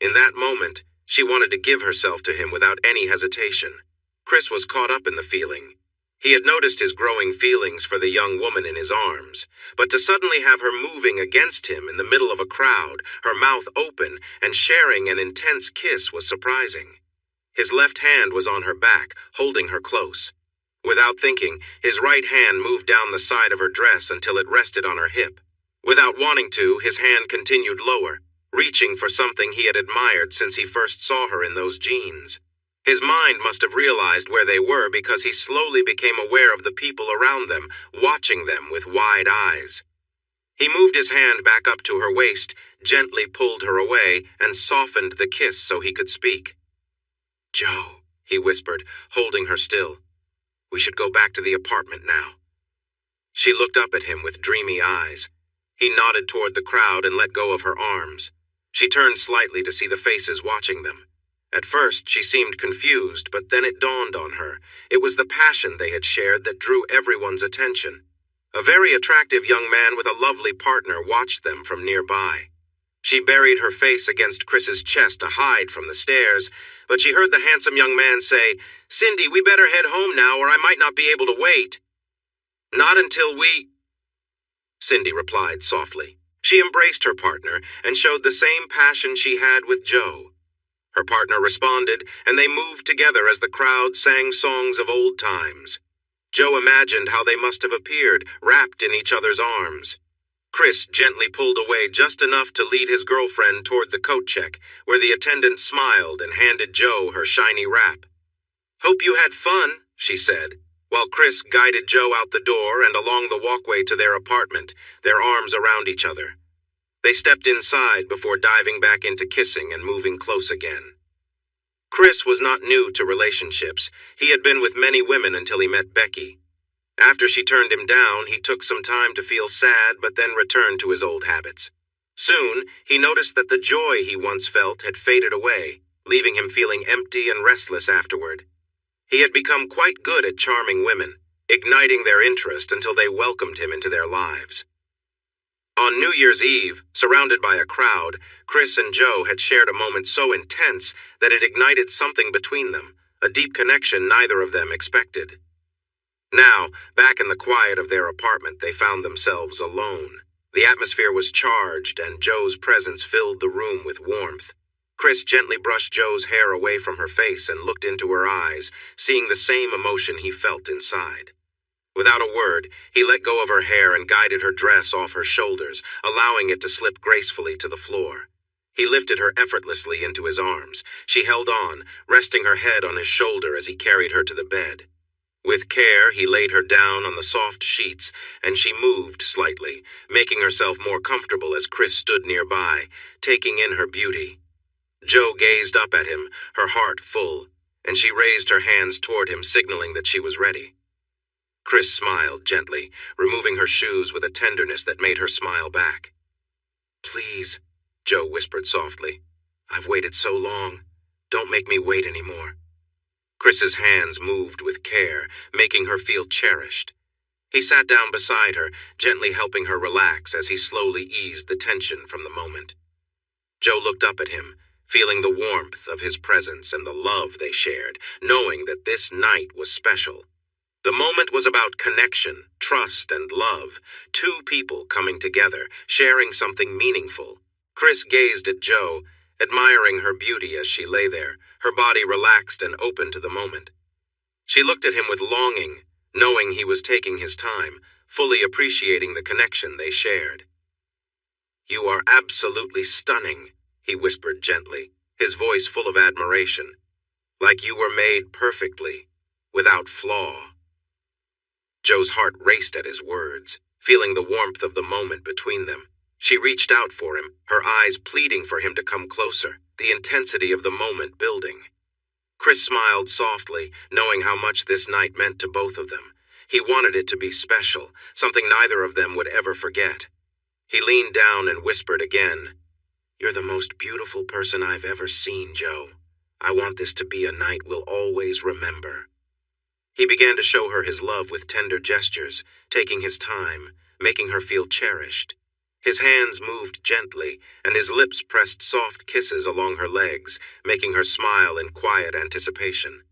A: In that moment, she wanted to give herself to him without any hesitation. Chris was caught up in the feeling. He had noticed his growing feelings for the young woman in his arms, but to suddenly have her moving against him in the middle of a crowd, her mouth open, and sharing an intense kiss was surprising. His left hand was on her back, holding her close. Without thinking, his right hand moved down the side of her dress until it rested on her hip. Without wanting to, his hand continued lower, reaching for something he had admired since he first saw her in those jeans. His mind must have realized where they were because he slowly became aware of the people around them, watching them with wide eyes. He moved his hand back up to her waist, gently pulled her away, and softened the kiss so he could speak. "Joe," he whispered, holding her still. "We should go back to the apartment now." She looked up at him with dreamy eyes. He nodded toward the crowd and let go of her arms. She turned slightly to see the faces watching them. At first, she seemed confused, but then it dawned on her. It was the passion they had shared that drew everyone's attention. A very attractive young man with a lovely partner watched them from nearby. She buried her face against Chris's chest to hide from the stares, but she heard the handsome young man say, "Cindy, we better head home now or I might not be able to wait." "Not until we—" Cindy replied softly. She embraced her partner and showed the same passion she had with Joe. Her partner responded, and they moved together as the crowd sang songs of old times. Joe imagined how they must have appeared, wrapped in each other's arms. Chris gently pulled away just enough to lead his girlfriend toward the coat check, where the attendant smiled and handed Joe her shiny wrap. "Hope you had fun," she said, while Chris guided Joe out the door and along the walkway to their apartment, their arms around each other. They stepped inside before diving back into kissing and moving close again. Chris was not new to relationships. He had been with many women until he met Becky. After she turned him down, he took some time to feel sad but then returned to his old habits. Soon, he noticed that the joy he once felt had faded away, leaving him feeling empty and restless afterward. He had become quite good at charming women, igniting their interest until they welcomed him into their lives. On New Year's Eve, surrounded by a crowd, Chris and Joe had shared a moment so intense that it ignited something between them, a deep connection neither of them expected. Now, back in the quiet of their apartment, they found themselves alone. The atmosphere was charged, and Joe's presence filled the room with warmth. Chris gently brushed Joe's hair away from her face and looked into her eyes, seeing the same emotion he felt inside. Without a word, he let go of her hair and guided her dress off her shoulders, allowing it to slip gracefully to the floor. He lifted her effortlessly into his arms. She held on, resting her head on his shoulder as he carried her to the bed. With care, he laid her down on the soft sheets, and she moved slightly, making herself more comfortable as Chris stood nearby, taking in her beauty. Joe gazed up at him, her heart full, and she raised her hands toward him, signaling that she was ready. Chris smiled gently, removing her shoes with a tenderness that made her smile back. "Please," Joe whispered softly. "I've waited so long. Don't make me wait anymore." Chris's hands moved with care, making her feel cherished. He sat down beside her, gently helping her relax as he slowly eased the tension from the moment. Joe looked up at him, feeling the warmth of his presence and the love they shared, knowing that this night was special. The moment was about connection, trust, and love, two people coming together, sharing something meaningful. Chris gazed at Joe, admiring her beauty as she lay there, her body relaxed and open to the moment. She looked at him with longing, knowing he was taking his time, fully appreciating the connection they shared. "You are absolutely stunning," he whispered gently, his voice full of admiration. "Like you were made perfectly, without flaw." Joe's heart raced at his words, feeling the warmth of the moment between them. She reached out for him, her eyes pleading for him to come closer, the intensity of the moment building. Chris smiled softly, knowing how much this night meant to both of them. He wanted it to be special, something neither of them would ever forget. He leaned down and whispered again, "You're the most beautiful person I've ever seen, Joe. I want this to be a night we'll always remember." He began to show her his love with tender gestures, taking his time, making her feel cherished. His hands moved gently, and his lips pressed soft kisses along her legs, making her smile in quiet anticipation.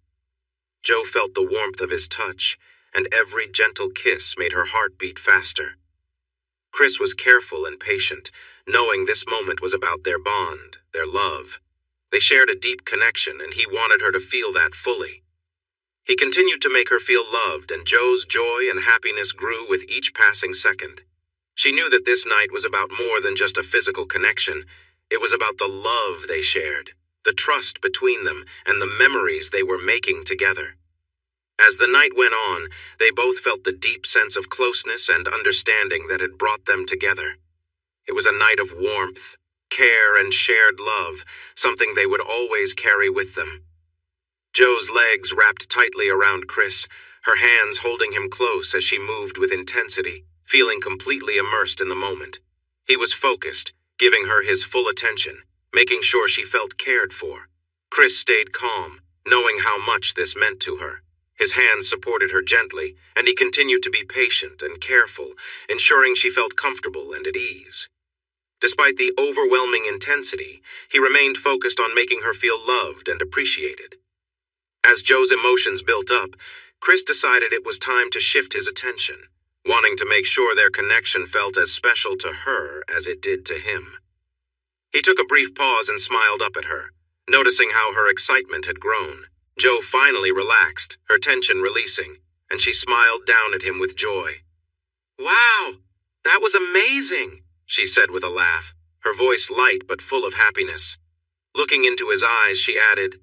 A: Jo felt the warmth of his touch, and every gentle kiss made her heart beat faster. Chris was careful and patient, knowing this moment was about their bond, their love. They shared a deep connection, and he wanted her to feel that fully. He continued to make her feel loved, and Jo's joy and happiness grew with each passing second. She knew that this night was about more than just a physical connection. It was about the love they shared, the trust between them, and the memories they were making together. As the night went on, they both felt the deep sense of closeness and understanding that had brought them together. It was a night of warmth, care, and shared love, something they would always carry with them. Jo's legs wrapped tightly around Chris, her hands holding him close as she moved with intensity, feeling completely immersed in the moment. He was focused, giving her his full attention, making sure she felt cared for. Chris stayed calm, knowing how much this meant to her. His hands supported her gently, and he continued to be patient and careful, ensuring she felt comfortable and at ease. Despite the overwhelming intensity, he remained focused on making her feel loved and appreciated. As Jo's emotions built up, Chris decided it was time to shift his attention, wanting to make sure their connection felt as special to her as it did to him. He took a brief pause and smiled up at her, noticing how her excitement had grown. Jo finally relaxed, her tension releasing, and she smiled down at him with joy. "Wow, that was amazing," she said with a laugh, her voice light but full of happiness. Looking into his eyes, she added,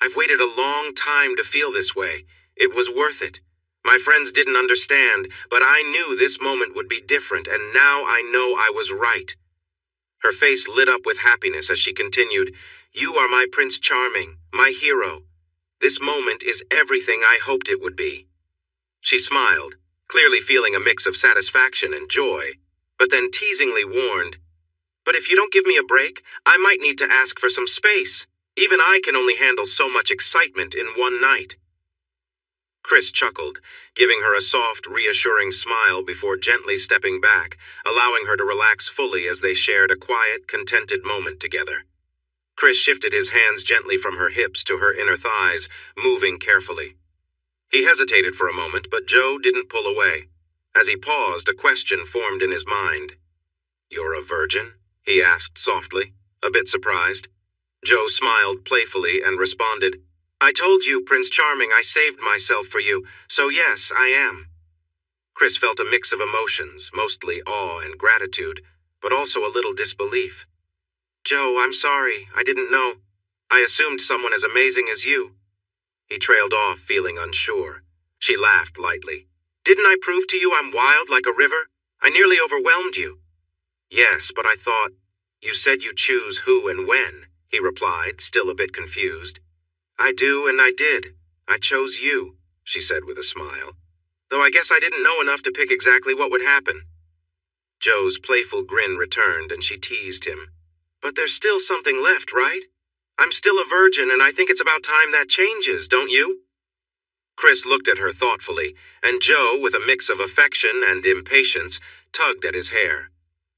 A: "I've waited a long time to feel this way. It was worth it. My friends didn't understand, but I knew this moment would be different, and now I know I was right." Her face lit up with happiness as she continued, "You are my Prince Charming, my hero. This moment is everything I hoped it would be." She smiled, clearly feeling a mix of satisfaction and joy, but then teasingly warned, "But if you don't give me a break, I might need to ask for some space. Even I can only handle so much excitement in one night." Chris chuckled, giving her a soft, reassuring smile before gently stepping back, allowing her to relax fully as they shared a quiet, contented moment together. Chris shifted his hands gently from her hips to her inner thighs, moving carefully. He hesitated for a moment, but Jo didn't pull away. As he paused, a question formed in his mind. "You're a virgin?" he asked softly, a bit surprised. Jo smiled playfully and responded, "I told you, Prince Charming, I saved myself for you, so yes, I am." Chris felt a mix of emotions, mostly awe and gratitude, but also a little disbelief. "Jo, I'm sorry, I didn't know. I assumed someone as amazing as you." He trailed off, feeling unsure. She laughed lightly. "Didn't I prove to you I'm wild like a river? I nearly overwhelmed you." "Yes, but I thought, you said you choose who and when," he replied, still a bit confused. "I do and I did. I chose you," she said with a smile. "Though I guess I didn't know enough to pick exactly what would happen." Jo's playful grin returned and she teased him. "But there's still something left, right? I'm still a virgin and I think it's about time that changes, don't you?" Chris looked at her thoughtfully, and Jo, with a mix of affection and impatience, tugged at his hair.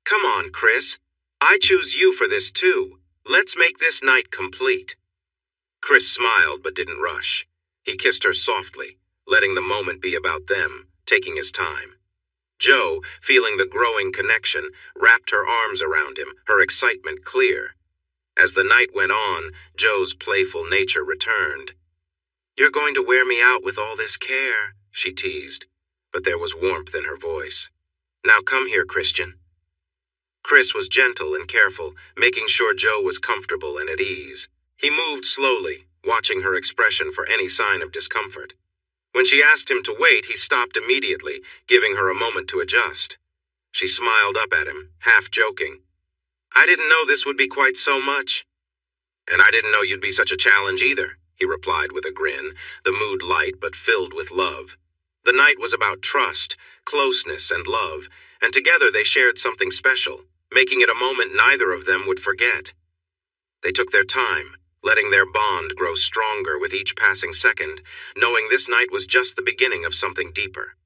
A: "Come on, Chris. I choose you for this too. Let's make this night complete." Chris smiled but didn't rush. He kissed her softly, letting the moment be about them, taking his time. Jo, feeling the growing connection, wrapped her arms around him, her excitement clear. As the night went on, Jo's playful nature returned. "You're going to wear me out with all this care," she teased, but there was warmth in her voice. "Now come here, Christian." Chris was gentle and careful, making sure Jo was comfortable and at ease. He moved slowly, watching her expression for any sign of discomfort. When she asked him to wait, he stopped immediately, giving her a moment to adjust. She smiled up at him, half joking. "I didn't know this would be quite so much." "And I didn't know you'd be such a challenge either," he replied with a grin, the mood light but filled with love. The night was about trust, closeness, and love, and together they shared something special, making it a moment neither of them would forget. They took their time, letting their bond grow stronger with each passing second, knowing this night was just the beginning of something deeper.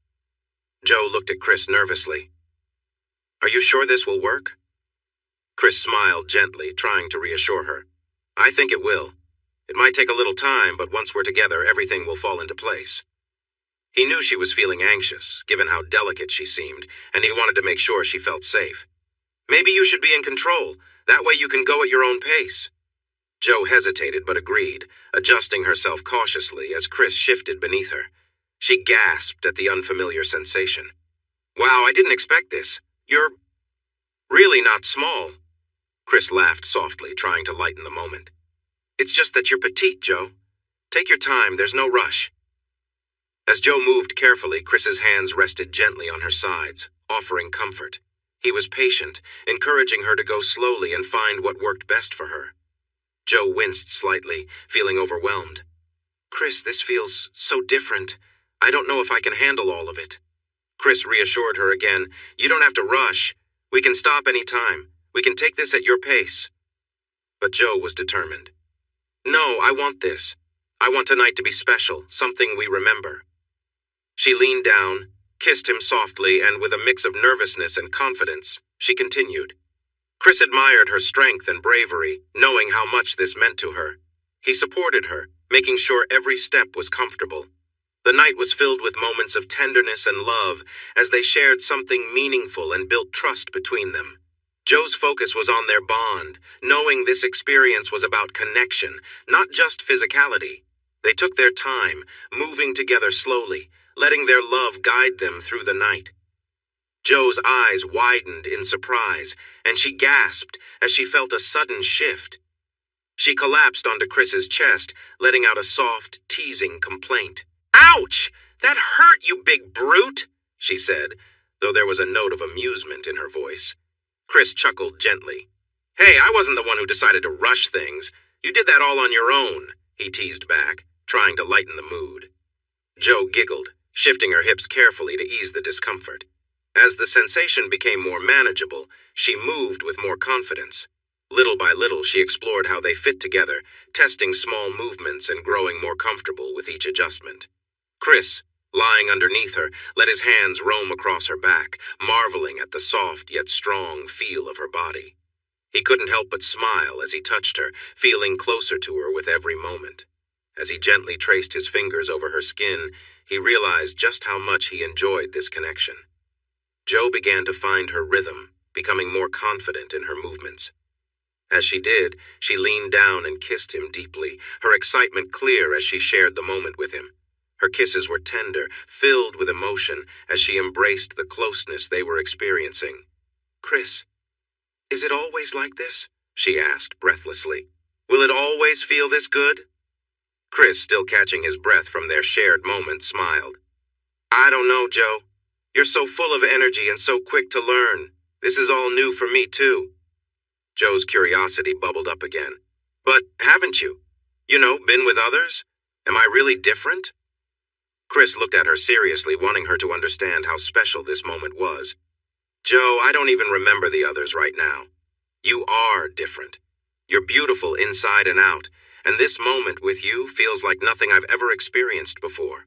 A: Joe looked at Chris nervously. "Are you sure this will work?" Chris smiled gently, trying to reassure her. "I think it will. It might take a little time, but once we're together, everything will fall into place." He knew she was feeling anxious, given how delicate she seemed, and he wanted to make sure she felt safe. "Maybe you should be in control. That way you can go at your own pace." Joe hesitated but agreed, adjusting herself cautiously as Chris shifted beneath her. She gasped at the unfamiliar sensation. "Wow, I didn't expect this. You're really not small." Chris laughed softly, trying to lighten the moment. "It's just that you're petite, Joe. Take your time, there's no rush." As Joe moved carefully, Chris's hands rested gently on her sides, offering comfort. He was patient, encouraging her to go slowly and find what worked best for her. Joe winced slightly, feeling overwhelmed. "Chris, this feels so different. I don't know if I can handle all of it." Chris reassured her again. "You don't have to rush. We can stop any time. We can take this at your pace." But Joe was determined. "No, I want this. I want tonight to be special, something we remember." She leaned down, kissed him softly, and with a mix of nervousness and confidence, she continued. Chris admired her strength and bravery, knowing how much this meant to her. He supported her, making sure every step was comfortable. The night was filled with moments of tenderness and love as they shared something meaningful and built trust between them. Joe's focus was on their bond, knowing this experience was about connection, not just physicality. They took their time, moving together slowly, letting their love guide them through the night. Joe's eyes widened in surprise, and she gasped as she felt a sudden shift. She collapsed onto Chris's chest, letting out a soft, teasing complaint. "Ouch! That hurt, you big brute!" she said, though there was a note of amusement in her voice. Chris chuckled gently. "Hey, I wasn't the one who decided to rush things. You did that all on your own," he teased back, trying to lighten the mood. Joe giggled, shifting her hips carefully to ease the discomfort. As the sensation became more manageable, she moved with more confidence. Little by little, she explored how they fit together, testing small movements and growing more comfortable with each adjustment. Chris, lying underneath her, let his hands roam across her back, marveling at the soft yet strong feel of her body. He couldn't help but smile as he touched her, feeling closer to her with every moment. As he gently traced his fingers over her skin, he realized just how much he enjoyed this connection. Joe began to find her rhythm, becoming more confident in her movements. As she did, she leaned down and kissed him deeply, her excitement clear as she shared the moment with him. Her kisses were tender, filled with emotion, as she embraced the closeness they were experiencing. "Chris, is it always like this?" she asked breathlessly. "Will it always feel this good?" Chris, still catching his breath from their shared moment, smiled. "I don't know, Joe. You're so full of energy and so quick to learn. This is all new for me, too." Joe's curiosity bubbled up again. "But haven't you? Been with others? Am I really different?" Chris looked at her seriously, wanting her to understand how special this moment was. "Joe, I don't even remember the others right now. You are different. You're beautiful inside and out, and this moment with you feels like nothing I've ever experienced before."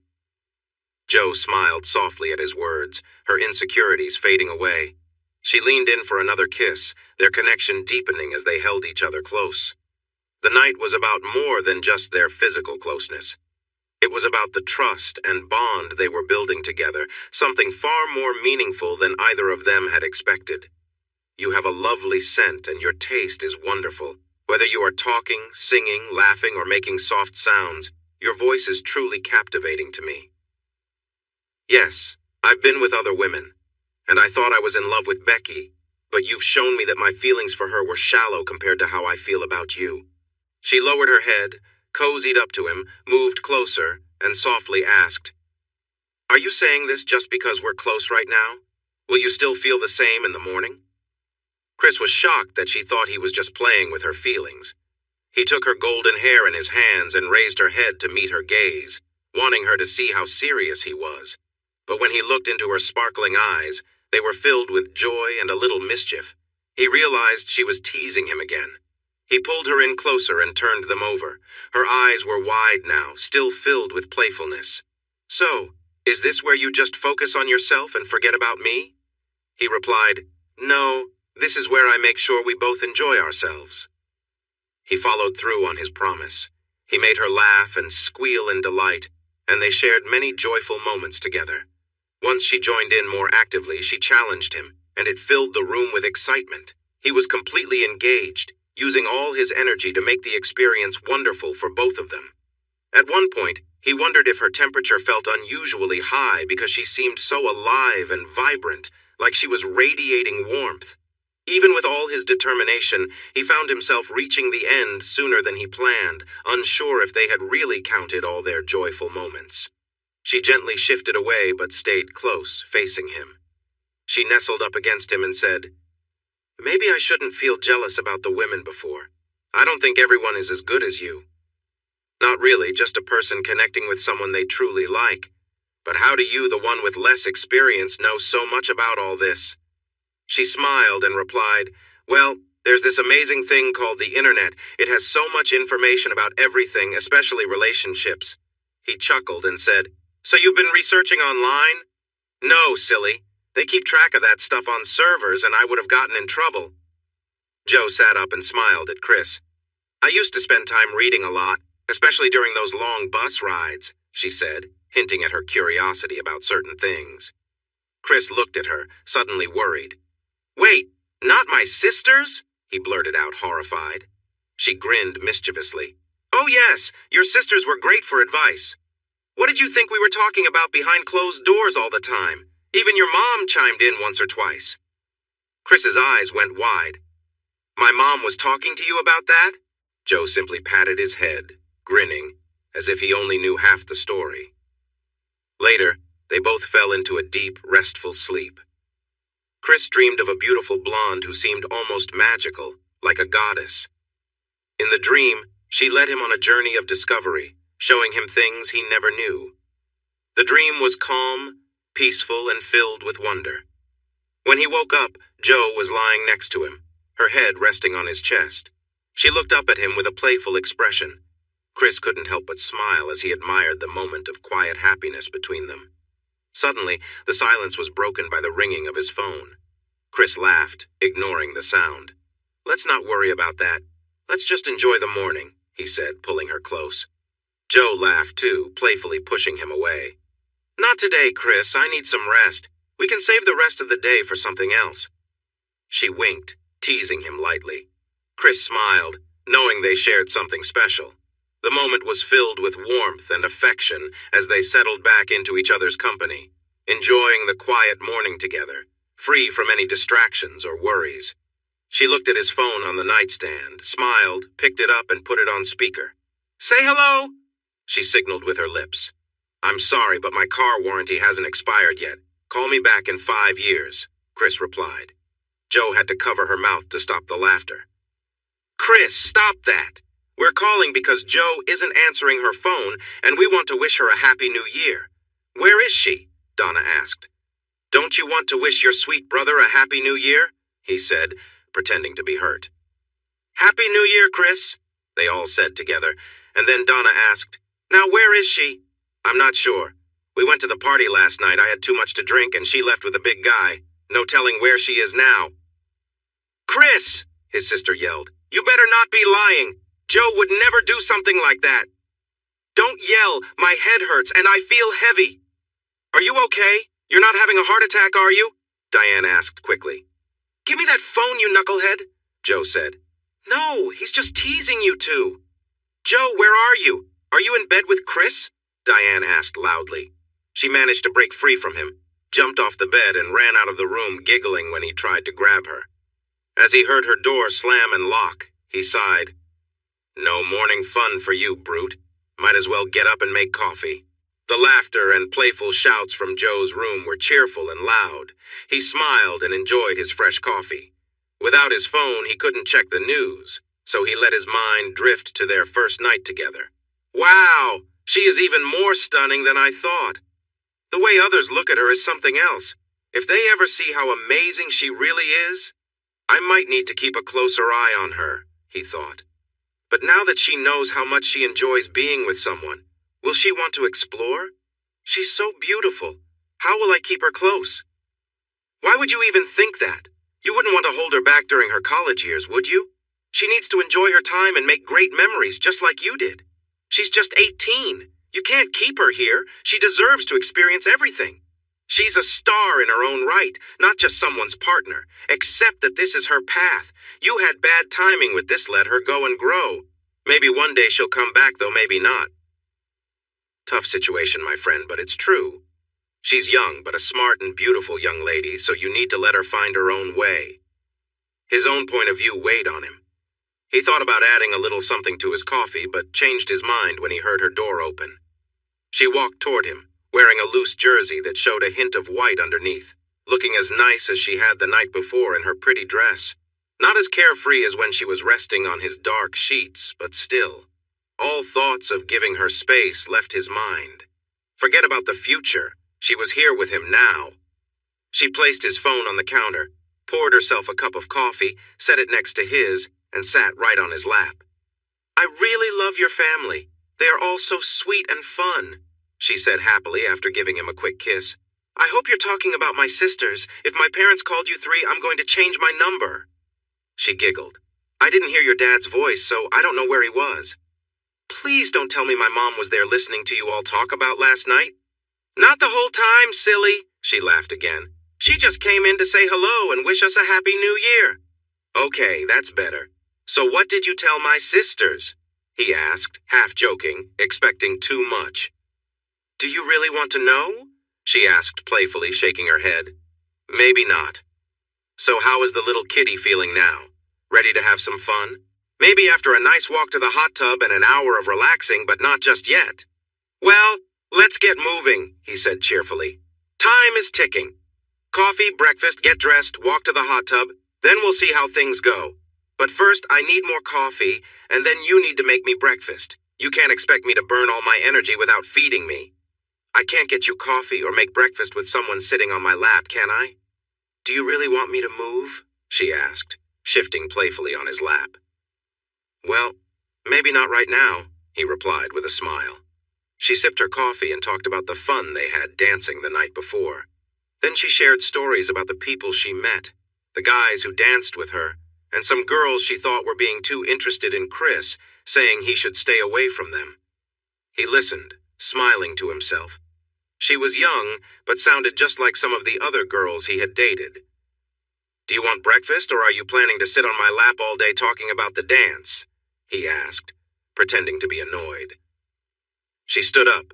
A: Joe smiled softly at his words, her insecurities fading away. She leaned in for another kiss, their connection deepening as they held each other close. The night was about more than just their physical closeness. It was about the trust and bond they were building together, something far more meaningful than either of them had expected. "You have a lovely scent and your taste is wonderful. Whether you are talking, singing, laughing, or making soft sounds, your voice is truly captivating to me. Yes, I've been with other women, and I thought I was in love with Becky, but you've shown me that my feelings for her were shallow compared to how I feel about you." She lowered her head, cozied up to him, moved closer, and softly asked, "Are you saying this just because we're close right now? Will you still feel the same in the morning?" Chris was shocked that she thought he was just playing with her feelings. He took her golden hair in his hands and raised her head to meet her gaze, wanting her to see how serious he was. But when he looked into her sparkling eyes, they were filled with joy and a little mischief. He realized she was teasing him again. He pulled her in closer and turned them over. Her eyes were wide now, still filled with playfulness. "So, is this where you just focus on yourself and forget about me?" He replied, "No, this is where I make sure we both enjoy ourselves." He followed through on his promise. He made her laugh and squeal in delight, and they shared many joyful moments together. Once she joined in more actively, she challenged him, and it filled the room with excitement. He was completely engaged, using all his energy to make the experience wonderful for both of them. At one point, he wondered if her temperature felt unusually high because she seemed so alive and vibrant, like she was radiating warmth. Even with all his determination, he found himself reaching the end sooner than he planned, unsure if they had really counted all their joyful moments. She gently shifted away but stayed close, facing him. She nestled up against him and said, "Maybe I shouldn't feel jealous about the women before. I don't think everyone is as good as you. Not really, just a person connecting with someone they truly like. But how do you, the one with less experience, know so much about all this?" She smiled and replied, "Well, there's this amazing thing called the internet. It has so much information about everything, especially relationships." He chuckled and said, "So you've been researching online?" "No, silly. They keep track of that stuff on servers and I would have gotten in trouble." Joe sat up and smiled at Chris. "I used to spend time reading a lot, especially during those long bus rides," she said, hinting at her curiosity about certain things. Chris looked at her, suddenly worried. "Wait, not my sisters?" he blurted out, horrified. She grinned mischievously. "Oh yes, your sisters were great for advice. What did you think we were talking about behind closed doors all the time? Even your mom chimed in once or twice." Chris's eyes went wide. "My mom was talking to you about that?" Joe simply patted his head, grinning, as if he only knew half the story. Later, they both fell into a deep, restful sleep. Chris dreamed of a beautiful blonde who seemed almost magical, like a goddess. In the dream, she led him on a journey of discovery, showing him things he never knew. The dream was calm, peaceful, and filled with wonder. When he woke up, Joe was lying next to him, her head resting on his chest. She looked up at him with a playful expression. Chris couldn't help but smile as he admired the moment of quiet happiness between them. Suddenly, the silence was broken by the ringing of his phone. Chris laughed, ignoring the sound. "Let's not worry about that. Let's just enjoy the morning," he said, pulling her close. Joe laughed too, playfully pushing him away. "Not today, Chris. I need some rest. We can save the rest of the day for something else." She winked, teasing him lightly. Chris smiled, knowing they shared something special. The moment was filled with warmth and affection as they settled back into each other's company, enjoying the quiet morning together, free from any distractions or worries. She looked at his phone on the nightstand, smiled, picked it up, and put it on speaker. "Say hello," she signaled with her lips. "I'm sorry, but my car warranty hasn't expired yet. Call me back in 5 years," Chris replied. Joe had to cover her mouth to stop the laughter. "Chris, stop that. We're calling because Joe isn't answering her phone, and we want to wish her a happy new year." "Where is she?" Donna asked. "Don't you want to wish your sweet brother a happy new year?" he said, pretending to be hurt. "Happy New Year, Chris," they all said together, and then Donna asked, "Now where is she?" "I'm not sure. We went to the party last night. I had too much to drink, and she left with a big guy. No telling where she is now." "Chris," his sister yelled, "you better not be lying. Joe would never do something like that." "Don't yell. My head hurts, and I feel heavy." "Are you okay? You're not having a heart attack, are you?" Diane asked quickly. "Give me that phone, you knucklehead," Joe said. "No, he's just teasing you two." "Joe, where are you? Are you in bed with Chris?" Diane asked loudly. She managed to break free from him, jumped off the bed, and ran out of the room, giggling when he tried to grab her. As he heard her door slam and lock, he sighed. "No morning fun for you, brute. Might as well get up and make coffee." The laughter and playful shouts from Joe's room were cheerful and loud. He smiled and enjoyed his fresh coffee. Without his phone, he couldn't check the news, so he let his mind drift to their first night together. "Wow, she is even more stunning than I thought. The way others look at her is something else. If they ever see how amazing she really is, I might need to keep a closer eye on her," he thought. But now that she knows how much she enjoys being with someone, will she want to explore? She's so beautiful. How will I keep her close? Why would you even think that? You wouldn't want to hold her back during her college years, would you? She needs to enjoy her time and make great memories just like you did. She's just 18. You can't keep her here. She deserves to experience everything. She's a star in her own right, not just someone's partner. Accept that this is her path. You had bad timing with this. Let her go and grow. Maybe one day she'll come back, though maybe not. Tough situation, my friend, but it's true. She's young, but a smart and beautiful young lady, so you need to let her find her own way. His own point of view weighed on him. He thought about adding a little something to his coffee, but changed his mind when he heard her door open. She walked toward him, wearing a loose jersey that showed a hint of white underneath, looking as nice as she had the night before in her pretty dress. Not as carefree as when she was resting on his dark sheets, but still. All thoughts of giving her space left his mind. Forget about the future. She was here with him now. She placed his phone on the counter, poured herself a cup of coffee, set it next to his, and sat right on his lap. I really love your family. They are all so sweet and fun, she said happily after giving him a quick kiss. I hope you're talking about my sisters. If my parents called you three, I'm going to change my number. She giggled. I didn't hear your dad's voice, so I don't know where he was. Please don't tell me my mom was there listening to you all talk about last night. Not the whole time, silly, she laughed again. She just came in to say hello and wish us a happy new year. Okay, that's better. So what did you tell my sisters? He asked, half joking, expecting too much. Do you really want to know? She asked playfully, shaking her head. Maybe not. So how is the little kitty feeling now? Ready to have some fun? Maybe after a nice walk to the hot tub and an hour of relaxing, but not just yet. Well, let's get moving, he said cheerfully. Time is ticking. Coffee, breakfast, get dressed, walk to the hot tub, then we'll see how things go. But first, I need more coffee, and then you need to make me breakfast. You can't expect me to burn all my energy without feeding me. I can't get you coffee or make breakfast with someone sitting on my lap, can I? Do you really want me to move? She asked, shifting playfully on his lap. Well, maybe not right now, he replied with a smile. She sipped her coffee and talked about the fun they had dancing the night before. Then she shared stories about the people she met, the guys who danced with her, and some girls she thought were being too interested in Chris, saying he should stay away from them. He listened, smiling to himself. She was young, but sounded just like some of the other girls he had dated. Do you want breakfast, or are you planning to sit on my lap all day talking about the dance? He asked, pretending to be annoyed. She stood up.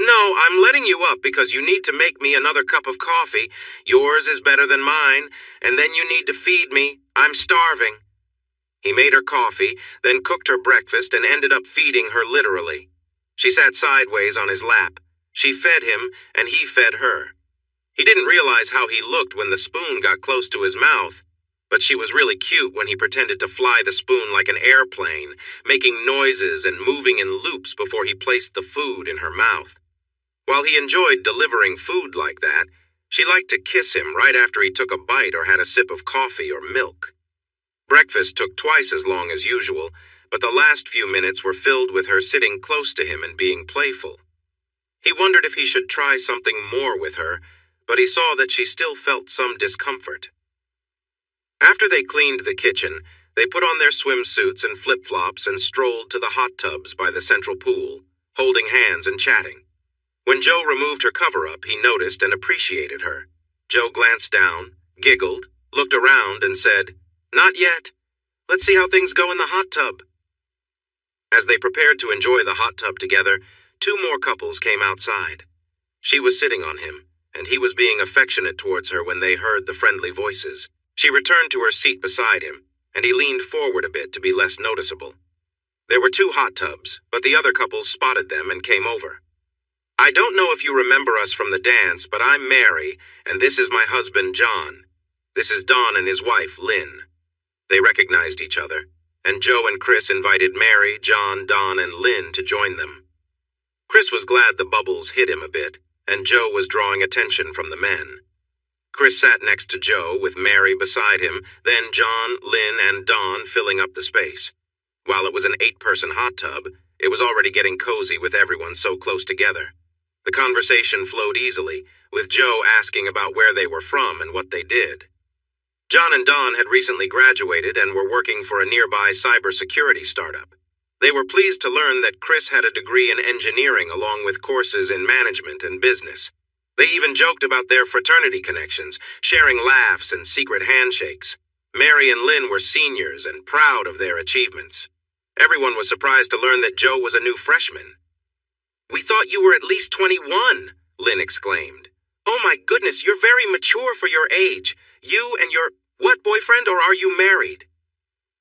A: No, I'm letting you up because you need to make me another cup of coffee. Yours is better than mine, and then you need to feed me. I'm starving. He made her coffee, then cooked her breakfast and ended up feeding her literally. She sat sideways on his lap. She fed him, and he fed her. He didn't realize how he looked when the spoon got close to his mouth, but she was really cute when he pretended to fly the spoon like an airplane, making noises and moving in loops before he placed the food in her mouth. While he enjoyed delivering food like that, she liked to kiss him right after he took a bite or had a sip of coffee or milk. Breakfast took twice as long as usual, but the last few minutes were filled with her sitting close to him and being playful. He wondered if he should try something more with her, but he saw that she still felt some discomfort. After they cleaned the kitchen, they put on their swimsuits and flip-flops and strolled to the hot tubs by the central pool, holding hands and chatting. When Joe removed her cover-up, he noticed and appreciated her. Joe glanced down, giggled, looked around, and said, Not yet. Let's see how things go in the hot tub. As they prepared to enjoy the hot tub together, 2 more couples came outside. She was sitting on him, and he was being affectionate towards her when they heard the friendly voices. She returned to her seat beside him, and he leaned forward a bit to be less noticeable. There were 2 hot tubs, but the other couples spotted them and came over. I don't know if you remember us from the dance, but I'm Mary, and this is my husband, John. This is Don and his wife, Lynn. They recognized each other, and Joe and Chris invited Mary, John, Don, and Lynn to join them. Chris was glad the bubbles hit him a bit, and Joe was drawing attention from the men. Chris sat next to Joe with Mary beside him, then John, Lynn, and Don filling up the space. While it was an 8-person hot tub, it was already getting cozy with everyone so close together. The conversation flowed easily, with Joe asking about where they were from and what they did. John and Don had recently graduated and were working for a nearby cybersecurity startup. They were pleased to learn that Chris had a degree in engineering along with courses in management and business. They even joked about their fraternity connections, sharing laughs and secret handshakes. Mary and Lynn were seniors and proud of their achievements. Everyone was surprised to learn that Joe was a new freshman. "We thought you were at least 21, Lynn exclaimed. "Oh my goodness, you're very mature for your age. You and your, what, boyfriend, or are you married?"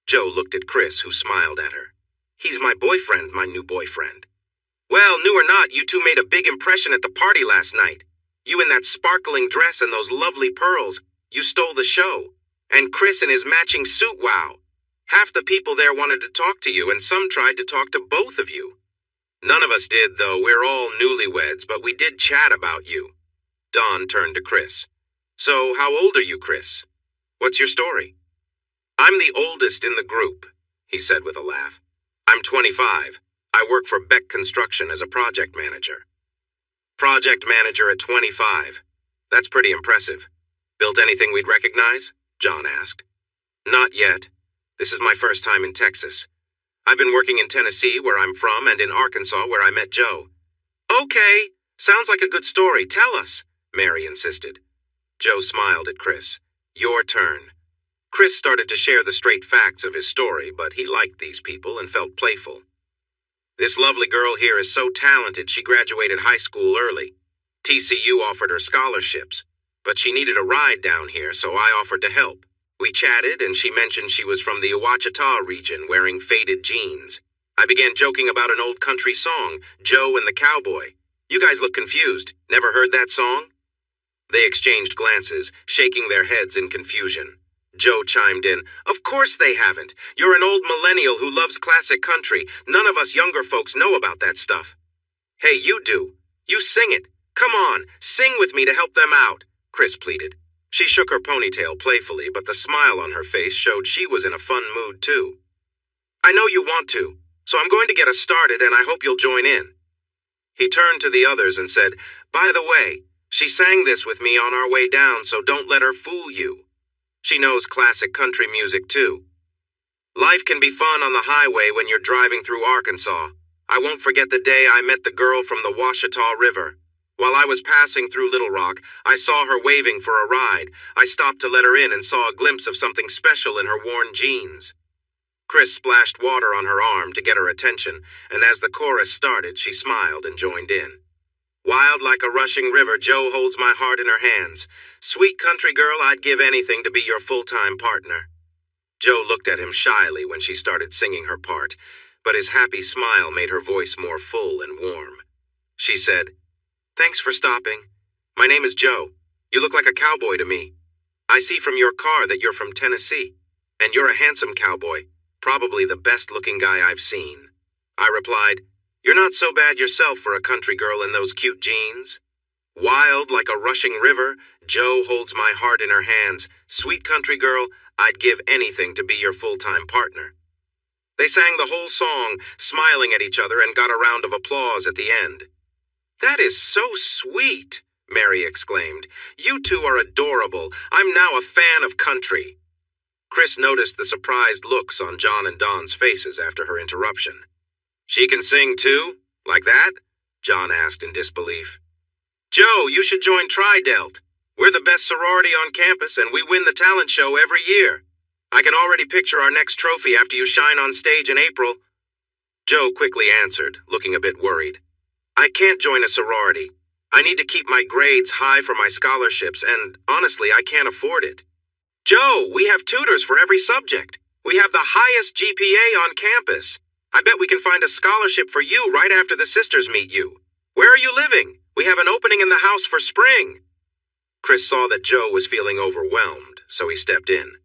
A: Joe looked at Chris, who smiled at her. "He's my boyfriend, my new boyfriend." "Well, new or not, you two made a big impression at the party last night. You in that sparkling dress and those lovely pearls. You stole the show. And Chris in his matching suit, wow. Half the people there wanted to talk to you, and some tried to talk to both of you." "None of us did, though. We're all newlyweds, but we did chat about you." Don turned to Chris. "So, how old are you, Chris? What's your story?" "I'm the oldest in the group," he said with a laugh. "I'm 25. I work for Beck Construction as a project manager." "Project manager at 25. That's pretty impressive. Built anything we'd recognize?" John asked. "Not yet. This is my first time in Texas. I've been working in Tennessee, where I'm from, and in Arkansas, where I met Joe." "Okay, sounds like a good story. Tell us," Mary insisted. Joe smiled at Chris. "Your turn." Chris started to share the straight facts of his story, but he liked these people and felt playful. "This lovely girl here is so talented she graduated high school early. TCU offered her scholarships, but she needed a ride down here, so I offered to help. We chatted, and she mentioned she was from the Ouachita region, wearing faded jeans. I began joking about an old country song, Joe and the Cowboy. You guys look confused. Never heard that song?" They exchanged glances, shaking their heads in confusion. Joe chimed in, "Of course they haven't. You're an old millennial who loves classic country. None of us younger folks know about that stuff." "Hey, you do. You sing it. Come on, sing with me to help them out," Chris pleaded. She shook her ponytail playfully, but the smile on her face showed she was in a fun mood too. "I know you want to, so I'm going to get us started, and I hope you'll join in." He turned to the others and said, "By the way, she sang this with me on our way down, so don't let her fool you. She knows classic country music, too. Life can be fun on the highway when you're driving through Arkansas. I won't forget the day I met the girl from the Ouachita River. While I was passing through Little Rock, I saw her waving for a ride. I stopped to let her in and saw a glimpse of something special in her worn jeans." Chris splashed water on her arm to get her attention, and as the chorus started, she smiled and joined in. "Wild like a rushing river, Joe holds my heart in her hands. Sweet country girl, I'd give anything to be your full-time partner." Joe looked at him shyly when she started singing her part, but his happy smile made her voice more full and warm. She said, "Thanks for stopping. My name is Joe. You look like a cowboy to me. I see from your car that you're from Tennessee, and you're a handsome cowboy, probably the best-looking guy I've seen." I replied, "You're not so bad yourself for a country girl in those cute jeans." Wild like a rushing river, Joe holds my heart in her hands. Sweet country girl, I'd give anything to be your full-time partner. They sang the whole song, smiling at each other, and got a round of applause at the end. "That is so sweet," Mary exclaimed. "You two are adorable. I'm now a fan of country." Chris noticed the surprised looks on John and Don's faces after her interruption. "She can sing too? Like that?" John asked in disbelief. "Joe, you should join Tri-Delt. We're the best sorority on campus, and we win the talent show every year. I can already picture our next trophy after you shine on stage in April." Joe quickly answered, looking a bit worried. "I can't join a sorority. I need to keep my grades high for my scholarships, and honestly, I can't afford it." "Joe, we have tutors for every subject. We have the highest GPA on campus. I bet we can find a scholarship for you right after the sisters meet you. Where are you living? We have an opening in the house for spring." Chris saw that Joe was feeling overwhelmed, so he stepped in.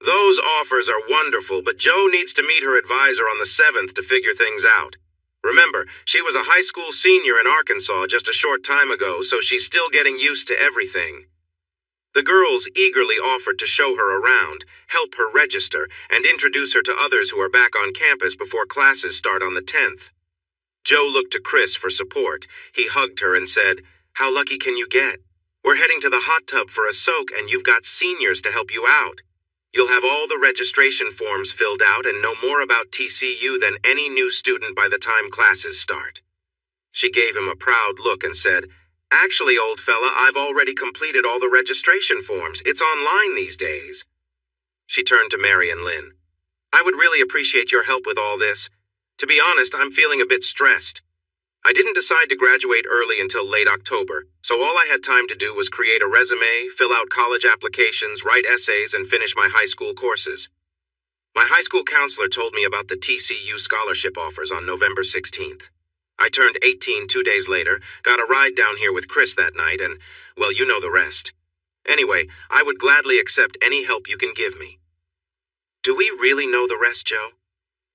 A: "Those offers are wonderful, but Joe needs to meet her advisor on the 7th to figure things out. Remember, she was a high school senior in Arkansas just a short time ago, so she's still getting used to everything." The girls eagerly offered to show her around, help her register, and introduce her to others who are back on campus before classes start on the 10th. Joe looked to Chris for support. He hugged her and said, "How lucky can you get? We're heading to the hot tub for a soak and you've got seniors to help you out. You'll have all the registration forms filled out and know more about TCU than any new student by the time classes start." She gave him a proud look and said, "Actually, old fella, I've already completed all the registration forms. It's online these days." She turned to Mary and Lynn. "I would really appreciate your help with all this. To be honest, I'm feeling a bit stressed. I didn't decide to graduate early until late October, so all I had time to do was create a resume, fill out college applications, write essays, and finish my high school courses. My high school counselor told me about the TCU scholarship offers on November 16th. I turned 18 2 days later, got a ride down here with Chris that night, and, well, you know the rest. Anyway, I would gladly accept any help you can give me." "Do we really know the rest, Joe?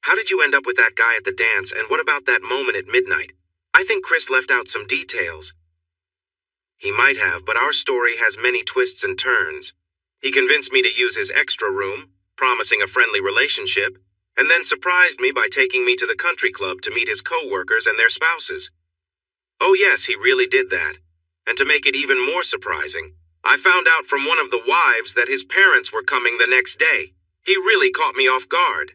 A: How did you end up with that guy at the dance, and what about that moment at midnight? I think Chris left out some details." "He might have, but our story has many twists and turns. He convinced me to use his extra room, promising a friendly relationship, and then surprised me by taking me to the country club to meet his co-workers and their spouses. Oh yes, he really did that. And to make it even more surprising, I found out from one of the wives that his parents were coming the next day. He really caught me off guard."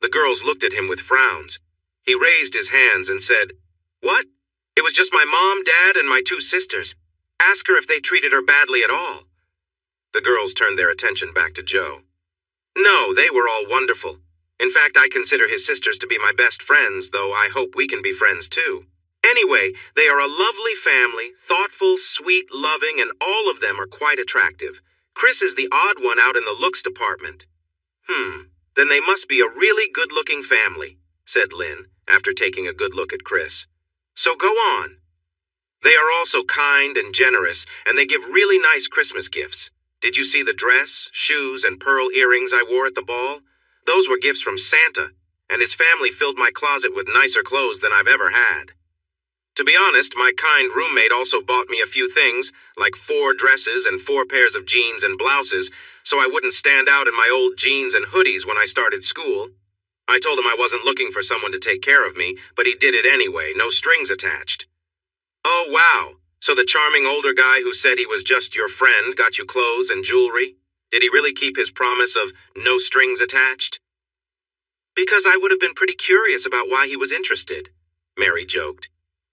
A: The girls looked at him with frowns. He raised his hands and said, "What? It was just my mom, dad, and my 2 sisters. Ask her if they treated her badly at all." The girls turned their attention back to Joe. "No, they were all wonderful. In fact, I consider his sisters to be my best friends, though I hope we can be friends too. Anyway, they are a lovely family, thoughtful, sweet, loving, and all of them are quite attractive. Chris is the odd one out in the looks department." Then they must be a really good-looking family," said Lynn, after taking a good look at Chris. "So go on." "They are also kind and generous, and they give really nice Christmas gifts. Did you see the dress, shoes, and pearl earrings I wore at the ball? Those were gifts from Santa, and his family filled my closet with nicer clothes than I've ever had. To be honest, my kind roommate also bought me a few things, like 4 dresses and 4 pairs of jeans and blouses, so I wouldn't stand out in my old jeans and hoodies when I started school. I told him I wasn't looking for someone to take care of me, but he did it anyway, no strings attached." "Oh, wow. So the charming older guy who said he was just your friend got you clothes and jewelry? Did he really keep his promise of no strings attached?" "Because I would have been pretty curious about why he was interested," Mary joked.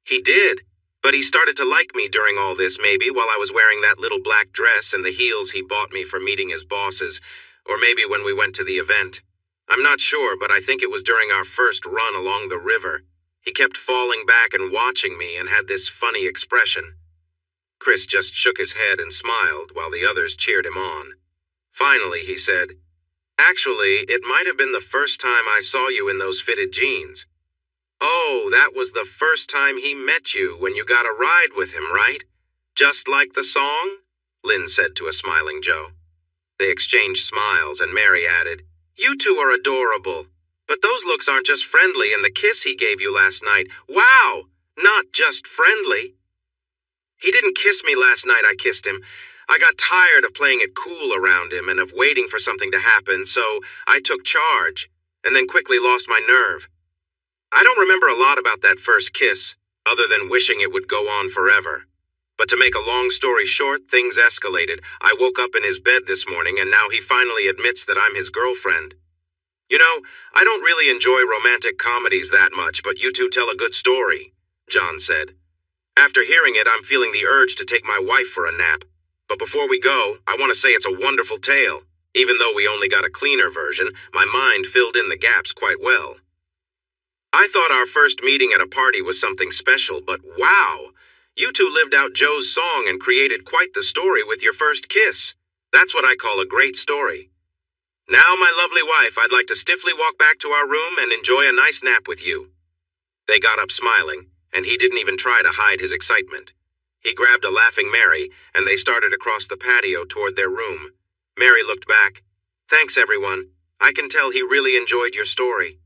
A: "He did, but he started to like me during all this maybe while I was wearing that little black dress and the heels he bought me for meeting his bosses, or maybe when we went to the event. I'm not sure, but I think it was during our first run along the river. He kept falling back and watching me and had this funny expression." Chris just shook his head and smiled while the others cheered him on. Finally, he said, "Actually, it might have been the first time I saw you in those fitted jeans." "Oh, that was the first time he met you when you got a ride with him, right? Just like the song?" Lynn said to a smiling Joe. They exchanged smiles, and Mary added, "You two are adorable. But those looks aren't just friendly, and the kiss he gave you last night. Wow! Not just friendly." "He didn't kiss me last night, I kissed him. I got tired of playing it cool around him and of waiting for something to happen, so I took charge, and then quickly lost my nerve. I don't remember a lot about that first kiss, other than wishing it would go on forever. But to make a long story short, things escalated. I woke up in his bed this morning, and now he finally admits that I'm his girlfriend. You know, I don't really enjoy romantic comedies that much, but you two tell a good story," John said. "After hearing it, I'm feeling the urge to take my wife for a nap. But before we go, I want to say it's a wonderful tale. Even though we only got a cleaner version, my mind filled in the gaps quite well. I thought our first meeting at a party was something special, but wow! You two lived out Joe's song and created quite the story with your first kiss. That's what I call a great story. Now, my lovely wife, I'd like to stiffly walk back to our room and enjoy a nice nap with you." They got up smiling, and he didn't even try to hide his excitement. He grabbed a laughing Mary, and they started across the patio toward their room. Mary looked back. "Thanks, everyone. I can tell he really enjoyed your story."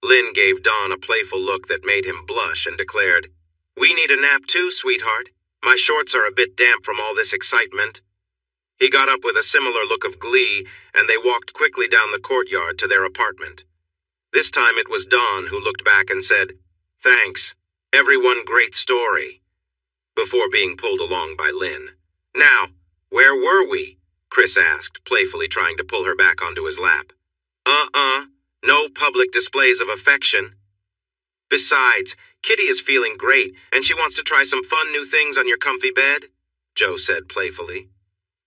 A: Lynn gave Don a playful look that made him blush and declared, "We need a nap too, sweetheart. My shorts are a bit damp from all this excitement." He got up with a similar look of glee, and they walked quickly down the courtyard to their apartment. This time it was Dawn who looked back and said, "Thanks. Everyone, great story," before being pulled along by Lynn. "Now, where were we?" Chris asked, playfully trying to pull her back onto his lap. No public displays of affection. Besides, Kitty is feeling great, and she wants to try some fun new things on your comfy bed, Joe said playfully.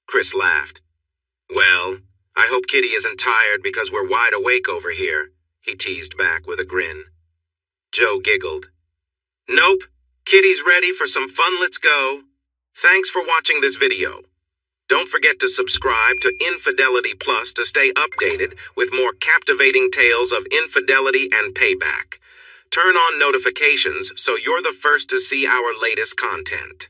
A: Chris laughed. "Well, I hope Kitty isn't tired because we're wide awake over here," he teased back with a grin. Joe giggled. "Nope, Kitty's ready for some fun, let's go." Thanks for watching this video. Don't forget to subscribe to Infidelity Plus to stay updated with more captivating tales of infidelity and payback. Turn on notifications so you're the first to see our latest content.